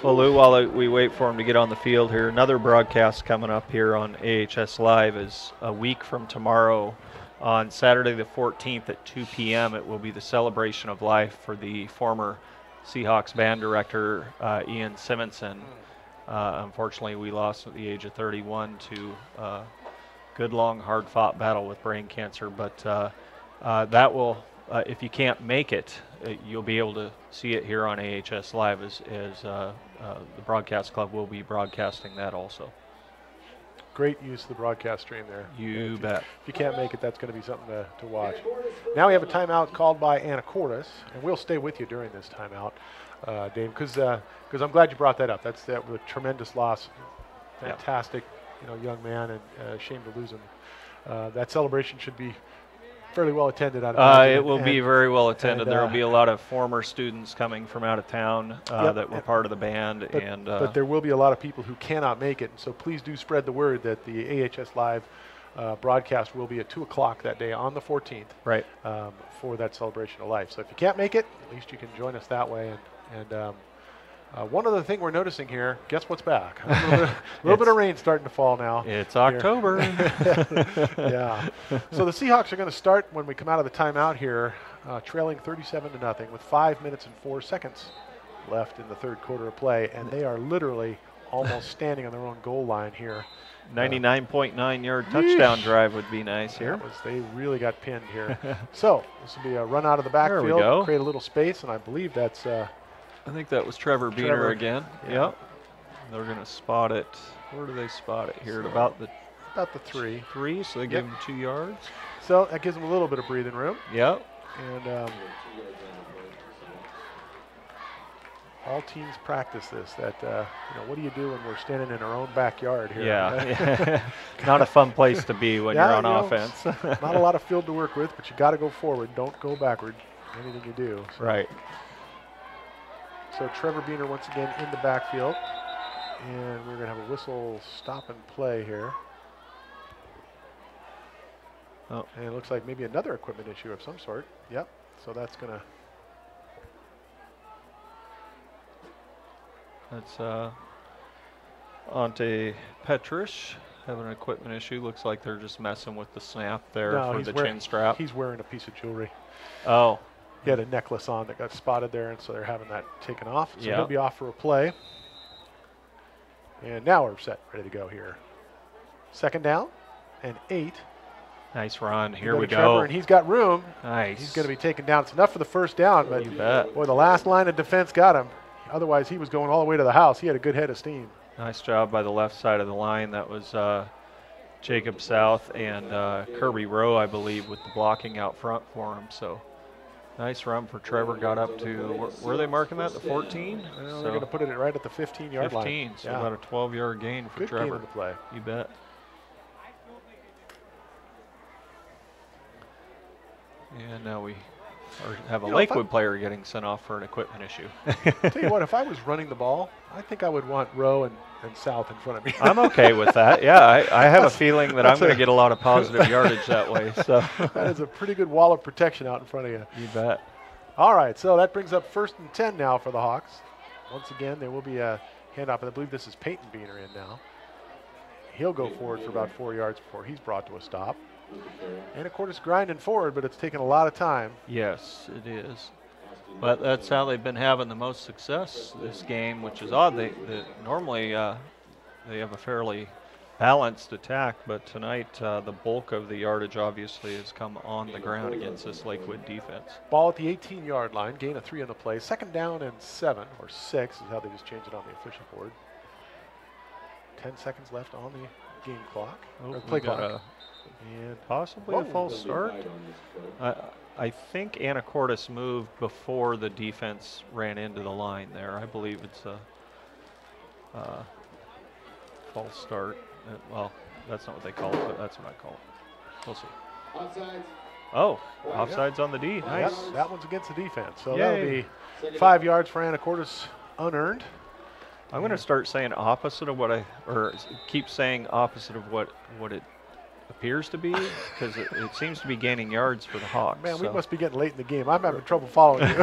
Well, Lou, while we wait for him to get on the field here, another broadcast coming up here on AHS Live is a week from tomorrow. On Saturday the 14th at 2 p.m., it will be the celebration of life for the former Seahawks band director, Ian Simonson. Unfortunately, we lost at the age of 31 to a good, long, hard-fought battle with brain cancer. But that will, if you can't make it, you'll be able to see it here on AHS Live as the Broadcast Club will be broadcasting that also. Great use of the broadcast stream there. You bet. If you can't make it, that's going to be something to watch. Now we have a timeout called by Anacortes, and we'll stay with you during this timeout, Dave, because I'm glad you brought that up. That was a tremendous loss. Fantastic, young man, and shame to lose him. That celebration should be fairly well attended. It will be very well attended. There will be a lot of former students coming from out of town that were part of the band. But there will be a lot of people who cannot make it. So please do spread the word that the AHS Live broadcast will be at 2 o'clock that day on the 14th. Right. For that celebration of life. So if you can't make it, at least you can join us that way. And one other thing we're noticing here, guess what's back? A little bit of rain starting to fall now. It's October. Yeah. So the Seahawks are going to start when we come out of the timeout here, trailing 37-0 with 5 minutes and 4 seconds left in the third quarter of play, and they are literally almost standing on their own goal line here. 99.9-yard touchdown drive would be nice here. They really got pinned here. So this will be a run out of the backfield, create a little space, and I believe that's I think that was Trevor Beener again. Yeah. Yep. They're going to spot it. Where do they spot it here? So at about the 3. 3, so they give him 2 yards. So that gives them a little bit of breathing room. Yep. And all teams practice this. That what do you do when we're standing in our own backyard here? Yeah. Not a fun place to be when you're on offense. Not a lot of field to work with, but you got to go forward. Don't go backward. Anything you do. So. Right. So Trevor Beener once again in the backfield. And we're going to have a whistle stop and play here. Oh. And it looks like maybe another equipment issue of some sort. Yep. So that's going to. That's Ante Petrish having an equipment issue. Looks like they're just messing with the snap there for the chin strap. He's wearing a piece of jewelry. Oh. He had a necklace on that got spotted there, and so they're having that taken off. So he'll be off for a play. And now we're set, ready to go here. 2nd down and 8. Nice run. Here we Trevor, go. and he's got room. Nice. He's going to be taken down. It's enough for the first down, but you bet. Boy, the last line of defense got him. Otherwise, he was going all the way to the house. He had a good head of steam. Nice job by the left side of the line. That was Jacob South and Kirby Rowe, I believe, with the blocking out front for him. So nice run for Trevor. Got up to, where are they marking that, the 14? Well, they're going to put it right at the 15-yard line. 15, so about a 12-yard gain for good Trevor. Gain of the play. You bet. And now we have a Lakewood player getting sent off for an equipment issue. Tell you what, if I was running the ball, I think I would want Rowe and South in front of me. I'm okay with that. Yeah, I have a feeling that I'm going to get a lot of positive yardage that way. So that is a pretty good wall of protection out in front of you. You bet. All right, so that brings up 1st and 10 now for the Hawks. Once again, there will be a handoff, and I believe this is Peyton Beener in now. He'll go forward for about 4 yards before he's brought to a stop. Anacortes grinding forward, but it's taken a lot of time. Yes, it is. But that's how they've been having the most success this game, which is odd. They normally they have a fairly balanced attack, but tonight the bulk of the yardage obviously has come on the ground against this Lakewood defense. Ball at the 18-yard line, gain of 3 on the play. 2nd down and 7, or 6 is how they just changed it on the official board. 10 seconds left on the game clock, or play clock. And possibly a false start. I think Anacortes moved before the defense ran into the line there. I believe it's a false start. Well, that's not what they call it, but that's what I call it. We'll see. Offsides. Oh, offsides on the D. Nice. Yep, that one's against the defense. So Yay. that'll be 5 yards for Anacortes unearned. I'm going to start saying opposite of what keep saying opposite of what it appears to be, because it seems to be gaining yards for the Hawks. Man, we so. must be getting late in the game. I'm having trouble following you.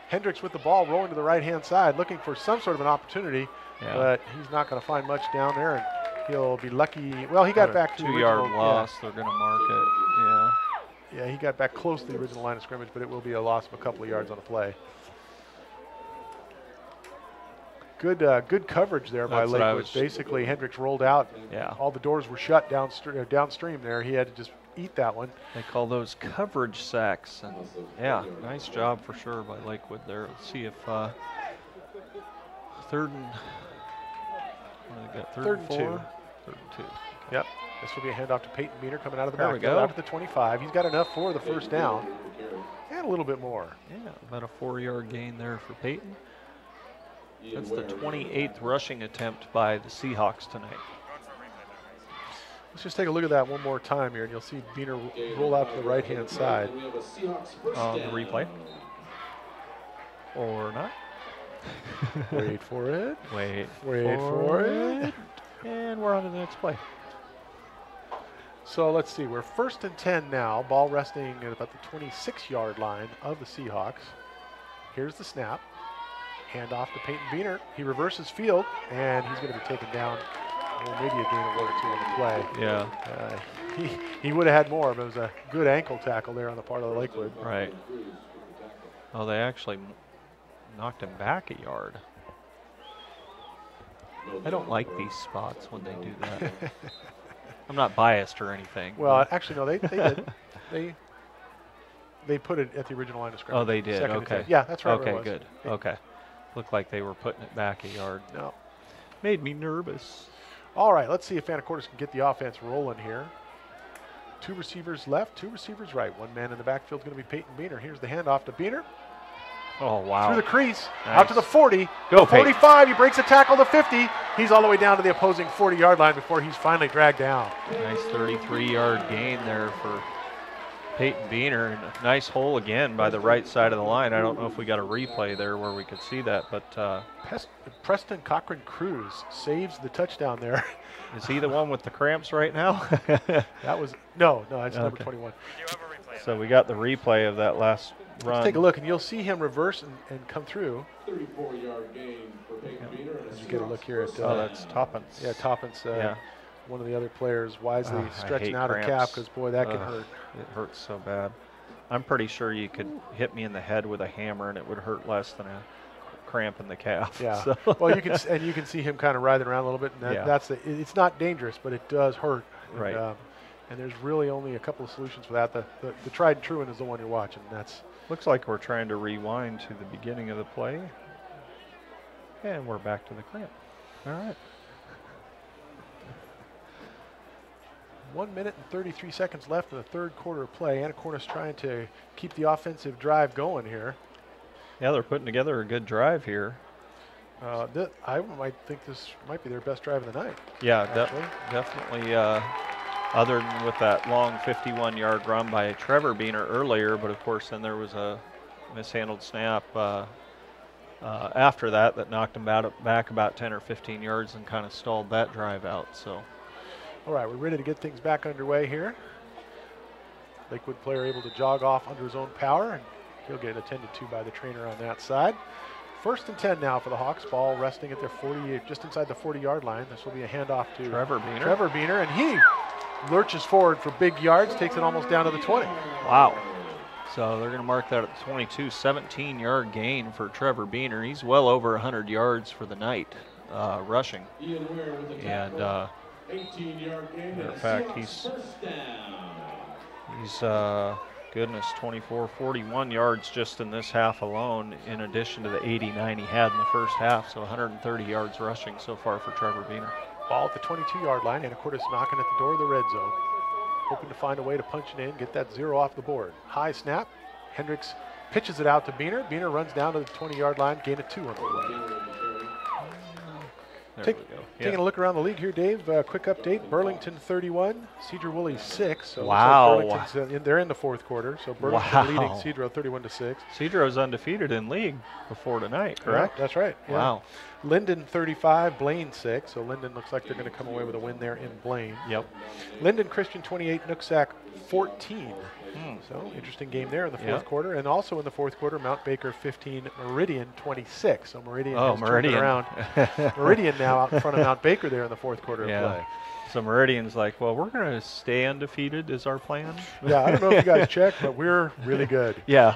Hendricks with the ball rolling to the right-hand side, looking for some sort of an opportunity, but he's not going to find much down there, and he'll be lucky. Well, he got back to the original. 2-yard loss. They're going to mark it. Yeah. Yeah, he got back close to the original line of scrimmage, but it will be a loss of a couple of yards on the play. Good coverage there by Lakewood. Basically, Hendricks rolled out. Yeah. All the doors were shut downstream there. He had to just eat that one. They call those coverage sacks. And yeah, nice job for sure by Lakewood there. Let's see if third and 2. Third and 2. Yep. This will be a handoff to Peyton Beener coming out of the There we backfield, go. out to the 25. He's got enough for the first down and a little bit more. Yeah, about a 4-yard gain there for Peyton. That's the 28th rushing attempt by the Seahawks tonight. Let's just take a look at that one more time here, and you'll see Beener roll out to the right-hand side. On the replay. Or not. Wait for it. Wait for it. And we're on to the next play. So let's see. We're 1st and 10 now. Ball resting at about the 26-yard line of the Seahawks. Here's the snap. Hand off to Peyton Beener. He reverses field, and he's going to be taken down. Well, maybe a gain of 1 or 2 on the play. Yeah. He would have had more, but it was a good ankle tackle there on the part of the Lakewood. Right. Oh, they actually knocked him back a yard. I don't like these spots when they do that. I'm not biased or anything. Well, actually, no, they did. They put it at the original line of scrimmage. Oh, they did. Okay. Yeah, that's right. Okay, good. Okay. Looked like they were putting it back a yard. No. Made me nervous. All right, let's see if Anacortes can get the offense rolling here. 2 receivers left, 2 receivers right. 1 man in the backfield is going to be Peyton Beener. Here's the handoff to Beener. Oh, wow. Through the crease, Nice. out to the 40. Go, 45, he breaks a tackle to 50. He's all the way down to the opposing 40-yard line before he's finally dragged down. Nice 33-yard gain there for Peyton Beener. And a nice hole again by the right side of the line. I don't know if we got a replay there where we could see that, but Preston Cochran-Cruz saves the touchdown there. Is he the one with the cramps right now? That was no, that's number 21. So we got the replay of that last run. Let's take a look, and you'll see him reverse and come through. 34-yard gain for Peyton Beener. As you get a look here at that's Toppins. Yeah, Toppins. One of the other players wisely I stretching hate out cramps. a calf because, boy, that can hurt. It hurts so bad. I'm pretty sure you could hit me in the head with a hammer and it would hurt less than a cramp in the calf. Yeah. So. Well, you can see him kind of writhing around a little bit, and it's not dangerous, but it does hurt. And, right. And there's really only a couple of solutions for that. The tried and true one is the one you're watching. That's looks like we're trying to rewind to the beginning of the play, and we're back to the cramp. All right. 1 minute and 33 seconds left in the third quarter of play. Anacortes trying to keep the offensive drive going here. Yeah, they're putting together a good drive here. I might think this might be their best drive of the night. Yeah, definitely. Other than with that long 51-yard run by Trevor Beener earlier, but of course then there was a mishandled snap after that knocked him back about 10 or 15 yards and kind of stalled that drive out. So. All right, we're ready to get things back underway here. Lakewood player able to jog off under his own power, and he'll get attended to by the trainer on that side. 1st and 10 now for the Hawks. Ball resting at their 40, just inside the 40-yard line. This will be a handoff to Trevor Beener, and he lurches forward for big yards, takes it almost down to the 20. Wow. So they're going to mark that at the 22, 17-yard gain for Trevor Beener. He's well over 100 yards for the night rushing. And 18-yard gain. matter of fact, he's goodness, 24, 41 yards just in this half alone, in addition to the 89 he had in the first half. So 130 yards rushing so far for Trevor Beener. Ball at the 22-yard line, and Anacortes knocking at the door of the red zone. hoping to find a way to punch it in, get that 0 off the board. High snap. Hendricks pitches it out to Beener. Beener runs down to the 20-yard line, gain of 2 on the play. Taking a look around the league here, Dave. Quick update: Burlington 31, Cedar Woolley 6. So wow! Like they're in the fourth quarter. So Burlington leading Cedro 31-6. Cedro's undefeated in league before tonight, correct? Yeah, that's right. Yeah. Wow. Linden 35, Blaine 6. So Linden looks like they're going to come away with a win there in Blaine. Yep. Linden Christian 28, Nooksack 14. So interesting game there in the fourth quarter. And also in the fourth quarter, Mount Baker 15, Meridian 26. So Meridian has turned it around. Meridian now out in front of Mount Baker there in the fourth quarter of play. So Meridian's like, well, we're going to stay undefeated is our plan. Yeah, I don't know if you guys checked, but we're really good. Yeah.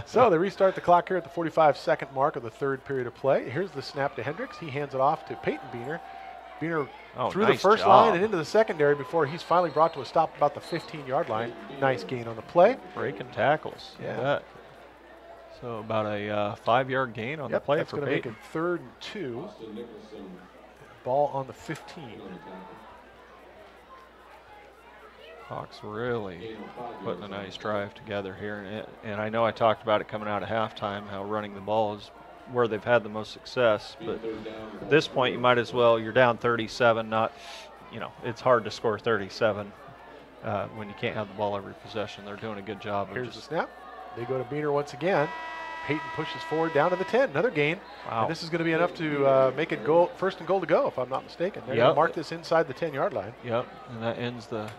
So they restart the clock here at the 45-second mark of the third period of play. Here's the snap to Hendricks. He hands it off to Peyton Beener. Beener through the first line and into the secondary before he's finally brought to a stop about the 15-yard line. Nice gain on the play. Breaking tackles. Yeah. So about a 5-yard gain on the play for Peyton. That's going to make it 3rd and 2. Ball on the 15. Hawks really putting a nice drive together here. And I know I talked about it coming out of halftime, how running the ball is where they've had the most success. But at this point, you might as well, you're down 37, it's hard to score 37 when you can't have the ball every possession. They're doing a good job. Here's the snap. They go to Beener once again. Peyton pushes forward down to the 10. Another gain. Wow. And this is going to be enough to make it goal, 1st and goal to go, if I'm not mistaken. They're going to mark this inside the 10-yard line. Yep, and that ends the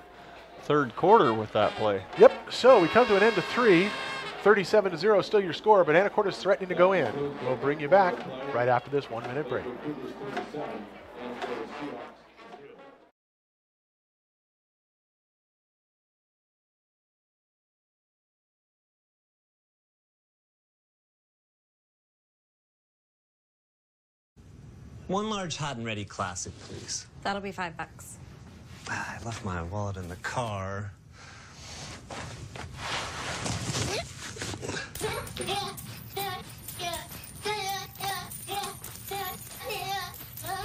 third quarter with that play. Yep, so we come to an end of 3. 37-0 still your score, but Anacortes threatening to go in. We'll bring you back right after this 1-minute break. One large hot and ready classic, please. That'll be $5. I left my wallet in the car.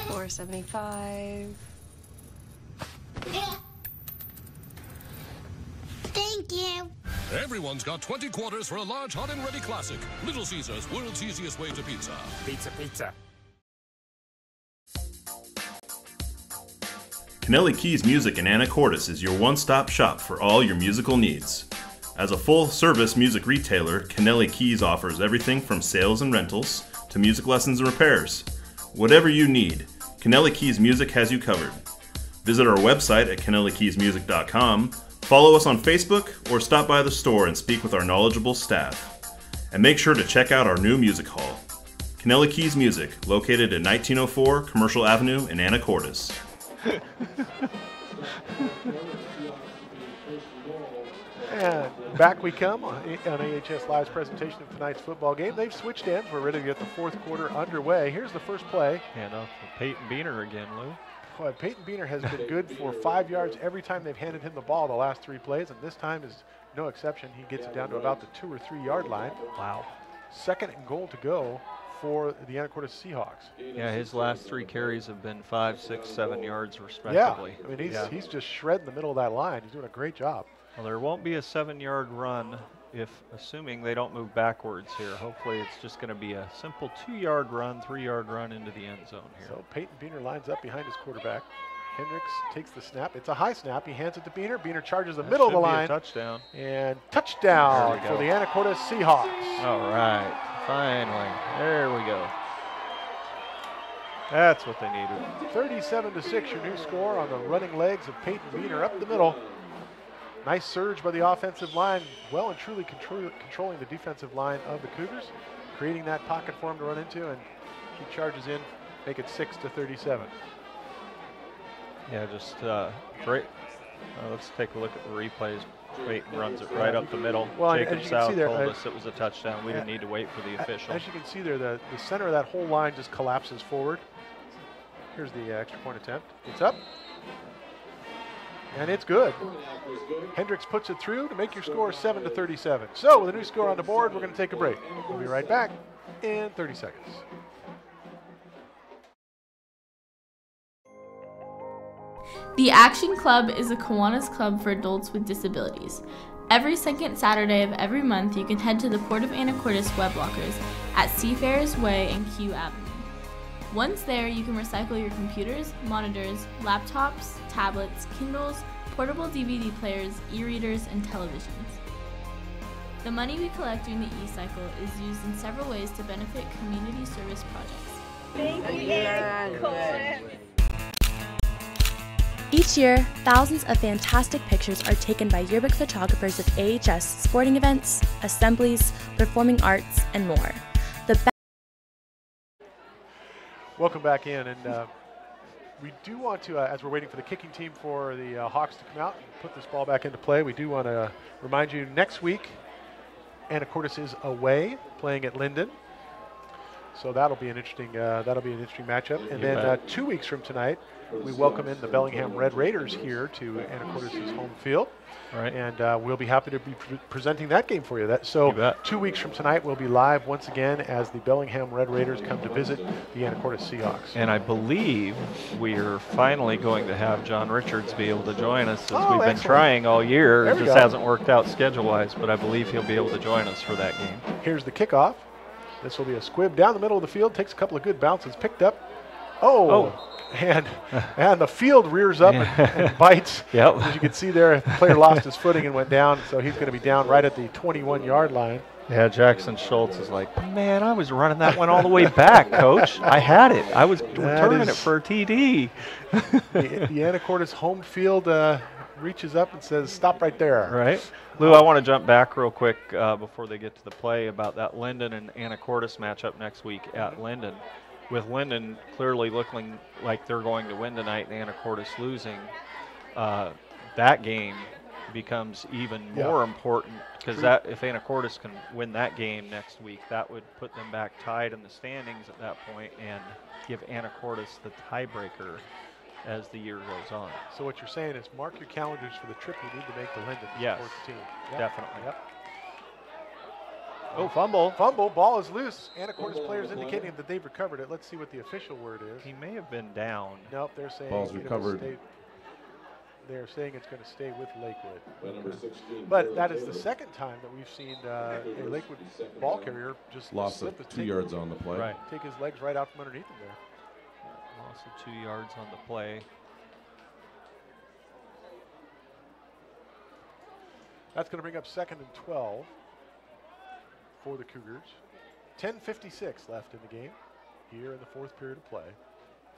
$4.75. Thank you. Everyone's got 20 quarters for a large hot and ready classic. Little Caesars, world's easiest way to pizza. Pizza, pizza. Kennelly Keys Music in Anacortes is your one-stop shop for all your musical needs. As a full-service music retailer, Kennelly Keys offers everything from sales and rentals to music lessons and repairs. Whatever you need, Kennelly Keys Music has you covered. Visit our website at KennellyKeysMusic.com, follow us on Facebook, or stop by the store and speak with our knowledgeable staff. And make sure to check out our new music hall. Kennelly Keys Music, located at 1904 Commercial Avenue in Anacortes. And back we come on AHS Live's presentation of tonight's football game. They've switched ends. We're ready to get the fourth quarter underway. Here's the first play. Hand off to Peyton Beener again, Lou. Boy, Peyton Beener has been good for 5 yards every time they've handed him the ball the last 3 plays, and this time is no exception. He gets it down to about the 2 or 3 yard line. Wow. 2nd and goal to go for the Anacortes Seahawks. Yeah, his last 3 carries have been 5, 6, 7 yards respectively. Yeah, I mean, he's just shredding the middle of that line. He's doing a great job. Well, there won't be a 7-yard run assuming they don't move backwards here. Hopefully it's just going to be a simple 2-yard run, 3-yard run into the end zone here. So Peyton Beener lines up behind his quarterback. Hendricks takes the snap. It's a high snap. He hands it to Beener. Beener charges the middle of the line. Touchdown. And touchdown for the Anacortes Seahawks. All right. Finally. There we go. That's what they needed. 37-6, your new score on the running legs of Peyton Beener up the middle. Nice surge by the offensive line, well and truly controlling the defensive line of the Cougars, creating that pocket for him to run into, and he charges in, make it 6-37. Yeah, just great. Let's take a look at the replays. Peyton runs it right up the middle. Well, Jacob South told us it was a touchdown. We didn't need to wait for the official. As you can see there, the center of that whole line just collapses forward. Here's the extra point attempt. It's up. And it's good. Hendricks puts it through to make your score 7-37. So with a new score on the board, we're going to take a break. We'll be right back in 30 seconds. The Action Club is a Kiwanis club for adults with disabilities. Every second Saturday of every month, you can head to the Port of Anacortes web lockers at Seafarers Way and Q Avenue. Once there, you can recycle your computers, monitors, laptops, tablets, Kindles, portable DVD players, e-readers, and televisions. The money we collect during the e-cycle is used in several ways to benefit community service projects. Thank you, Colin. Each year, thousands of fantastic pictures are taken by yearbook photographers of AHS sporting events, assemblies, performing arts, and more. Welcome back in, and we do want to, as we're waiting for the kicking team for the Hawks to come out and put this ball back into play, we do want to remind you next week, Anacortes is away playing at Linden, so that'll be an interesting matchup. And then 2 weeks from tonight, we welcome in the Bellingham Red Raiders here to Anacortes' home field. Right. And we'll be happy to be presenting that game for you. So 2 weeks from tonight, we'll be live once again as the Bellingham Red Raiders come to visit the Anacortes Seahawks. And I believe we're finally going to have John Richards be able to join us, as we've been trying all year. It just hasn't worked out schedule-wise, but I believe he'll be able to join us for that game. Here's the kickoff. This will be a squib down the middle of the field, takes a couple of good bounces, picked up. And the field rears up and bites. Yep. As you can see there, the player lost his footing and went down, so he's going to be down right at the 21-yard line. Yeah, Jackson Schultz is like, man, I was running that one all the way back, Coach. I had it. I was returning it for a TD. the Anacortes home field reaches up and says, stop right there. Right. Lou, I want to jump back real quick before they get to the play about that Linden and Anacortes matchup next week at Linden. With Linden clearly looking like they're going to win tonight and Anacortes losing, that game becomes even more important, because that if Anacortes can win that game next week, that would put them back tied in the standings at that point and give Anacortes the tiebreaker as the year goes on. So what you're saying is mark your calendars for the trip you need to make to Linden to yes, support the team. Definitely. Yep. Oh, fumble. Fumble. Ball is loose. Anacortes players indicating that they've recovered it. Let's see what the official word is. He may have been down. Nope, they're saying ball's recovered. They're saying it's going to stay with Lakewood. But that is the second time that we've seen a Lakewood ball carrier just lost slip 2 yards on the play. Right. Take his legs right out from underneath him there. Lost 2 yards on the play. That's going to bring up 2nd and 12 for the Cougars. 10:56 left in the game here in the 4th period of play.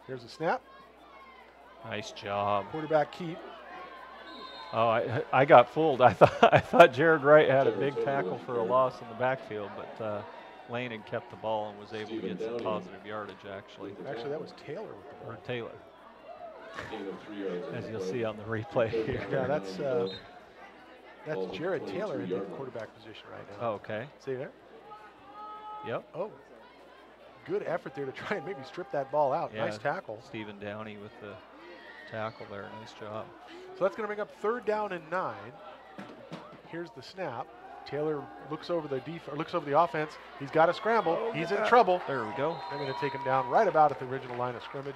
Here's a snap. Nice job. Quarterback keep. Oh, I got fooled. I thought Jared Wright had a big tackle for a loss in the backfield, but Lane had kept the ball and was able to get some positive yardage, actually. Actually, that was Taylor with the ball. Or Taylor. As you'll see on the replay here. Yeah, that's Jared Taylor in the quarterback position right now. Oh, okay. See there? Yep. Oh, good effort there to try and maybe strip that ball out. Yeah, nice tackle. Stephen Downey with the tackle there. Nice job. So that's going to bring up 3rd down and 9. Here's the snap. Taylor looks over the offense. He's got to scramble. He's in trouble. There we go. They're going to take him down right about at the original line of scrimmage.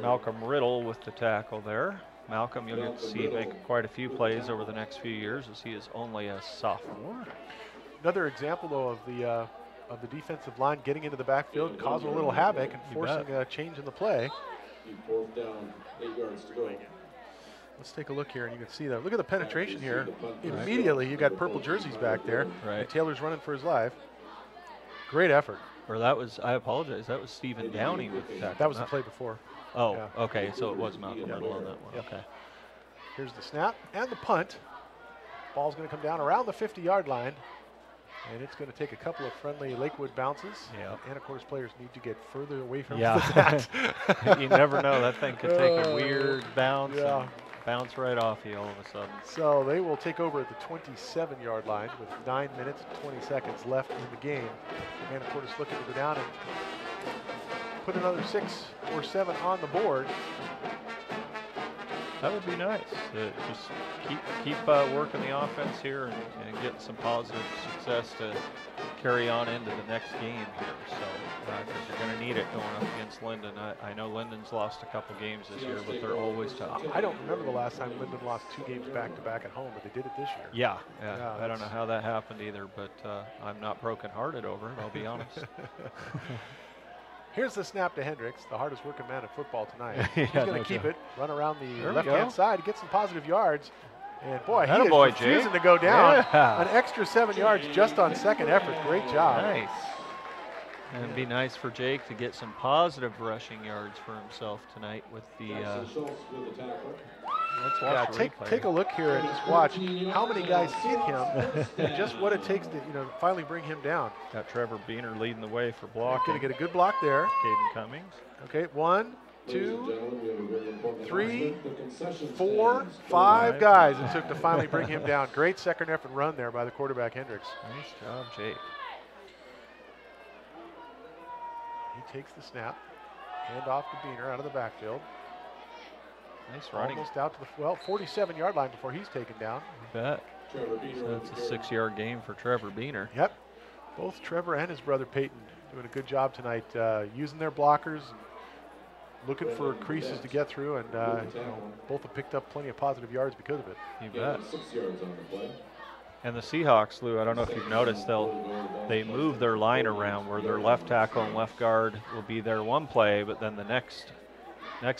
Malcolm Riddle with the tackle there. Malcolm, you'll get to see make quite a few plays over the next few years, as he is only a sophomore. Another example, though, of the defensive line getting into the backfield, causing a little havoc and forcing a change in the play. 4th down, 8 yards to go. Let's take a look here, and you can see that. Look at the penetration here. Immediately, you got purple jerseys back there. Right. And Taylor's running for his life. Great effort. Or that was, I apologize, that was Stephen Downey with the tackle. That was the play before. Oh, yeah. Okay, so it was Malcolm Riddle on that one. Yep. Okay. Here's the snap and the punt. Ball's going to come down around the 50-yard line, and it's going to take a couple of friendly Lakewood bounces. Yeah. Anacortes players need to get further away from that. You never know. That thing could take a weird bounce and bounce right off you all of a sudden. So they will take over at the 27-yard line with 9 minutes and 20 seconds left in the game. Anacortes looking to go down and put another 6 or 7 on the board. That would be nice. Just keep working the offense here and get some positive success to carry on into the next game here. So, because you're going to need it going up against Linden. I know Linden's lost a couple games this year, but they're always tough. I don't remember the last time Linden lost 2 games back-to-back at home, but they did it this year. Yeah. I don't know how that happened either, but I'm not brokenhearted over it, I'll be honest. Here's the snap to Hendricks, the hardest working man in football tonight. Yeah, He's going to keep it, run around the There we left-hand go. side, get some positive yards. And boy, he Attaboy, is refusing Jake. to go down. Yeah. An extra 7 yards just on second effort. Great job. Nice. And it'd be nice for Jake to get some positive rushing yards for himself tonight with the. Let's watch the replay. Take a look here and just watch how many guys hit him and just what it takes to finally bring him down. Got Trevor Beener leading the way for blocking. Going to get a good block there. Caden Cummings. Okay, 1, 2, 3, 4, 5 guys it took to finally bring him down. Great second effort run there by the quarterback Hendricks. Nice job, Jake. He takes the snap, hand off to Beener out of the backfield. Nice running. Almost out to the 47-yard line before he's taken down. You bet. So that's a 6-yard gain for Trevor Beener. Yep. Both Trevor and his brother Peyton doing a good job tonight, using their blockers, looking for creases to get through, and both have picked up plenty of positive yards because of it. You bet. And the Seahawks, Lou, I don't know if you've noticed, they move their line around where their left tackle and left guard will be there one play, but then the next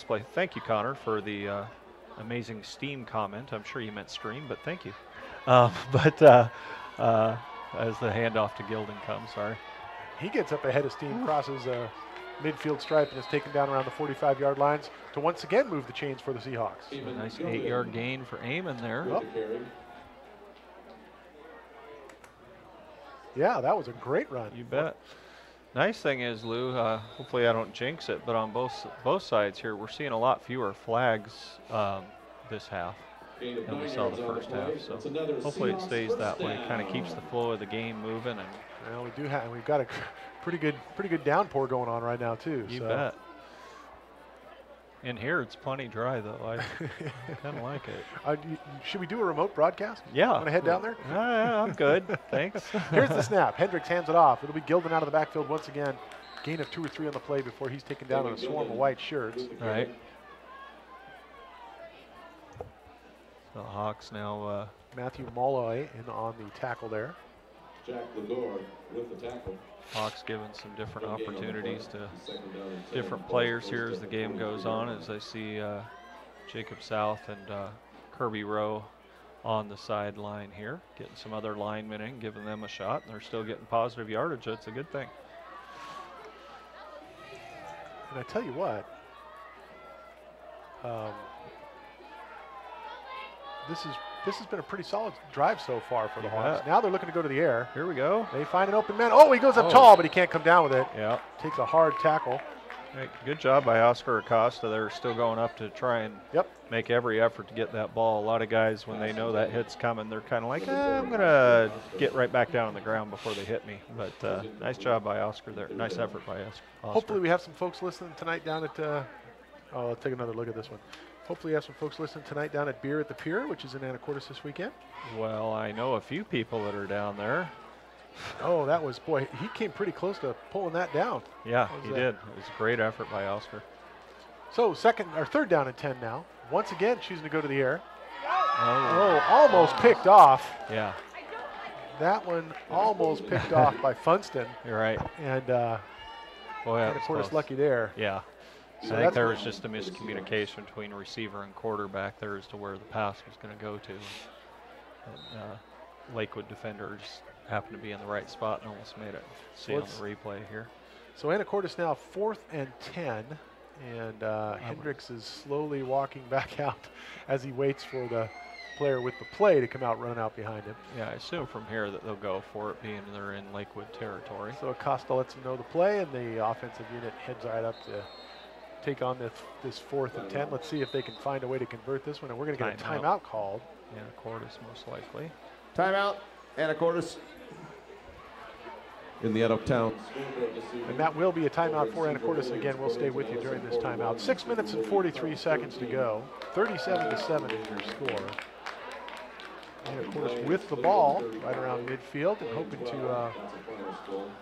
play. Thank you, Connor, for the amazing Steam comment. I'm sure you meant stream, but thank you. As the handoff to Gilden comes, sorry. He gets up ahead of Steam, crosses midfield stripe, and is taken down around the 45-yard lines to once again move the chains for the Seahawks. A nice 8-yard gain for Eamon there. Oh. Yeah, that was a great run. You bet. Nice thing is, Lou, hopefully I don't jinx it, but on both sides here, we're seeing a lot fewer flags this half than we saw the first half. So hopefully it stays that way. Kind of keeps the flow of the game moving. And well, we've got a pretty good downpour going on right now too. You bet. In here, it's plenty dry though. I kind of like it. Should we do a remote broadcast? Yeah. Want to head down there? Yeah, I'm good. Thanks. Here's the snap. Hendricks hands it off. It'll be Gilden out of the backfield once again. Gain of 2 or 3 on the play before he's taken down on a swarm of white shirts. Right. The Hawks now. Matthew Molloy in on the tackle there. Jack Lador with the tackle. Hawks given some different opportunities to different players here as the game goes on, as I see Jacob South and Kirby Rowe on the sideline here, getting some other linemen in, giving them a shot, and they're still getting positive yardage. That's a good thing. And I tell you what, this has been a pretty solid drive so far for the Hawks. Now they're looking to go to the air. Here we go. They find an open man. Oh, he goes up tall, but he can't come down with it. Yeah. Takes a hard tackle. Hey, good job by Oscar Acosta. They're still going up to try and make every effort to get that ball. A lot of guys, when they know that hit's coming, they're kind of like, I'm going to get right back down on the ground before they hit me. But nice job by Oscar there. Nice effort by Oscar. Hopefully we have some folks listening tonight down at, let's take another look at this one. Hopefully you have some folks listening tonight down at Beer at the Pier, which is in Anacortes this weekend. Well, I know a few people that are down there. Oh, that was, boy, he came pretty close to pulling that down. Yeah, he did. It was a great effort by Oscar. So third down and 10 now. Once again, choosing to go to the air. Oh, almost picked off. Yeah. That one almost picked off by Funston. You're right. And boy, Anacortes lucky there. Yeah. So I think there was just a miscommunication between receiver and quarterback there as to where the pass was going to go to. And, Lakewood defenders happened to be in the right spot and almost made it. See on the replay here. So Anacortes now 4th and 10, and Hendricks is slowly walking back out as he waits for the player with the play to come out, run out behind him. Yeah, I assume from here that they'll go for it, being they're in Lakewood territory. So Acosta lets him know the play, and the offensive unit heads right up to take on this 4th and 10. Let's see if they can find a way to convert this one, and we're going to get a timeout called. Anacortes most likely. Timeout, Anacortes. in the out-of-town. And that will be a timeout for Anacortes. Again, we'll stay with you during this timeout. 6 minutes and 43 seconds to go. 37-7 is your score. Anacortes with the ball right around midfield and hoping to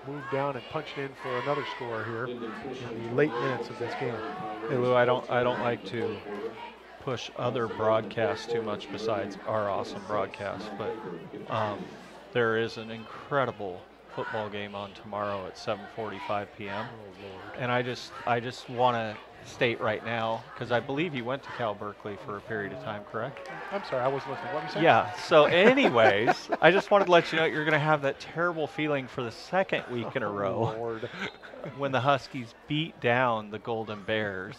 move down and punch it in for another score here in the late minutes of this game. Hey Lou, I don't like to push other broadcasts too much besides our awesome broadcast, but there is an incredible football game on tomorrow at 7:45 p.m. And I just want to state right now, because I believe you went to Cal Berkeley for a period of time, correct? I'm sorry, I wasn't listening. What were you saying? Yeah, so anyways, I just wanted to let you know you're going to have that terrible feeling for the second week in a row Lord. when the Huskies beat down the Golden Bears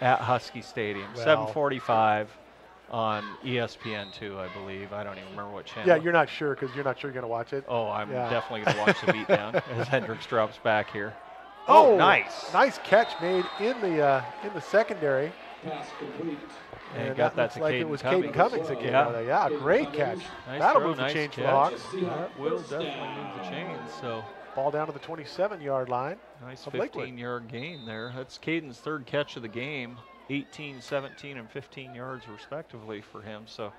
at Husky Stadium. Well. 7:45 on ESPN2, I believe. I don't even remember what channel. Yeah, you're not sure because you're not sure you're going to watch it. Oh, I'm definitely going to watch the beatdown as Hendricks drops back here. Oh, nice. Nice catch made in the secondary. And got that to like Caden it was Cummings. Caden Cummings that came out of there. Yeah, great catch. Nice That'll throw, move the nice chains for the catch. Hawks. That will definitely move the chains. So ball down to the 27-yard line. Nice of Lakewood. 15-yard gain there. That's Caden's third catch of the game. 18, 17, and 15 yards respectively for him. So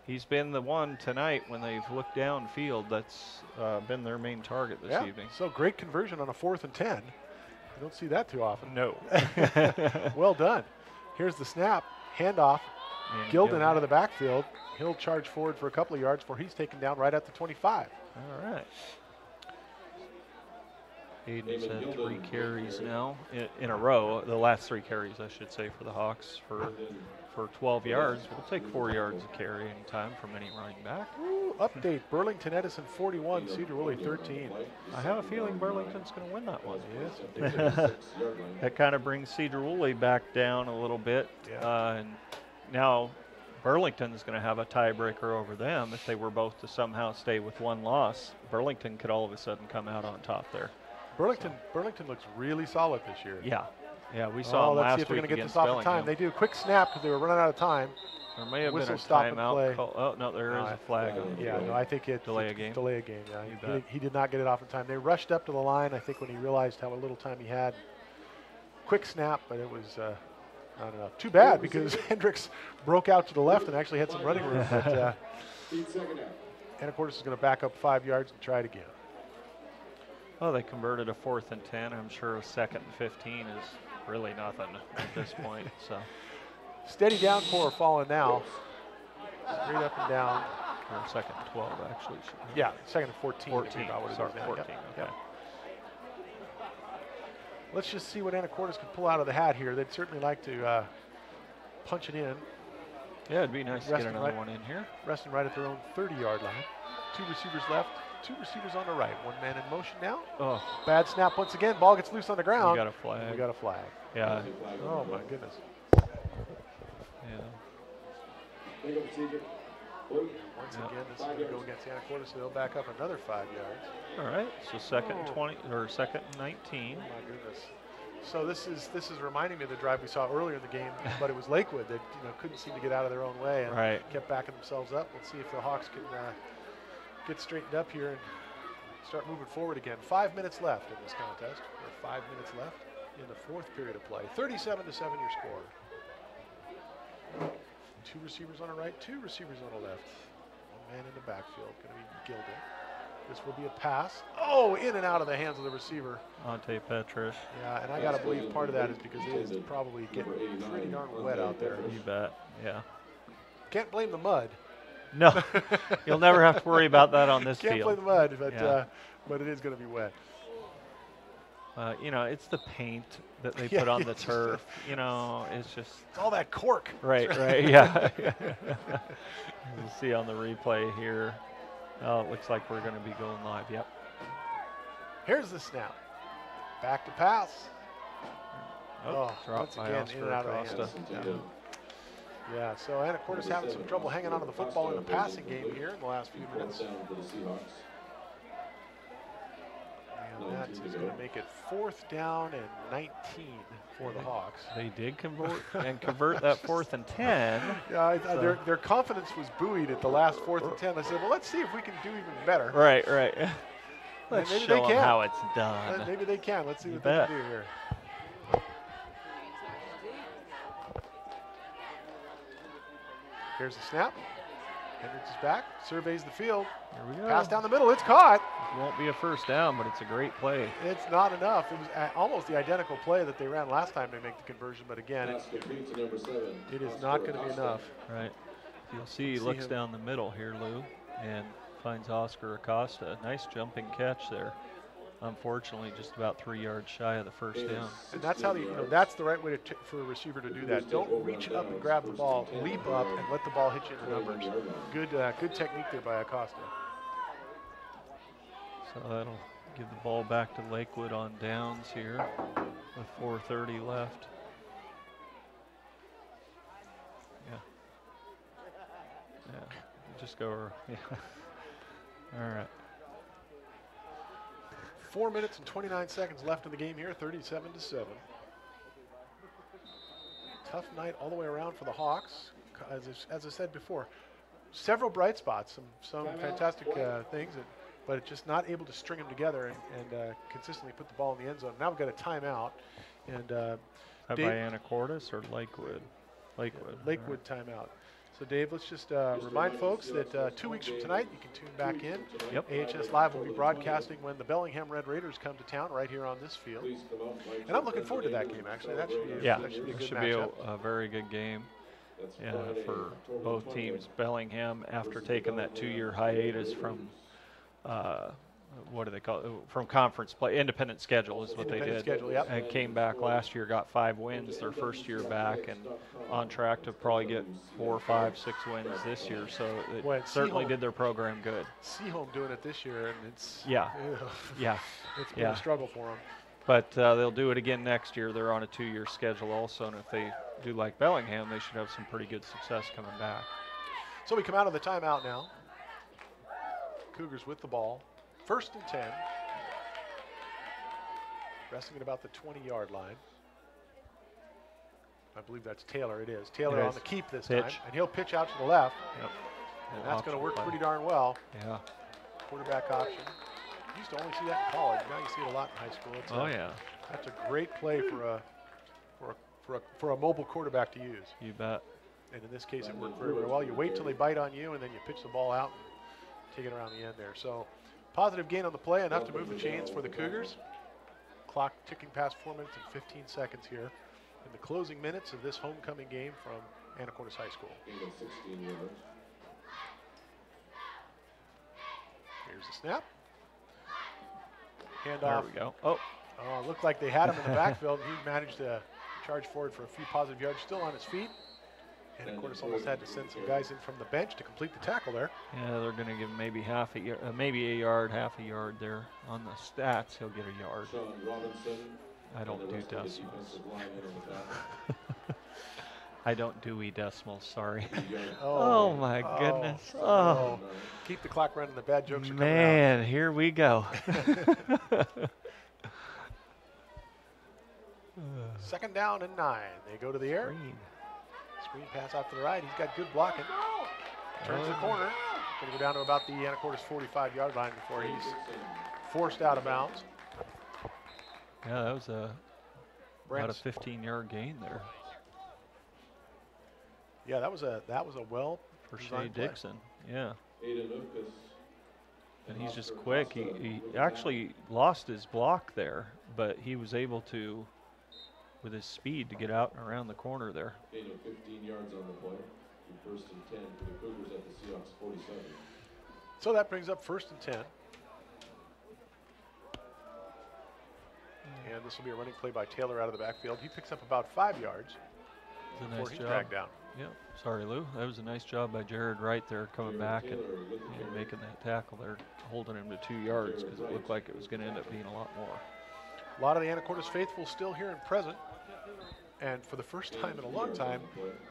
he's been the one tonight when they've looked downfield. That's been their main target this evening. So great conversion on a 4th and 10. You don't see that too often. No. Well done. Here's the snap. Handoff. And Gilden out of the backfield. He'll charge forward for a couple of yards before he's taken down right at the 25. All right. Aiden's had 3 carries now in a row. The last 3 carries, I should say, for the Hawks for 12 yards. We'll take 4 yards a carry anytime from any running back. Ooh, update, Burlington Edison 41, Cedar Woolley 13. I have a feeling Burlington's going to win that one. Yes, that kind of brings Cedar Woolley back down a little bit. And now Burlington is going to have a tiebreaker over them. If they were both to somehow stay with 1 loss, Burlington could all of a sudden come out on top there. Burlington looks really solid this year. Yeah, we saw them let's last see if they're week going to get against this off in time. Bellingham. They do a quick snap because they were running out of time. There may have Whistle, been a stop and timeout play. call. Oh, no, there is a flag. I think it's delay a game. Delay a game, He did not get it off in time. They rushed up to the line, I think, when he realized how little time he had. Quick snap, but it was, I don't know. Too bad because Hendricks broke out to the left and actually had some running room. But Anacortes is going to back up 5 yards and try it again. Oh, they converted a 4th and 10. I'm sure a 2nd and 15 is really nothing at this point. So steady downpour falling now. Straight up and down. Or 2nd and 12, actually. Yeah, 2nd and 14. 14. Sorry, 14. Yeah. Okay. Let's just see what Anacortes can pull out of the hat here. They'd certainly like to punch it in. Yeah, it'd be nice to get another one in here. Resting right at their own 30-yard line. 2 receivers left. 2 receivers on the right. 1 man in motion now. Oh. Bad snap once again. Ball gets loose on the ground. We got a flag. We got a flag. Yeah. Oh, my goodness. Yeah. Once again, this is going to go against Anacortes, so they'll back up another 5 yards. All right. So 2nd and 20 or 2nd and 19. Oh, my goodness. So this is reminding me of the drive we saw earlier in the game, but it was Lakewood that couldn't seem to get out of their own way and kept backing themselves up. Let's see if the Hawks can get straightened up here and start moving forward again. 5 minutes left in this contest. Or 5 minutes left in the 4th period of play. 37-7 your score. 2 receivers on the right, 2 receivers on the left. 1 man in the backfield, going to be Gilden. This will be a pass. Oh, in and out of the hands of the receiver. Ante Petrish. Yeah, and I got to believe part of that is because it is probably getting pretty darn wet out there. You bet, yeah. Can't blame the mud. No, you'll never have to worry about that on this Can't field. blame the mud, but it is going to be wet. It's the paint that they put on the turf. It's just... It's all that cork. Right, yeah. You'll see on the replay here. Oh, it looks like we're going to be going live, yep. Here's the snap. Back to pass. Oh, once again, in and out of the hands. Yeah, so Anacortes having some trouble hanging on to the football in the passing game here in the last few minutes. And that is going to make it 4th down and 19 for the Hawks. They did convert that 4th and 10. Yeah, their confidence was buoyed at the last 4th and 10. I said, well, let's see if we can do even better. Right. Let's maybe show they them can. how it's done. Maybe they can. Let's see You what bet. they can do here. Here's the snap. Hendricks is back, surveys the field. Here we go. Pass down the middle, it's caught. It won't be a first down, but it's a great play. It's not enough. It was almost the identical play that they ran last time they make the conversion, but again, it is not going to be enough. Right. You'll see he looks down the middle here, Lou, and finds Oscar Acosta. Nice jumping catch there. Unfortunately, just about 3 yards shy of the first down. And that's how that's the right way for a receiver to do that. Don't reach up and grab the ball, leap up and let the ball hit you in the numbers. Good technique there by Acosta. So that'll give the ball back to Lakewood on downs here with 4:30 left. Yeah. Yeah. Just go over. Yeah. All right. 4 minutes and 29 seconds left in the game here, 37-7. Tough night all the way around for the Hawks. As I said before, several bright spots, some fantastic things, but it's just not able to string them together and consistently put the ball in the end zone. Now we've got a timeout. And by Anacortes or Lakewood? Lakewood timeout. So Dave, let's just remind folks that 2 weeks from tonight, you can tune back in. Yep. AHS Live will be broadcasting when the Bellingham Red Raiders come to town right here on this field. And I'm looking forward to that game, actually. That should be, that should be a good matchup. A very good game for both teams. Bellingham, after taking that 2-year hiatus from what do they call it? From conference play, independent schedule is what they did. Schedule, yep. And came back last year, got 5 wins their first year back, and on track to probably get 4, 5, 6 wins this year. So it certainly did their program good. Seaholm doing it this year, and it's it's been a struggle for them. But they'll do it again next year. They're on a 2-year schedule also, and if they do like Bellingham, they should have some pretty good success coming back. So we come out of the timeout now. Cougars with the ball. 1st and 10. Resting at about the 20-yard line. I believe that's Taylor. It is. Taylor on the keep this time. And he'll pitch out to the left. Yep. And that's going to work pretty darn well. Yeah. Quarterback option. You used to only see that in college. Now you see it a lot in high school. It's that's a great play for a mobile quarterback to use. You bet. And in this case, it worked very, very well. You wait till they bite on you, and then you pitch the ball out and take it around the end there. So positive gain on the play, enough to move the chains for the Cougars. Clock ticking past 4 minutes and 15 seconds here in the closing minutes of this homecoming game from Anacortes High School. Here's the snap. Handoff. There we go. Oh, looked like they had him in the backfield. He managed to charge forward for a few positive yards, still on his feet. Anacortes almost had to send some guys in from the bench to complete the tackle there. Yeah, they're going to give him maybe half a yard, maybe a yard, half a yard there. On the stats, he'll get a yard. I don't do decimals. I don't do decimals, sorry. Oh my goodness. Oh. Keep the clock running, the bad jokes are coming out. Man, here we go. 2nd down and 9. They go to the air. Screen pass out to the right. He's got good blocking. Turns the corner. Going to go down to about the Anacortes 45-yard line before he's forced out of bounds. Yeah, that was about a 15-yard gain there. Yeah, that was a well for Shea Dixon. Yeah. And he's just quick. He actually lost his block there, but he was able to, with his speed, to get out and around the corner there. 15 yards on the play. 1st and 10 for the Cougars at the Seahawks 47. So that brings up 1st and 10. And this will be a running play by Taylor out of the backfield. He picks up about 5 yards before he's dragged down. Yeah, sorry, Lou. That was a nice job by Jared Wright there, coming back and making that tackle there, holding him to 2 yards because it looked like it was going to end up being a lot more. A lot of the Anacortes faithful still here and present, and for the first time in a long time,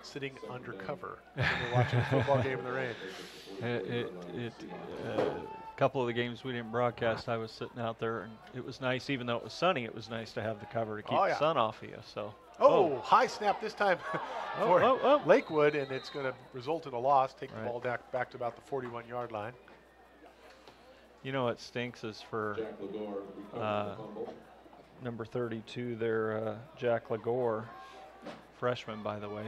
sitting undercover when they're watching a football game in the rain. A couple of the games we didn't broadcast, I was sitting out there, and it was nice, even though it was sunny, it was nice to have the cover to keep the sun off of you. So. High snap this time for Lakewood, and it's going to result in a loss. Take the ball back to about the 41-yard line. You know what stinks is for number 32 there, Jack Lagore, freshman, by the way.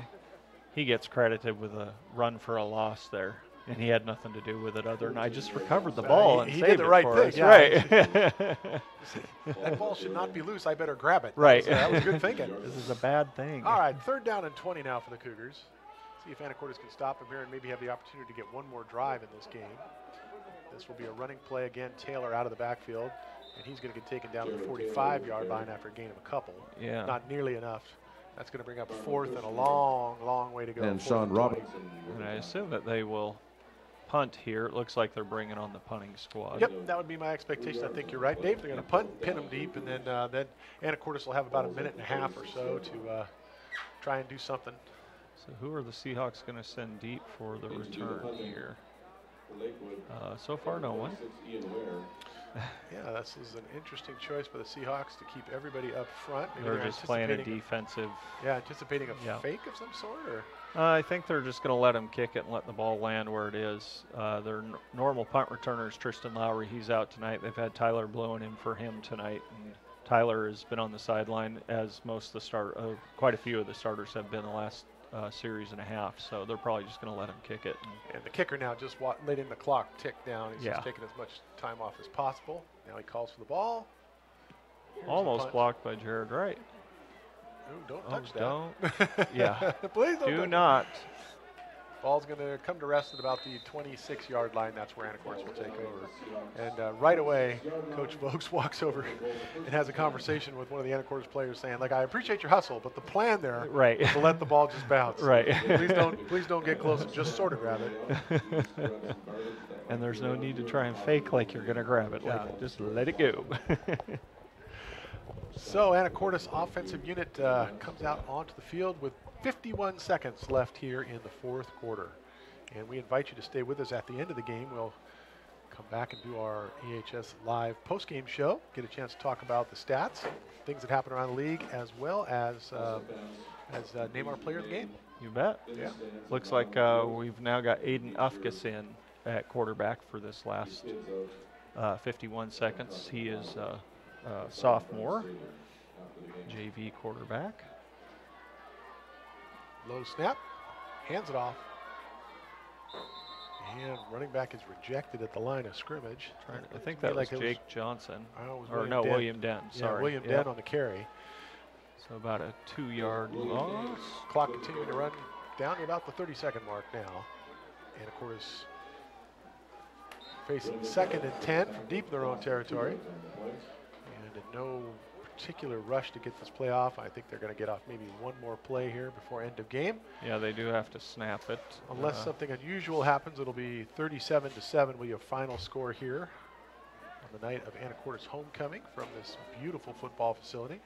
He gets credited with a run for a loss there, and he had nothing to do with it other than I just recovered the ball and he saved did the it right for thing. us. Yeah. Right. That ball should not be loose. I better grab it. Right. That was good thinking. This is a bad thing. All right, 3rd down and 20 now for the Cougars. See if Anacortes can stop them here and maybe have the opportunity to get one more drive in this game. This will be a running play again. Taylor out of the backfield, and he's going to get taken down to the 45-yard line after a gain of a couple. Yeah. Not nearly enough. That's going to bring up 4th and a long, long way to go. And Sean Robinson. And I assume that they will punt here. It looks like they're bringing on the punting squad. Yep, that would be my expectation. I think you're right, Dave. They're going to punt, pin them deep, and then Anacortes will have about a minute and a half or so to try and do something. So who are the Seahawks going to send deep for the return here? So far, no one. Yeah, this is an interesting choice by the Seahawks to keep everybody up front. Maybe they're just playing a defensive. Yeah, anticipating a fake of some sort, or? I think they're just going to let them kick it and let the ball land where it is. Their normal punt returner is Tristan Lowry. He's out tonight. They've had Tyler blowing in for him tonight. And Tyler has been on the sideline as quite a few of the starters have been the last series and a half. So they're probably just going to let him kick it. And the kicker now just letting the clock tick down. He's just taking as much time off as possible. Now he calls for the ball. Here's almost blocked by Jared Wright. Ooh, don't touch that. Don't. Yeah. Please don't. Do not. Ball's going to come to rest at about the 26-yard line. That's where Anacortes will take over. And right away, Coach Vokes walks over and has a conversation with one of the Anacortes players saying, like, I appreciate your hustle, but the plan there is to let the ball just bounce. Right. Please don't get close and just sort of grab it. And there's no need to try and fake like you're going to grab it. Like, just let it go. So Anacortes offensive unit comes out onto the field with 51 seconds left here in the 4th quarter. And we invite you to stay with us at the end of the game. We'll come back and do our AHS live post-game show, get a chance to talk about the stats, things that happen around the league, as well as name our player of the game. You bet. Yeah. Looks like we've now got Aiden Ufkus in at quarterback for this last 51 seconds. He is sophomore, JV quarterback. Low snap, hands it off. And running back is rejected at the line of scrimmage. I think that was Jake Johnson. William Dent. Sorry. Yeah, William Dent on the carry. So about a 2-yard loss. Clock continuing to run down to about the 30-second mark now. Anacortes facing 2nd and 10 from deep in their own territory. And in no particular rush to get this play off. I think they're going to get off maybe one more play here before end of game. Yeah, they do have to snap it. Unless something unusual happens, it'll be 37-7 will be a final score here on the night of Anacortes homecoming from this beautiful football facility.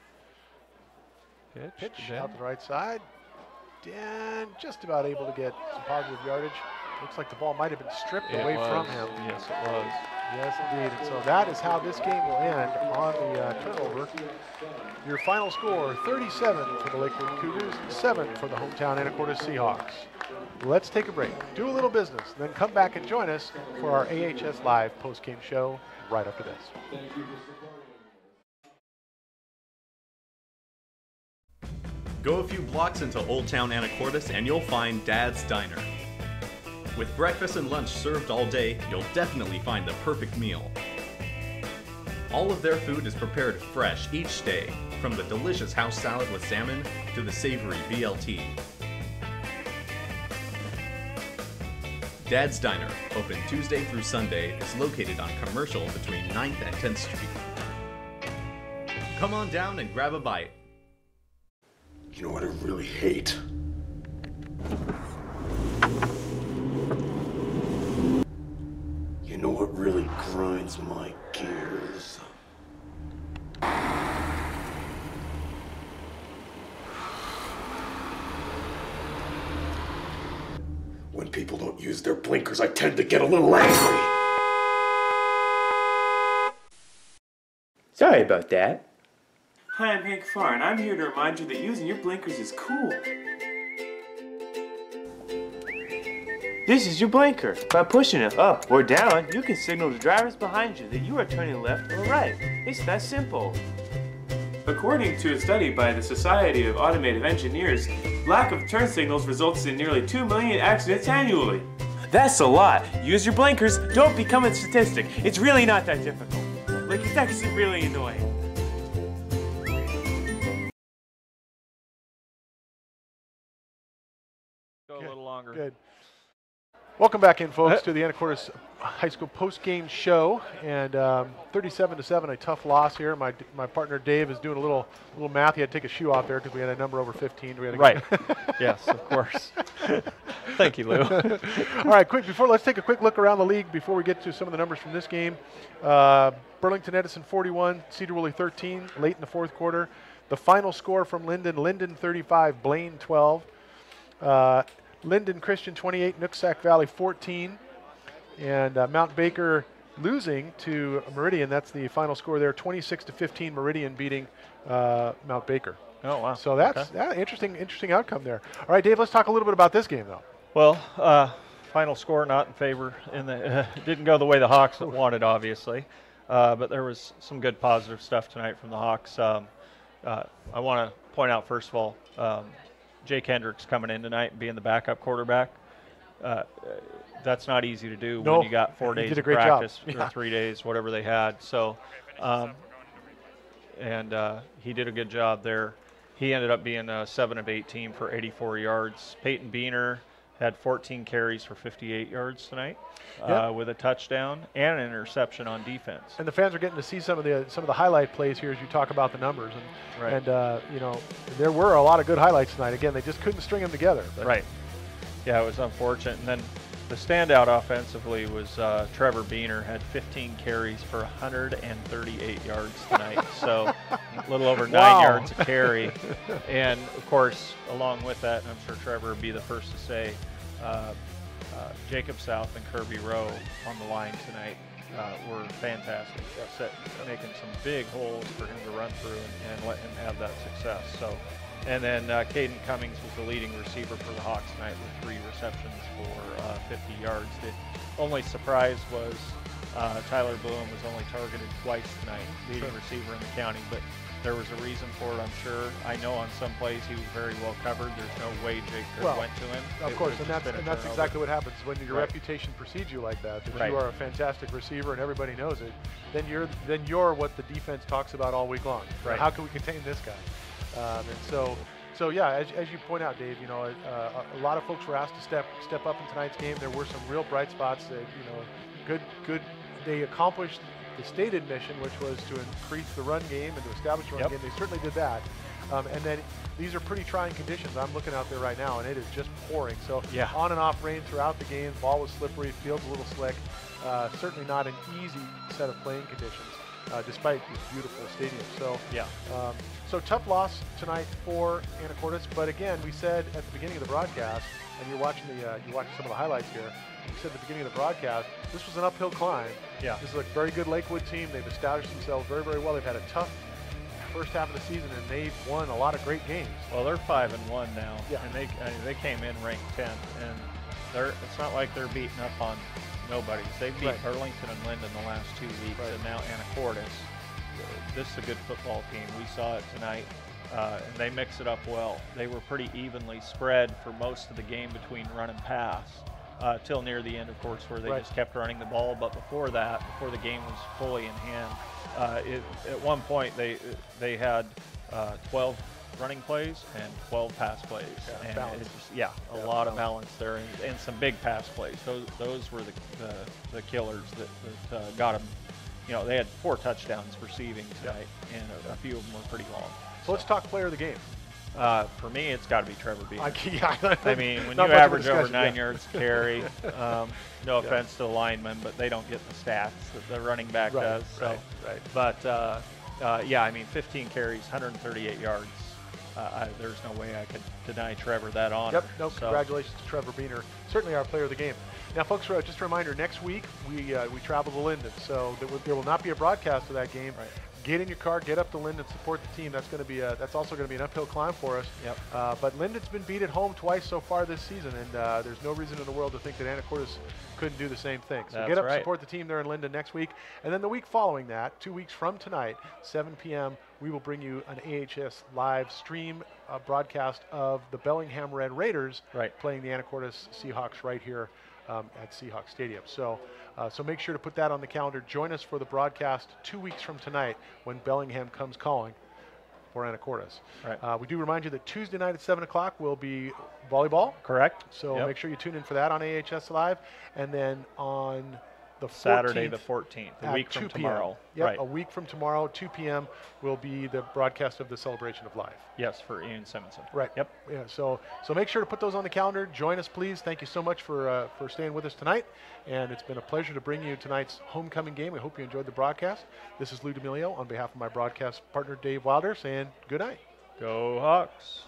Pitch out to the right side. Dan just about able to get some positive yardage. Looks like the ball might have been stripped away from him. Yes, it was. Yes, indeed. And so that is how this game will end on the turnover. Your final score, 37 for the Lakewood Cougars, 7 for the hometown Anacortes Seahawks. Let's take a break, do a little business, then come back and join us for our AHS Live post-game show right after this. Go a few blocks into Old Town Anacortes and you'll find Dad's Diner. With breakfast and lunch served all day, you'll definitely find the perfect meal. All of their food is prepared fresh each day, from the delicious house salad with salmon to the savory BLT. Dad's Diner, open Tuesday through Sunday, is located on Commercial between 9th and 10th Street. Come on down and grab a bite. You know what I really hate? You know what really grinds my gears? When people don't use their blinkers, I tend to get a little angry. Sorry about that. Hi, I'm Hank Farr, and I'm here to remind you that using your blinkers is cool. This is your blinker. By pushing it up or down, you can signal to drivers behind you that you are turning left or right. It's that simple. According to a study by the Society of Automotive Engineers, lack of turn signals results in nearly 2 million accidents annually. That's a lot. Use your blinkers. Don't become a statistic. It's really not that difficult. Like, it's actually really annoying. Go a little longer. Good. Welcome back in, folks, to the Anacortes High School post-game show. And 37-7, a tough loss here. My partner Dave is doing a little math. He had to take a shoe off there because we had a number over 15. We had to right. Yes, of course. Thank you, Lou. All right, let's take a quick look around the league before we get to some of the numbers from this game. Burlington Edison 41, Cedar Woolley 13, late in the fourth quarter. The final score from Linden 35, Blaine 12. Linden Christian 28, Nooksack Valley 14, and Mount Baker losing to Meridian. That's the final score there, 26-15. Meridian beating Mount Baker. Oh wow! So that's interesting outcome there. All right, Dave, let's talk a little bit about this game though. Well, final score not in favor. Didn't go the way the Hawks wanted, obviously, but there was some good positive stuff tonight from the Hawks. I want to point out first of all. Jake Hendricks coming in tonight and being the backup quarterback. That's not easy to do when you got 4 days of practice or 3 days, whatever they had. So, he did a good job there. He ended up being 7 of 18 for 84 yards. Peyton Beener had 14 carries for 58 yards tonight, with a touchdown and an interception on defense. And the fans are getting to see some of the highlight plays here as you talk about the numbers. And there were a lot of good highlights tonight. Again, they just couldn't string them together. Right. Yeah, it was unfortunate. And then the standout offensively was Trevor Beener, had 15 carries for 138 yards tonight. So a little over 9 yards a carry. And, of course, along with that, and I'm sure Trevor would be the first to say, Jacob South and Kirby Rowe on the line tonight were fantastic, making some big holes for him to run through and let him have that success. So, and then Caden Cummings was the leading receiver for the Hawks tonight with 3 receptions for 50 yards. The only surprise was Tyler Bloom was only targeted twice tonight, leading receiver in the county, but there was a reason for it, I'm sure. I know on some plays he was very well covered. There's no way Jake went to him. Of course, and that's exactly what happens when your reputation precedes you like that. If you are a fantastic receiver and everybody knows it, then you're what the defense talks about all week long. Right. How can we contain this guy? So yeah, as you point out, Dave, a lot of folks were asked to step up in tonight's game. There were some real bright spots that good. They accomplished the stated mission, which was to increase the run game and to establish the run game. They certainly did that. And then these are pretty trying conditions. I'm looking out there right now, and it is just pouring. So on and off rain throughout the game. Ball was slippery, field's a little slick. Certainly not an easy set of playing conditions, despite this beautiful stadium. So so tough loss tonight for Anacortes. But again, we said at the beginning of the broadcast, and you're watching some of the highlights here. We said at the beginning of the broadcast, this was an uphill climb. Yeah. This is a very good Lakewood team. They've established themselves very, very well. They've had a tough first half of the season, and they've won a lot of great games. Well, they're 5-1 now, and they came in ranked 10th, and it's not like they're beating up on nobody. They've beat Burlington and Linden the last 2 weeks, and now Anacortes. This is a good football team. We saw it tonight, and they mix it up well. They were pretty evenly spread for most of the game between run and pass. Till near the end, of course, where they just kept running the ball. But before that, before the game was fully in hand, at one point they had 12 running plays and 12 pass plays. And it's just, a lot of balance there, and some big pass plays. Those were the killers that got them. They had 4 touchdowns receiving tonight, and a few of them were pretty long. So let's talk player of the game. For me, it's got to be Trevor Beener. I mean, when you average over 9 yards carry, no offense to the linemen, but they don't get the stats that the running back does. So, But, I mean, 15 carries, 138 yards. There's no way I could deny Trevor that honor. Congratulations to Trevor Beener. Certainly our player of the game. Now, folks, just a reminder, next week we travel to Linden, so there will not be a broadcast of that game. get in your car, get up to Linden, support the team. That's going to be that's also going to be an uphill climb for us. Yep. But Linden's been beat at home twice so far this season, and there's no reason in the world to think that Anacortes couldn't do the same thing. So That's get up, right. support the team there in Linden next week, and then the week following that, 2 weeks from tonight, 7 p.m., we will bring you an AHS live stream broadcast of the Bellingham Red Raiders playing the Anacortes Seahawks right here at Seahawks Stadium. So make sure to put that on the calendar. Join us for the broadcast 2 weeks from tonight when Bellingham comes calling for Anacortes. Right. We do remind you that Tuesday night at 7 o'clock will be volleyball. Correct. So Yep. make sure you tune in for that on AHS Live. And then on the 14th, Saturday the 14th, a at week from 2 p.m. tomorrow. Yep, Right. a week from tomorrow, 2 p.m. will be the broadcast of the Celebration of Life. Yes, for Ian Simonson. Right. Yep. Yeah. So make sure to put those on the calendar. Join us, please. Thank you so much for staying with us tonight. And it's been a pleasure to bring you tonight's homecoming game. We hope you enjoyed the broadcast. This is Lou D'Amelio on behalf of my broadcast partner Dave Wilder saying good night. Go Hawks.